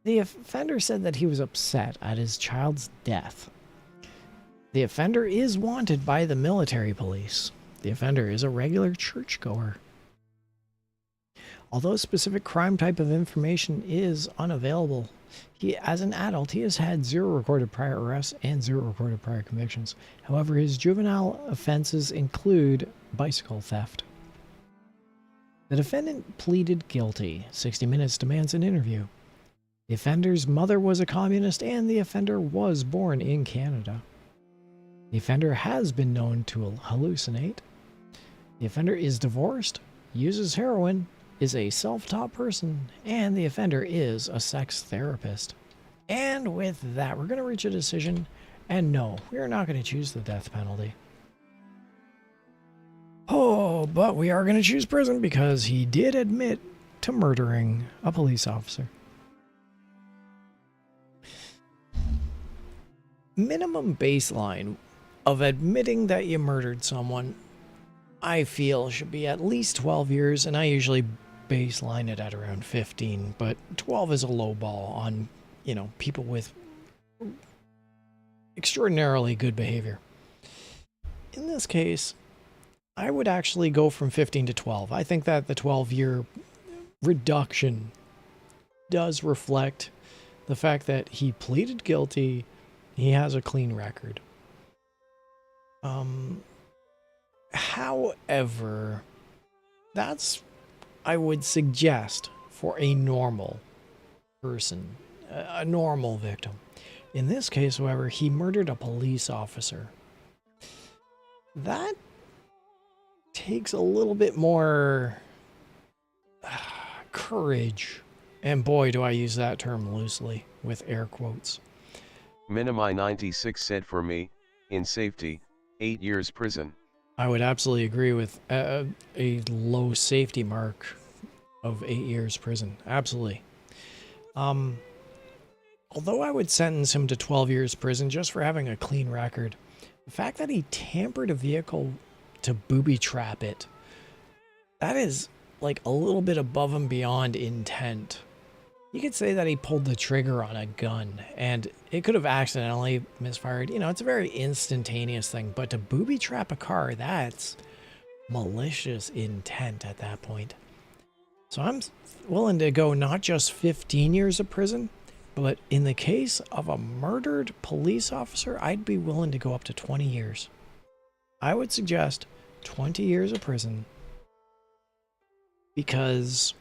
offender said that he was upset at his child's death. The offender is wanted by the military police. The offender is a regular churchgoer. Although specific crime type of information is unavailable, as an adult, he has had 0 recorded prior arrests and 0 recorded prior convictions. However, his juvenile offenses include bicycle theft. The defendant pleaded guilty. 60 Minutes demands an interview. The offender's mother was a communist, and the offender was born in Canada. The offender has been known to hallucinate. The offender is divorced, uses heroin, is a self-taught person, and the offender is a sex therapist. And with that, we're going to reach a decision, and no, we are not going to choose the death penalty. Oh, but we are going to choose prison, because he did admit to murdering a police officer. minimum baseline of admitting that you murdered someone, I feel, should be at least 12 years, and I usually baseline it at around 15, but 12 is a low ball on, you know, people with extraordinarily good behavior. In this case, I would actually go from 15 to 12. I think that the 12-year reduction does reflect the fact that he pleaded guilty, he has a clean record. However, that's, I would suggest, for a normal person, a normal victim. In this case, however, he murdered a police officer. That takes a little bit more courage. And boy, do I use that term loosely, with air quotes. Minimi 96 said for me, in safety, 8 years prison. I would absolutely agree with a low safety mark of 8 years prison. Absolutely. Although I would sentence him to 12 years prison just for having a clean record, the fact that he tampered a vehicle to booby trap it, that is like a little bit above and beyond intent. You could say that he pulled the trigger on a gun and it could have accidentally misfired. You know, it's a very instantaneous thing, but to booby trap a car, that's malicious intent at that point. So I'm willing to go not just 15 years of prison, but in the case of a murdered police officer, I'd be willing to go up to 20 years. I would suggest 20 years of prison because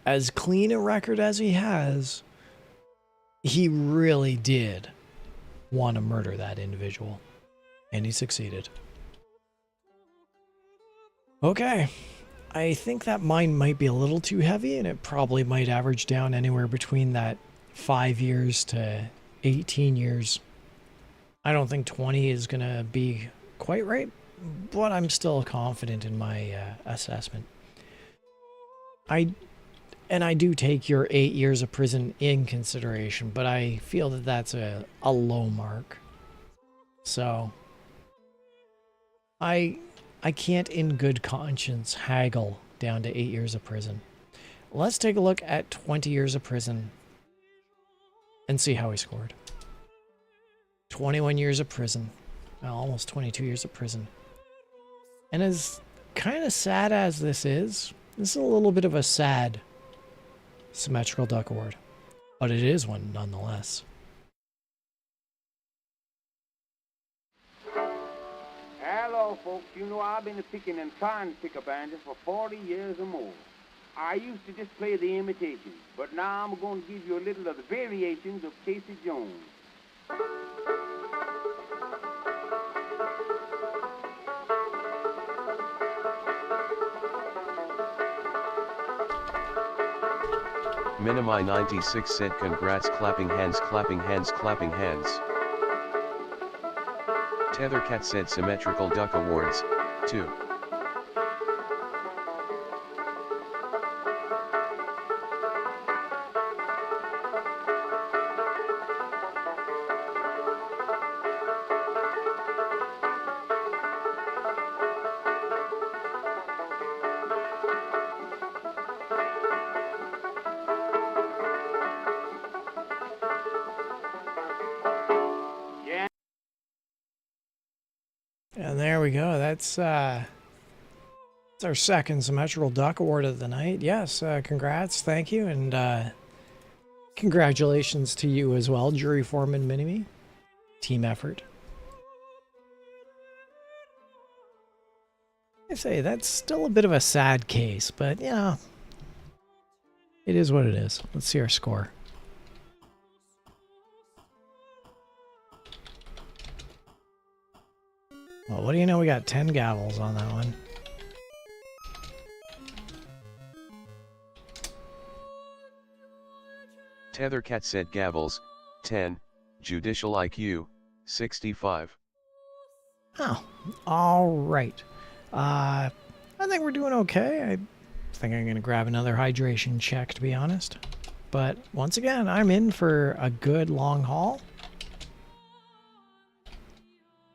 as clean a record as he has, he really did want to murder that individual, and he succeeded. Okay, I think that mine might be a little too heavy, and it probably might average down anywhere between that 5 years to 18 years. I don't think 20 is going to be quite right, but I'm still confident in my assessment. I do take your 8 years of prison in consideration, but I feel that that's a low mark. So I can't in good conscience haggle down to 8 years of prison. Let's take a look at 20 years of prison and see how he scored. 21 years of prison. Well, almost 22 years of prison. And as kind of sad as this is a little bit of a sad symmetrical duck award, but it is one nonetheless. Hello, folks. You know I've been picking and trying to pick up banjos for 40 years or more. I used to just play the imitations, but now I'm going to give you a little of the variations of Casey Jones. Minimi 96 said congrats, clapping hands, clapping hands, clapping hands. Tethercat said symmetrical duck awards, 2. And there we go. That's our second symmetrical duck award of the night. Yes, congrats, thank you, and congratulations to you as well, jury foreman Minimi. Team effort. I say that's still a bit of a sad case, but yeah, it is what it is. Let's see our score. Well, what do you know? We got 10 gavels on that one. Tethercat said gavels, 10, judicial IQ, 65. Oh, all right. I think we're doing okay. I think I'm going to grab another hydration check, to be honest. But once again, I'm in for a good long haul.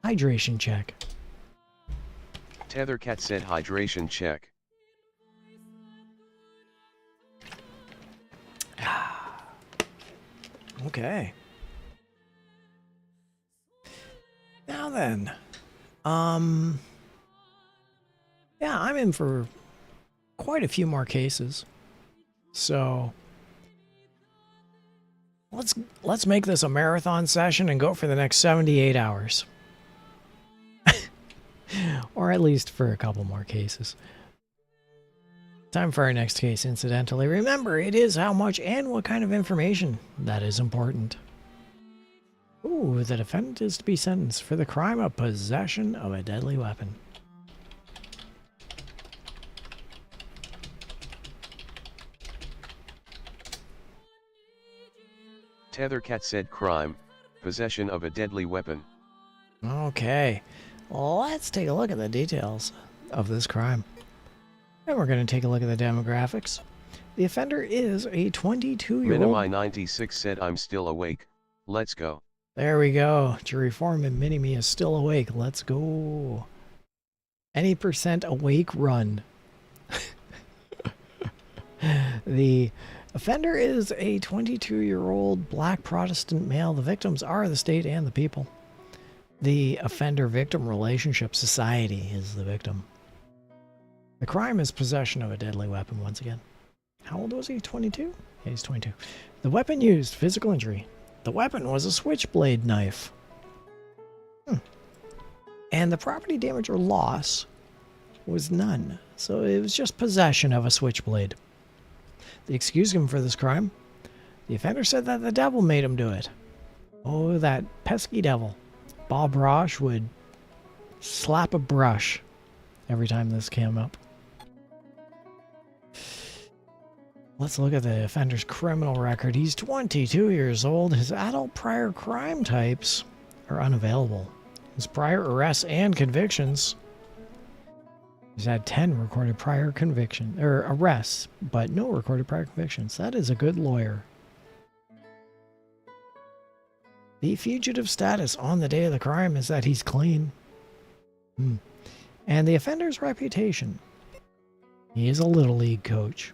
Hydration check. Tethercat said hydration check. Okay. Now then, yeah, I'm in for quite a few more cases. So let's make this a marathon session and go for the next 78 hours. Or at least for a couple more cases. Time for our next case, incidentally. Remember, it is how much and what kind of information that is important. Ooh, the defendant is to be sentenced for the crime of possession of a deadly weapon. Tethercat said crime, possession of a deadly weapon. Okay, let's take a look at the details of this crime. And we're going to take a look at the demographics. The offender is a 22-year-old... Minimi96 said I'm still awake. Let's go. There we go. Jury foreman Mini-Me is still awake. Let's go. Any percent awake run. The offender is a 22-year-old black Protestant male. The victims are the state and the people. The offender-victim relationship society is the victim. The crime is possession of a deadly weapon once again. How old was he? 22? Yeah, he's 22. The weapon used, physical injury. The weapon was a switchblade knife. And the property damage or loss was none. So it was just possession of a switchblade. They excused him for this crime. The offender said that the devil made him do it. Oh, that pesky devil. Bob Ross would slap a brush every time this came up. Let's look at the offender's criminal record. He's 22 years old. His adult prior crime types are unavailable. His prior arrests and convictions. He's had 10 recorded prior arrests, but no recorded prior convictions. That is a good lawyer. The fugitive status on the day of the crime is that he's clean. And the offender's reputation. He is a little league coach.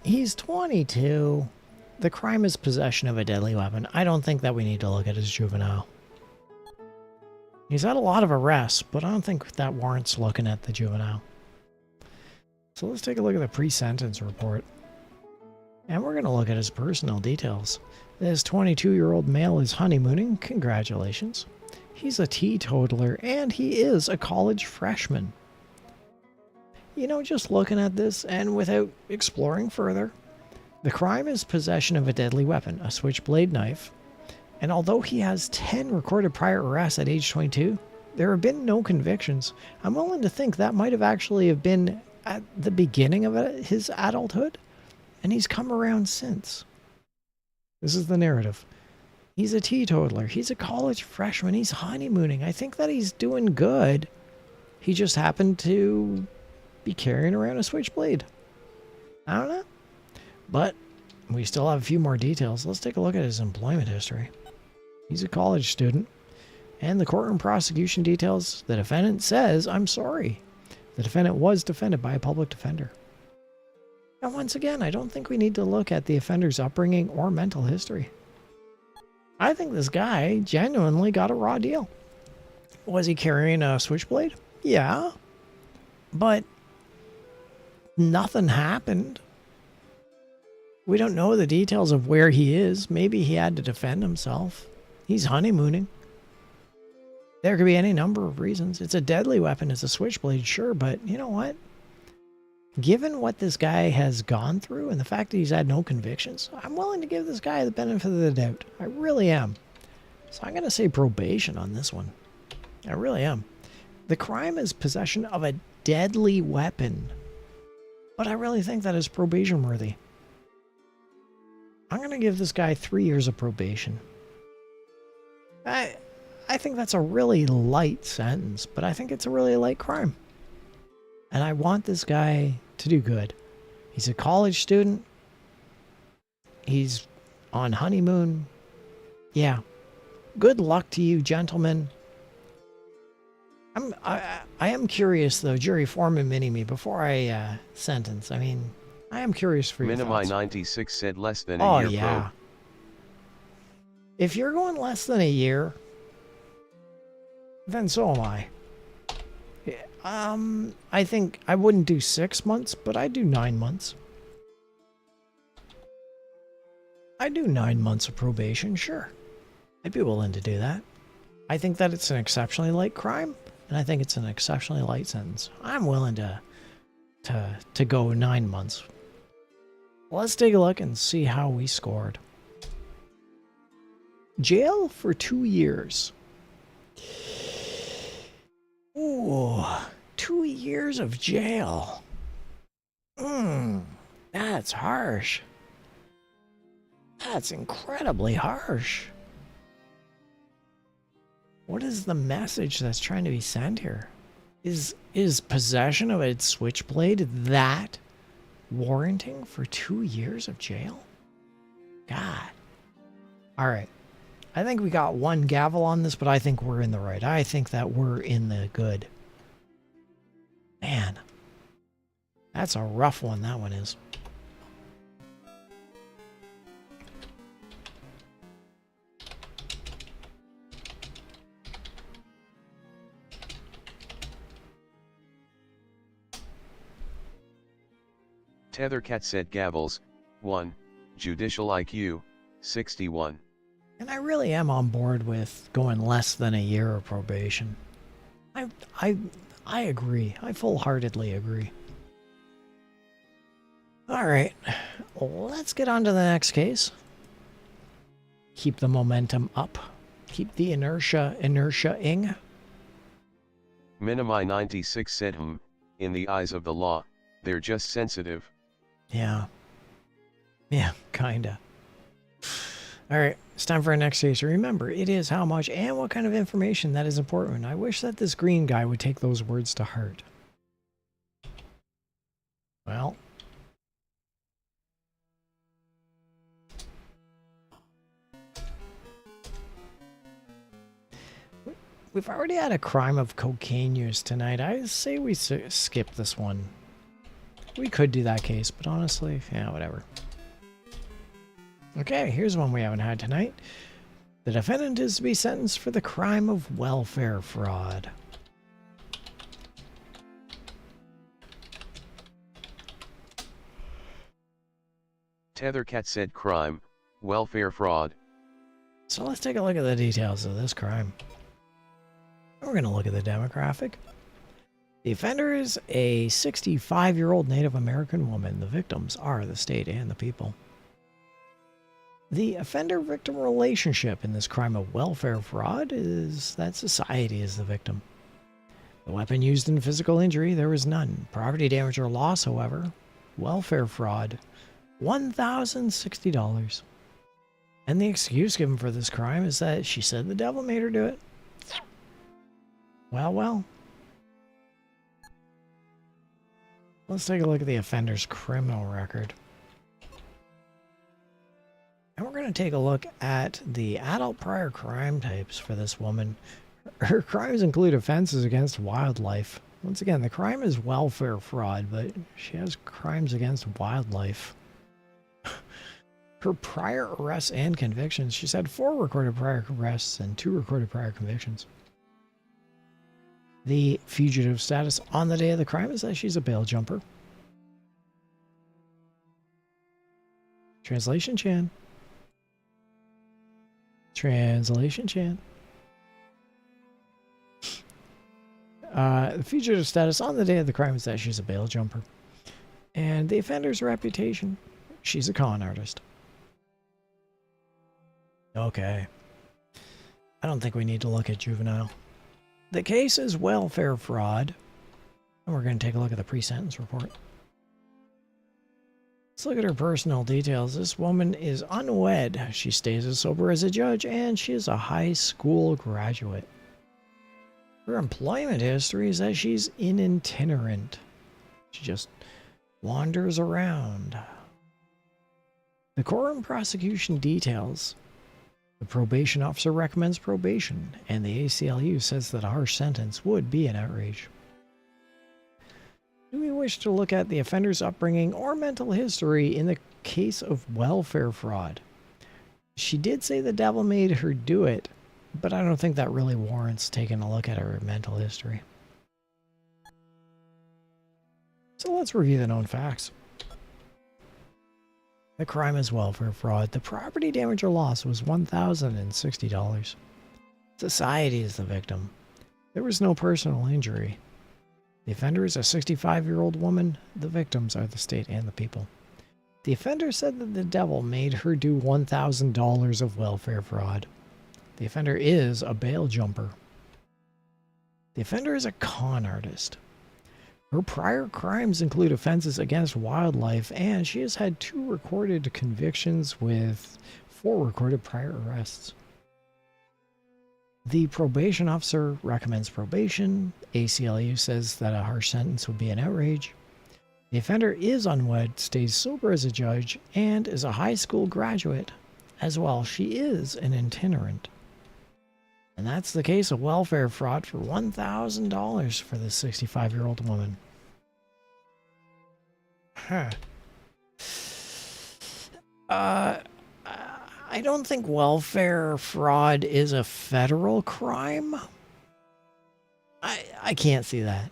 He's 22. The crime is possession of a deadly weapon. I don't think that we need to look at his juvenile. He's had a lot of arrests, but I don't think that warrants looking at the juvenile. So let's take a look at the pre-sentence report. And we're going to look at his personal details. This 22-year-old male is honeymooning. Congratulations. He's a teetotaler, and he is a college freshman. You know, just looking at this and without exploring further, the crime is possession of a deadly weapon, a switchblade knife. And although he has 10 recorded prior arrests at age 22, there have been no convictions. I'm willing to think that might have actually have been at the beginning of his adulthood, and he's come around since. This is the narrative. He's a teetotaler. He's a college freshman. He's honeymooning. I think that he's doing good. He just happened to be carrying around a switchblade. I don't know. But we still have a few more details. Let's take a look at his employment history. He's a college student. And the courtroom prosecution details the defendant says, I'm sorry. The defendant was defended by a public defender. And once again, I don't think we need to look at the offender's upbringing or mental history. I think this guy genuinely got a raw deal. Was he carrying a switchblade? Yeah. But nothing happened. We don't know the details of where he is. Maybe he had to defend himself. He's honeymooning. There could be any number of reasons. It's a deadly weapon. It's a switchblade, sure, but you know what? Given what this guy has gone through and the fact that he's had no convictions, I'm willing to give this guy the benefit of the doubt. I really am. So I'm going to say probation on this one. I really am. The crime is possession of a deadly weapon. But I really think that is probation worthy. I'm going to give this guy 3 years of probation. I think that's a really light sentence, but I think it's a really light crime. And I want this guy to do good. He's a college student. He's on honeymoon. Yeah. good luck to you, gentlemen. I am curious, though, jury foreman mini-me, before I sentence. I mean, I am curious for your Minimi thoughts. 96 said less than Oh, a year yeah. probe. If you're going less than a year, then so am I. I think I wouldn't do 6 months, but I'd do 9 months. I'd do 9 months of probation, sure. I'd be willing to do that. I think that it's an exceptionally light crime, and I think it's an exceptionally light sentence. I'm willing to go 9 months. Let's take a look and see how we scored. Jail for 2 years. Ooh, 2 years of jail. That's harsh. That's incredibly harsh. What is the message that's trying to be sent here? Is possession of a switchblade that warranting for 2 years of jail? God. All right. I think we got one gavel on this, but I think we're in the right. I think that we're in the good. Man. That's a rough one, that one is. Tethercat said gavels, 1, judicial IQ, 61. And I really am on board with going less than a year of probation. I agree. I full-heartedly agree. All right. Let's get on to the next case. Keep the momentum up. Keep the inertia-ing. Minimi 96 said in the eyes of the law, they're just sensitive. Yeah. Yeah, kinda. All right, it's time for our next case. Remember, it is how much and what kind of information that is important. I wish that this green guy would take those words to heart. Well. We've already had a crime of cocaine use tonight. I say we skip this one. We could do that case, but honestly, yeah, whatever. Okay, here's one we haven't had tonight. The defendant is to be sentenced for the crime of welfare fraud. Tethercat said crime, welfare fraud. So let's take a look at the details of this crime. We're going to look at the demographic. The offender is a 65-year-old Native American woman. The victims are the state and the people. The offender-victim relationship in this crime of welfare fraud is that society is the victim. The weapon used in physical injury, there was none. Property damage or loss, however, welfare fraud, $1,060. And the excuse given for this crime is that she said the devil made her do it. Well, well. Let's take a look at the offender's criminal record. And we're going to take a look at the adult prior crime types for this woman. Her crimes include offenses against wildlife. Once again, the crime is welfare fraud, but she has crimes against wildlife. Her prior arrests and convictions, she's had 4 recorded prior arrests and 2 recorded prior convictions. The fugitive status on the day of the crime is that she's a bail jumper. Translation Chan. Translation Chan. The fugitive status on the day of the crime is that she's a bail jumper. And the offender's reputation, she's a con artist. Okay. I don't think we need to look at juvenile. The case is welfare fraud. And we're going to take a look at the pre-sentence report. Let's look at her personal details. This woman is unwed. She stays as sober as a judge, and she is a high school graduate. Her employment history is that she's itinerant. She just wanders around. The court and prosecution details The probation officer recommends probation, and the ACLU says that a harsh sentence would be an outrage. Do we wish to look at the offender's upbringing or mental history in the case of welfare fraud? She did say the devil made her do it, but I don't think that really warrants taking a look at her mental history. So let's review the known facts. The crime is welfare fraud. The property damage or loss was $1,060. Society is the victim. There was no personal injury. The offender is a 65-year-old woman. The victims are the state and the people. The offender said that the devil made her do $1,000 of welfare fraud. The offender is a bail jumper. The offender is a con artist. Her prior crimes include offenses against wildlife, and she has had 2 recorded convictions with 4 recorded prior arrests. The probation officer recommends probation. ACLU says that a harsh sentence would be an outrage. The offender is unwed, stays sober as a judge, and is a high school graduate. As well, she is an itinerant. And that's the case of welfare fraud for $1,000 for this 65-year-old woman. Huh. I don't think welfare fraud is a federal crime. I can't see that.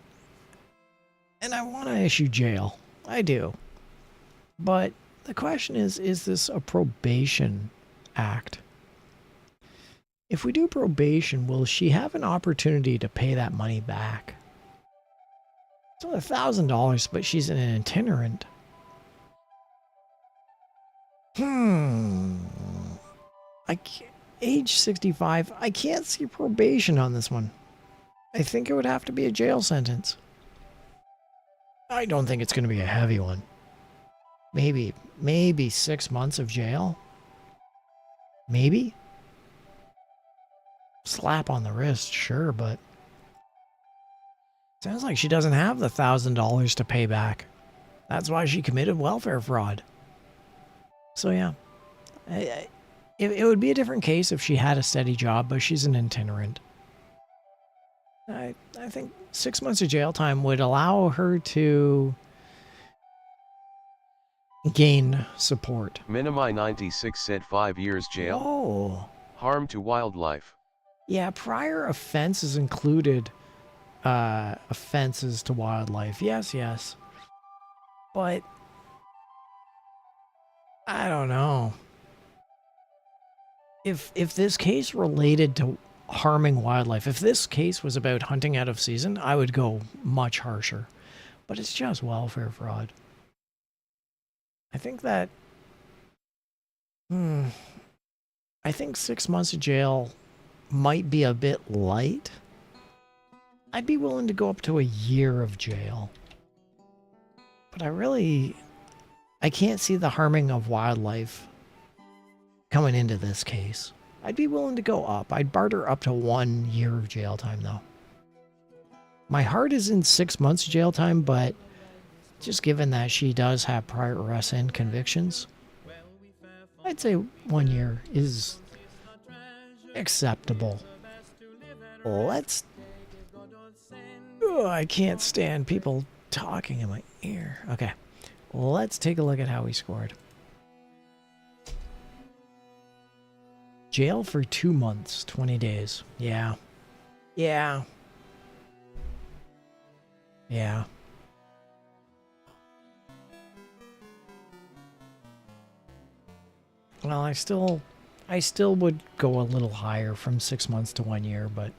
And I want to issue jail. I do. But the question is this a probation act? If we do probation, will she have an opportunity to pay that money back? It's only $1,000, but she's an itinerant. Age 65, I can't see probation on this one. I think it would have to be a jail sentence. I don't think it's going to be a heavy one. Maybe 6 months of jail. Maybe. Slap on the wrist, sure, but sounds like she doesn't have the $1,000 to pay back. That's why she committed welfare fraud. So yeah, it would be a different case if she had a steady job, but she's an itinerant. I think 6 months of jail time would allow her to gain support. Minimi 96 said 5 years jail. Oh. Harm to wildlife. Yeah, prior offenses included offenses to wildlife. Yes. But I don't know. If this case related to harming wildlife, if this case was about hunting out of season, I would go much harsher. But it's just welfare fraud. I think that I think 6 months of jail might be a bit light. I'd be willing to go up to a year of jail. But I can't see the harming of wildlife coming into this case. I'd be willing to go up. I'd barter up to 1 year of jail time, though. My heart is in 6 months jail time, but just given that she does have prior arrests and convictions, I'd say 1 year is acceptable. I can't stand people talking in my ear. Okay, let's take a look at how he scored. Jail for 2 months, 20 days. Yeah. Well, I still would go a little higher from 6 months to 1 year, but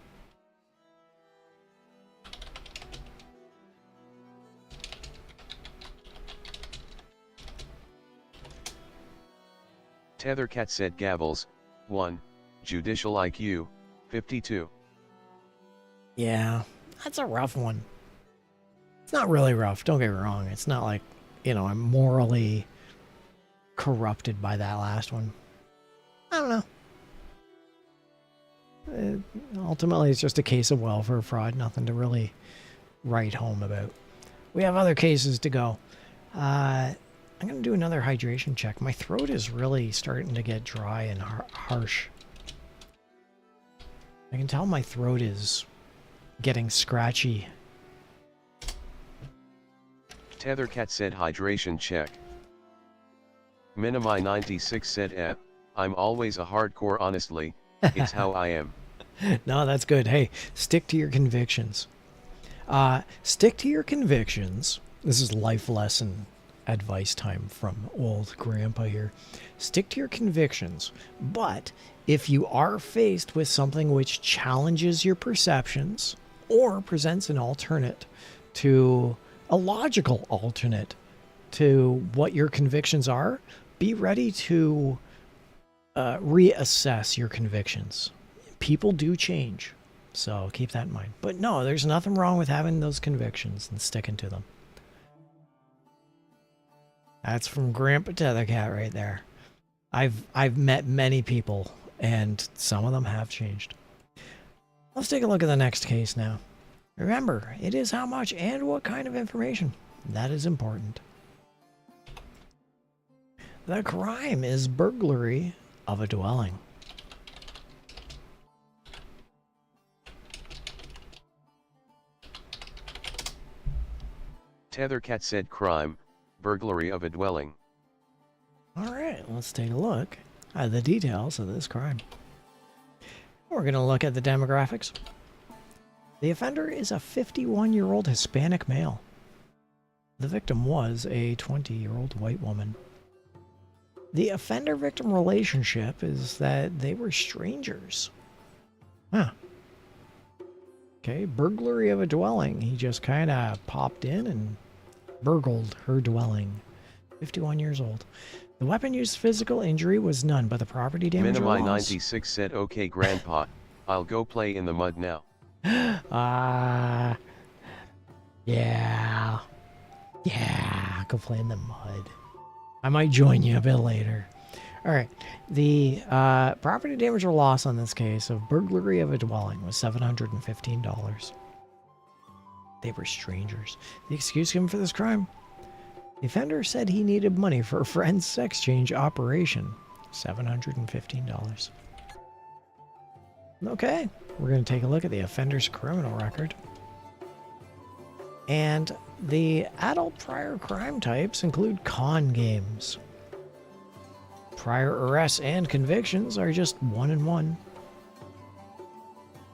Tethercat said Gavels, 1, Judicial IQ, 52. yeah, that's a rough one. It's not really rough, don't get me wrong. It's not like, I'm morally corrupted by that last one. I don't know. Ultimately, it's just a case of welfare fraud, nothing to really write home about. We have other cases to go. I'm going to do another hydration check. My throat is really starting to get dry and harsh. I can tell my throat is getting scratchy. Tethercat said hydration check. Minimi 96 said I'm always a hardcore honestly, it's how I am. No, that's good. Hey, stick to your convictions. Stick to your convictions. This is life lesson advice time from old grandpa here. Stick to your convictions, but if you are faced with something which challenges your perceptions or presents an alternate to a logical alternate to what your convictions are, be ready to reassess your convictions. People do change, so keep that in mind. But no, there's nothing wrong with having those convictions and sticking to them. That's from Grandpa Tethercat right there. I've met many people, and some of them have changed. Let's take a look at the next case now. Remember, it is how much and what kind of information. That is important. The crime is burglary of a dwelling. Tethercat said crime, burglary of a dwelling. Alright, let's take a look at the details of this crime. We're going to look at the demographics. The offender is a 51-year-old Hispanic male. The victim was a 20-year-old white woman. The offender-victim relationship is that they were strangers. Huh. Okay, burglary of a dwelling. He just kind of popped in and burgled her dwelling. 51 years old. The weapon used physical injury was none, but the property damage or Minimi loss. 96 said okay grandpa, I'll go play in the mud now. Yeah. Yeah, go play in the mud. I might join you a bit later. All right. The property damage or loss on this case of burglary of a dwelling was $715. They were strangers. The excuse given for this crime? The offender said he needed money for a friend's sex change operation. $715. Okay. We're going to take a look at the offender's criminal record. And the adult prior crime types include con games. Prior arrests and convictions are just 1 and 1.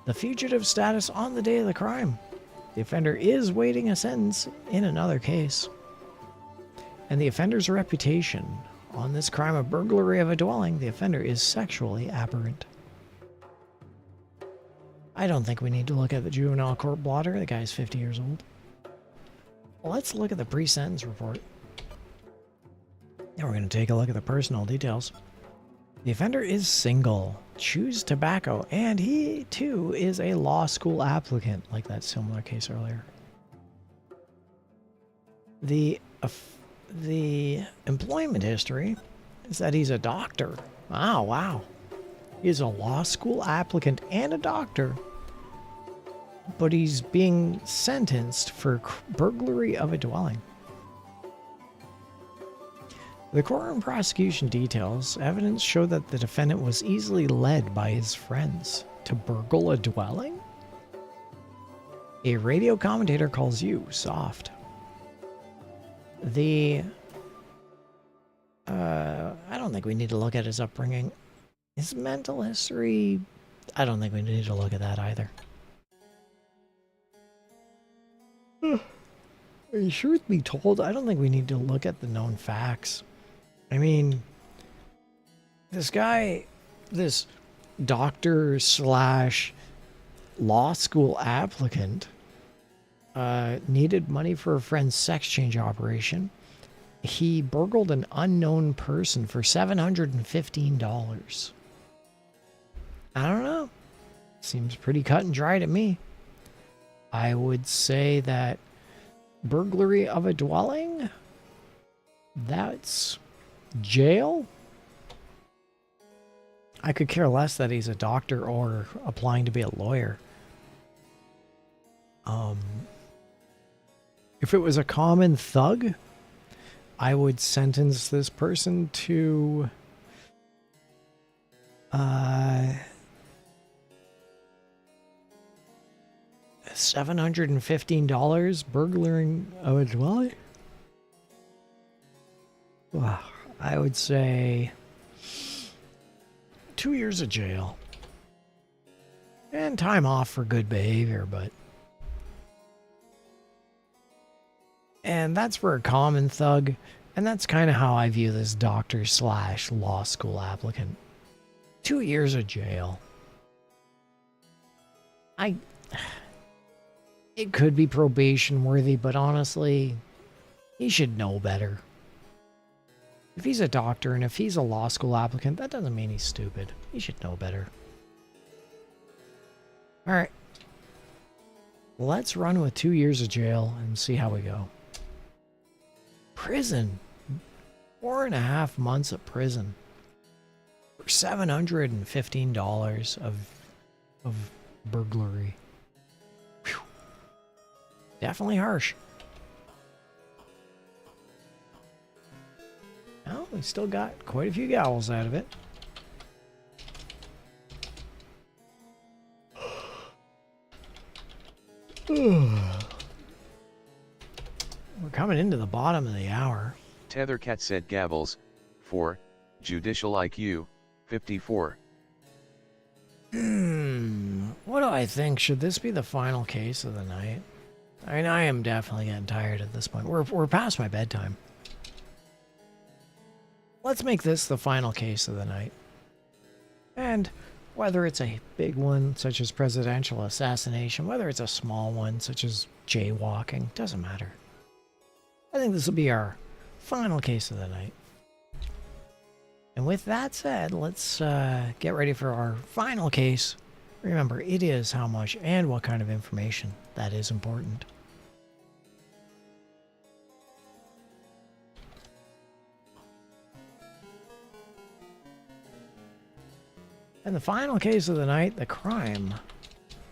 The fugitive status on the day of the crime. The offender is waiting a sentence in another case. And the offender's reputation. On this crime of burglary of a dwelling, the offender is sexually aberrant. I don't think we need to look at the juvenile court blotter. The guy's 50 years old. Let's look at the pre-sentence report. Now we're going to take a look at the personal details. The offender is single, chews tobacco, and he, too, is a law school applicant, like that similar case earlier. The employment history is that he's a doctor. Oh, wow. He's a law school applicant and a doctor. But he's being sentenced for burglary of a dwelling. The courtroom prosecution details evidence show that the defendant was easily led by his friends to burgle a dwelling. A radio commentator calls you soft. I don't think we need to look at his upbringing. His mental history, I don't think we need to look at that either. Truth be told, I don't think we need to look at the known facts. I mean, this guy, this doctor slash law school applicant, needed money for a friend's sex change operation. He burgled an unknown person for $715. I don't know. Seems pretty cut and dry to me. I would say that burglary of a dwelling, that's jail. I could care less that he's a doctor or applying to be a lawyer. If it was a common thug, I would sentence this person to $715 burglaring of a dwelling? Wow, I would say 2 years of jail. And time off for good behavior, but... And that's for a common thug, and that's kind of how I view this doctor/law school applicant. 2 years of jail. It could be probation worthy, but honestly, he should know better. If he's a doctor and if he's a law school applicant, that doesn't mean he's stupid. He should know better. Alright. Let's run with 2 years of jail and see how we go. Prison. 4.5 months of prison. For $715 of burglary. Whew. Definitely harsh. Well, we still got quite a few gowls out of it. We're coming into the bottom of the hour. Tethercat said gavels, 4, judicial IQ, 54. What do I think? Should this be the final case of the night? I mean, I am definitely getting tired at this point. We're past my bedtime. Let's make this the final case of the night. And whether it's a big one, such as presidential assassination, whether it's a small one, such as jaywalking, doesn't matter. I think this will be our final case of the night. And with that said, let's get ready for our final case. Remember, it is how much and what kind of information that is important. And the final case of the night, the crime,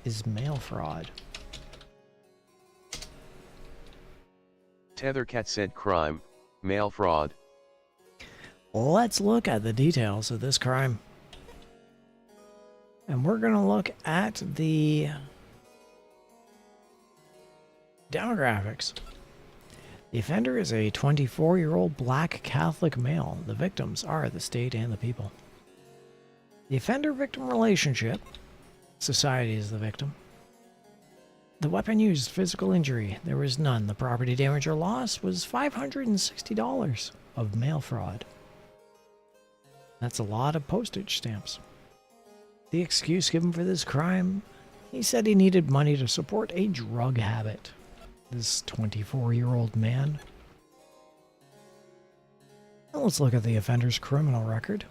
is mail fraud. Tethercat said crime, mail fraud. Let's look at the details of this crime. And we're going to look at the demographics. The offender is a 24-year-old black Catholic male. The victims are the state and the people. The offender-victim relationship. Society is the victim. The weapon used, physical injury. There was none. The property damage or loss was $560 of mail fraud. That's a lot of postage stamps. The excuse given for this crime, he said he needed money to support a drug habit. This 24-year-old man. Now let's look at the offender's criminal record.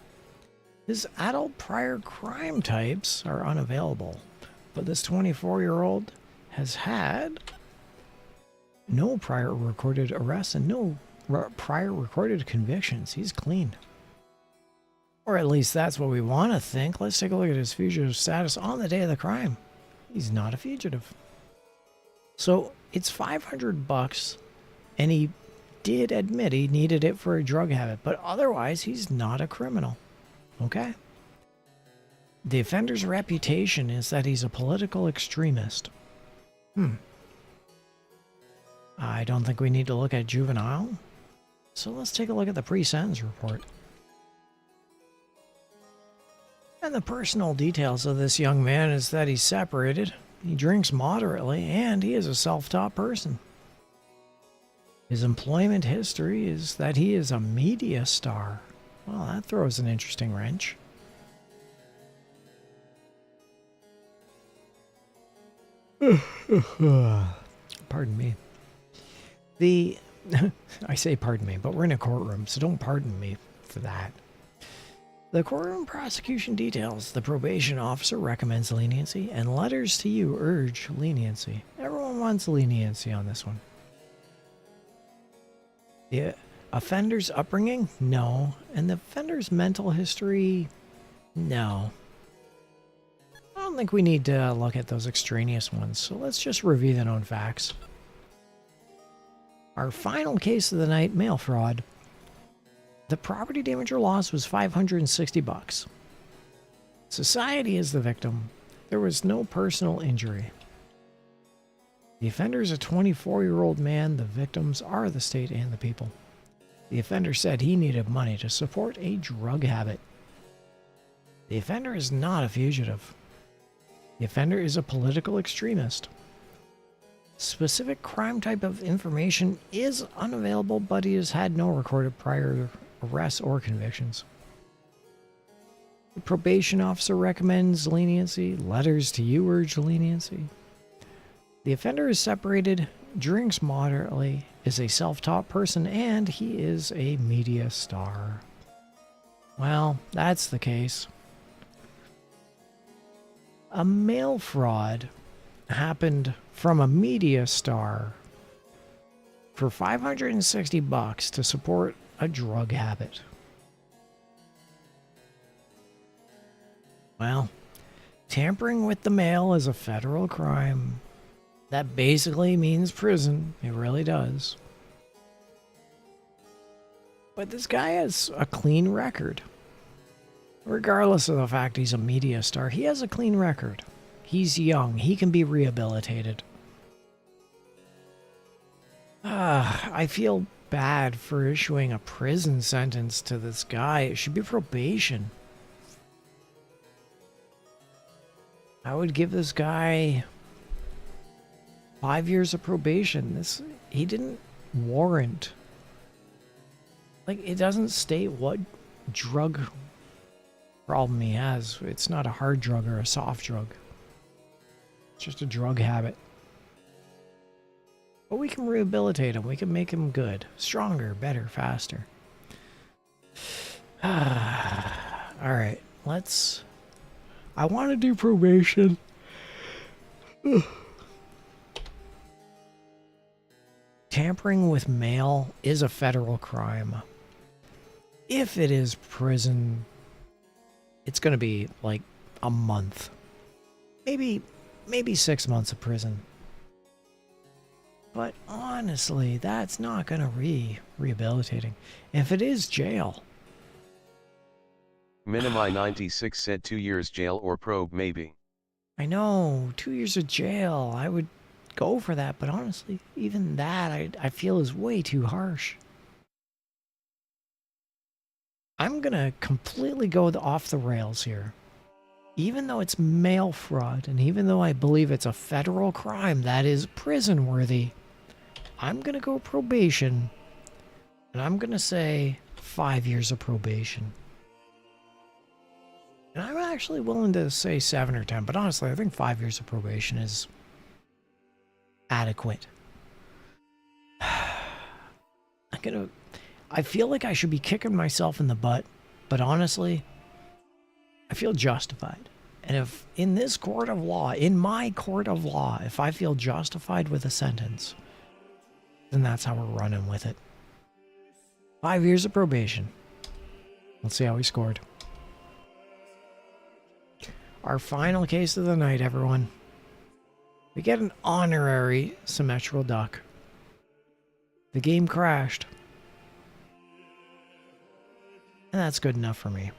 His adult prior crime types are unavailable, but this 24-year-old has had no prior recorded arrests and no prior recorded convictions. He's clean. Or at least that's what we want to think. Let's take a look at his fugitive status on the day of the crime. He's not a fugitive. So it's $500, and he did admit he needed it for a drug habit, but otherwise he's not a criminal. Okay? The offender's reputation is that he's a political extremist. I don't think we need to look at juvenile. So let's take a look at the pre-sentence report. And the personal details of this young man is that he's separated, he drinks moderately, and he is a self-taught person. His employment history is that he is a media star. Well, that throws an interesting wrench. Pardon me. I say pardon me, but we're in a courtroom, so don't pardon me for that. The courtroom prosecution details. The probation officer recommends leniency, and letters to you urge leniency. Everyone wants leniency on this one. The offender's upbringing? No. And the offender's mental history? No. I don't think we need to look at those extraneous ones, so let's just review the known facts. Our final case of the night, mail fraud. The property damage or loss was $560. Society is the victim. There was no personal injury. The offender is a 24-year-old man. The victims are the state and the people. The offender said he needed money to support a drug habit. The offender is not a fugitive. The offender is a political extremist. Specific crime type of information is unavailable, but he has had no recorded prior arrests or convictions. The probation officer recommends leniency. Letters to you urge leniency. The offender is separated, drinks moderately, is a self-taught person, and he is a media star. Well, that's the case. A mail fraud happened from a media star for $560 to support a drug habit. Well, tampering with the mail is a federal crime. That basically means prison. It really does. But this guy has a clean record. Regardless of the fact he's a media star, he has a clean record. He's young. He can be rehabilitated. I feel bad for issuing a prison sentence to this guy. It should be probation. I would give this guy 5 years of probation. He didn't warrant. Like, it doesn't state what drug problem he has. It's not a hard drug or a soft drug. It's just a drug habit. But we can rehabilitate him. We can make him good. Stronger, better, faster. Alright, I want to do probation. Tampering with mail is a federal crime. If it is prison, it's going to be like a month. Maybe 6 months of prison. But honestly, that's not going to be rehabilitating. If it is jail. Minimi 96 said 2 years jail or probe maybe. I know, 2 years of jail. I would go for that, but honestly, even that I feel is way too harsh. I'm going to completely go off the rails here. Even though it's mail fraud, and even though I believe it's a federal crime that is prison worthy, I'm going to go probation, and I'm going to say 5 years of probation. And I'm actually willing to say 7 or 10, but honestly, I think 5 years of probation is adequate. I feel like I should be kicking myself in the butt, but honestly, I feel justified. And if in this court of law, in my court of law, if I feel justified with a sentence, then that's how we're running with it. 5 years of probation. Let's see how we scored. Our final case of the night, everyone. We get an honorary symmetrical duck. The game crashed. And that's good enough for me.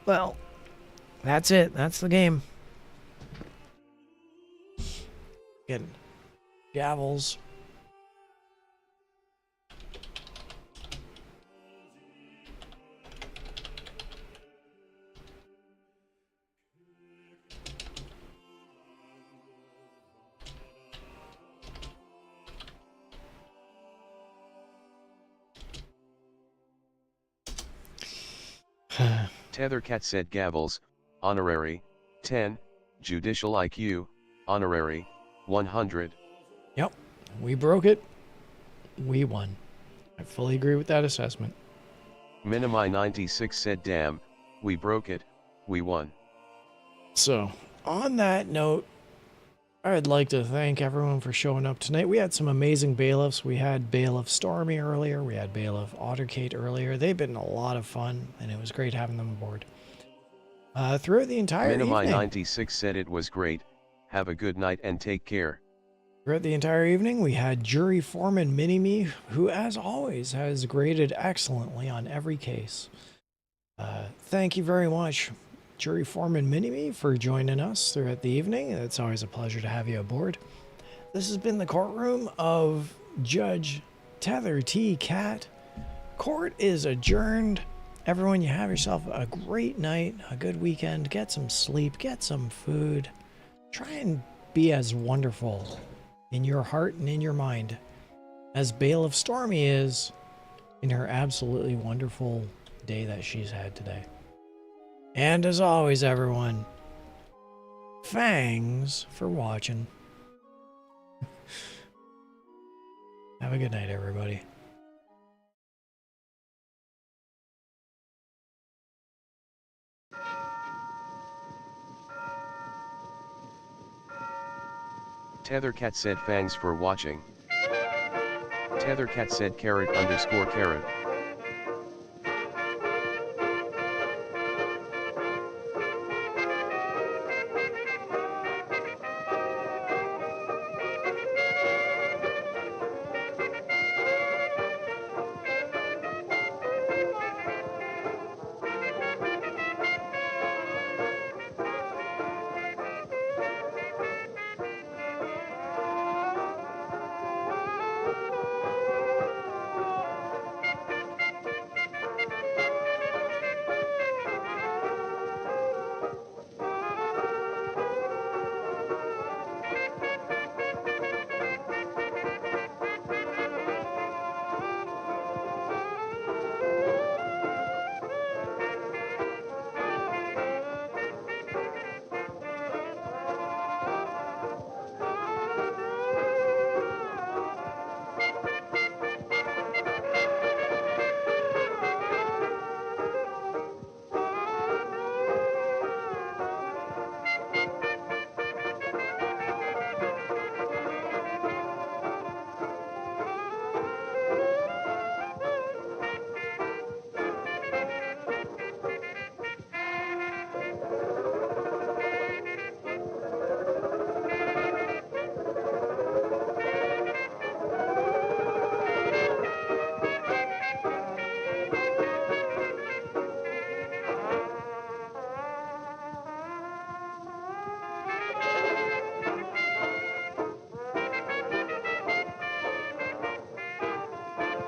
Well, that's it. That's the game. Getting gavels. Tethercat said gavels, honorary, 10, judicial IQ, honorary, 100. Yep, we broke it. We won. I fully agree with that assessment. Minimi 96 said damn, we broke it, we won. So, on that note, I'd like to thank everyone for showing up tonight. We had some amazing bailiffs. We had Bailiff Stormy earlier. We had Bailiff Ottercate earlier. They've been a lot of fun, and it was great having them aboard. Throughout the entire evening... Minimi 96 said it was great. Have a good night and take care. Throughout the entire evening, we had Jury Foreman Mini-Me, who, as always, has graded excellently on every case. Thank you very much. Jury Foreman Mini-Me for joining us throughout the evening. It's always a pleasure to have you aboard. This has been the courtroom of Judge Tethercat. Court is adjourned. Everyone, you have yourself a great night, a good weekend. Get some sleep, get some food. Try and be as wonderful in your heart and in your mind as Bailiff Stormy is in her absolutely wonderful day that she's had today. And as always, everyone, thanks for watching. Have a good night, everybody. Tethercat said thanks for watching. Tethercat said _carrot.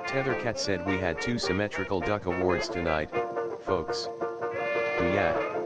Tethercat said we had 2 symmetrical duck awards tonight, folks. Yeah.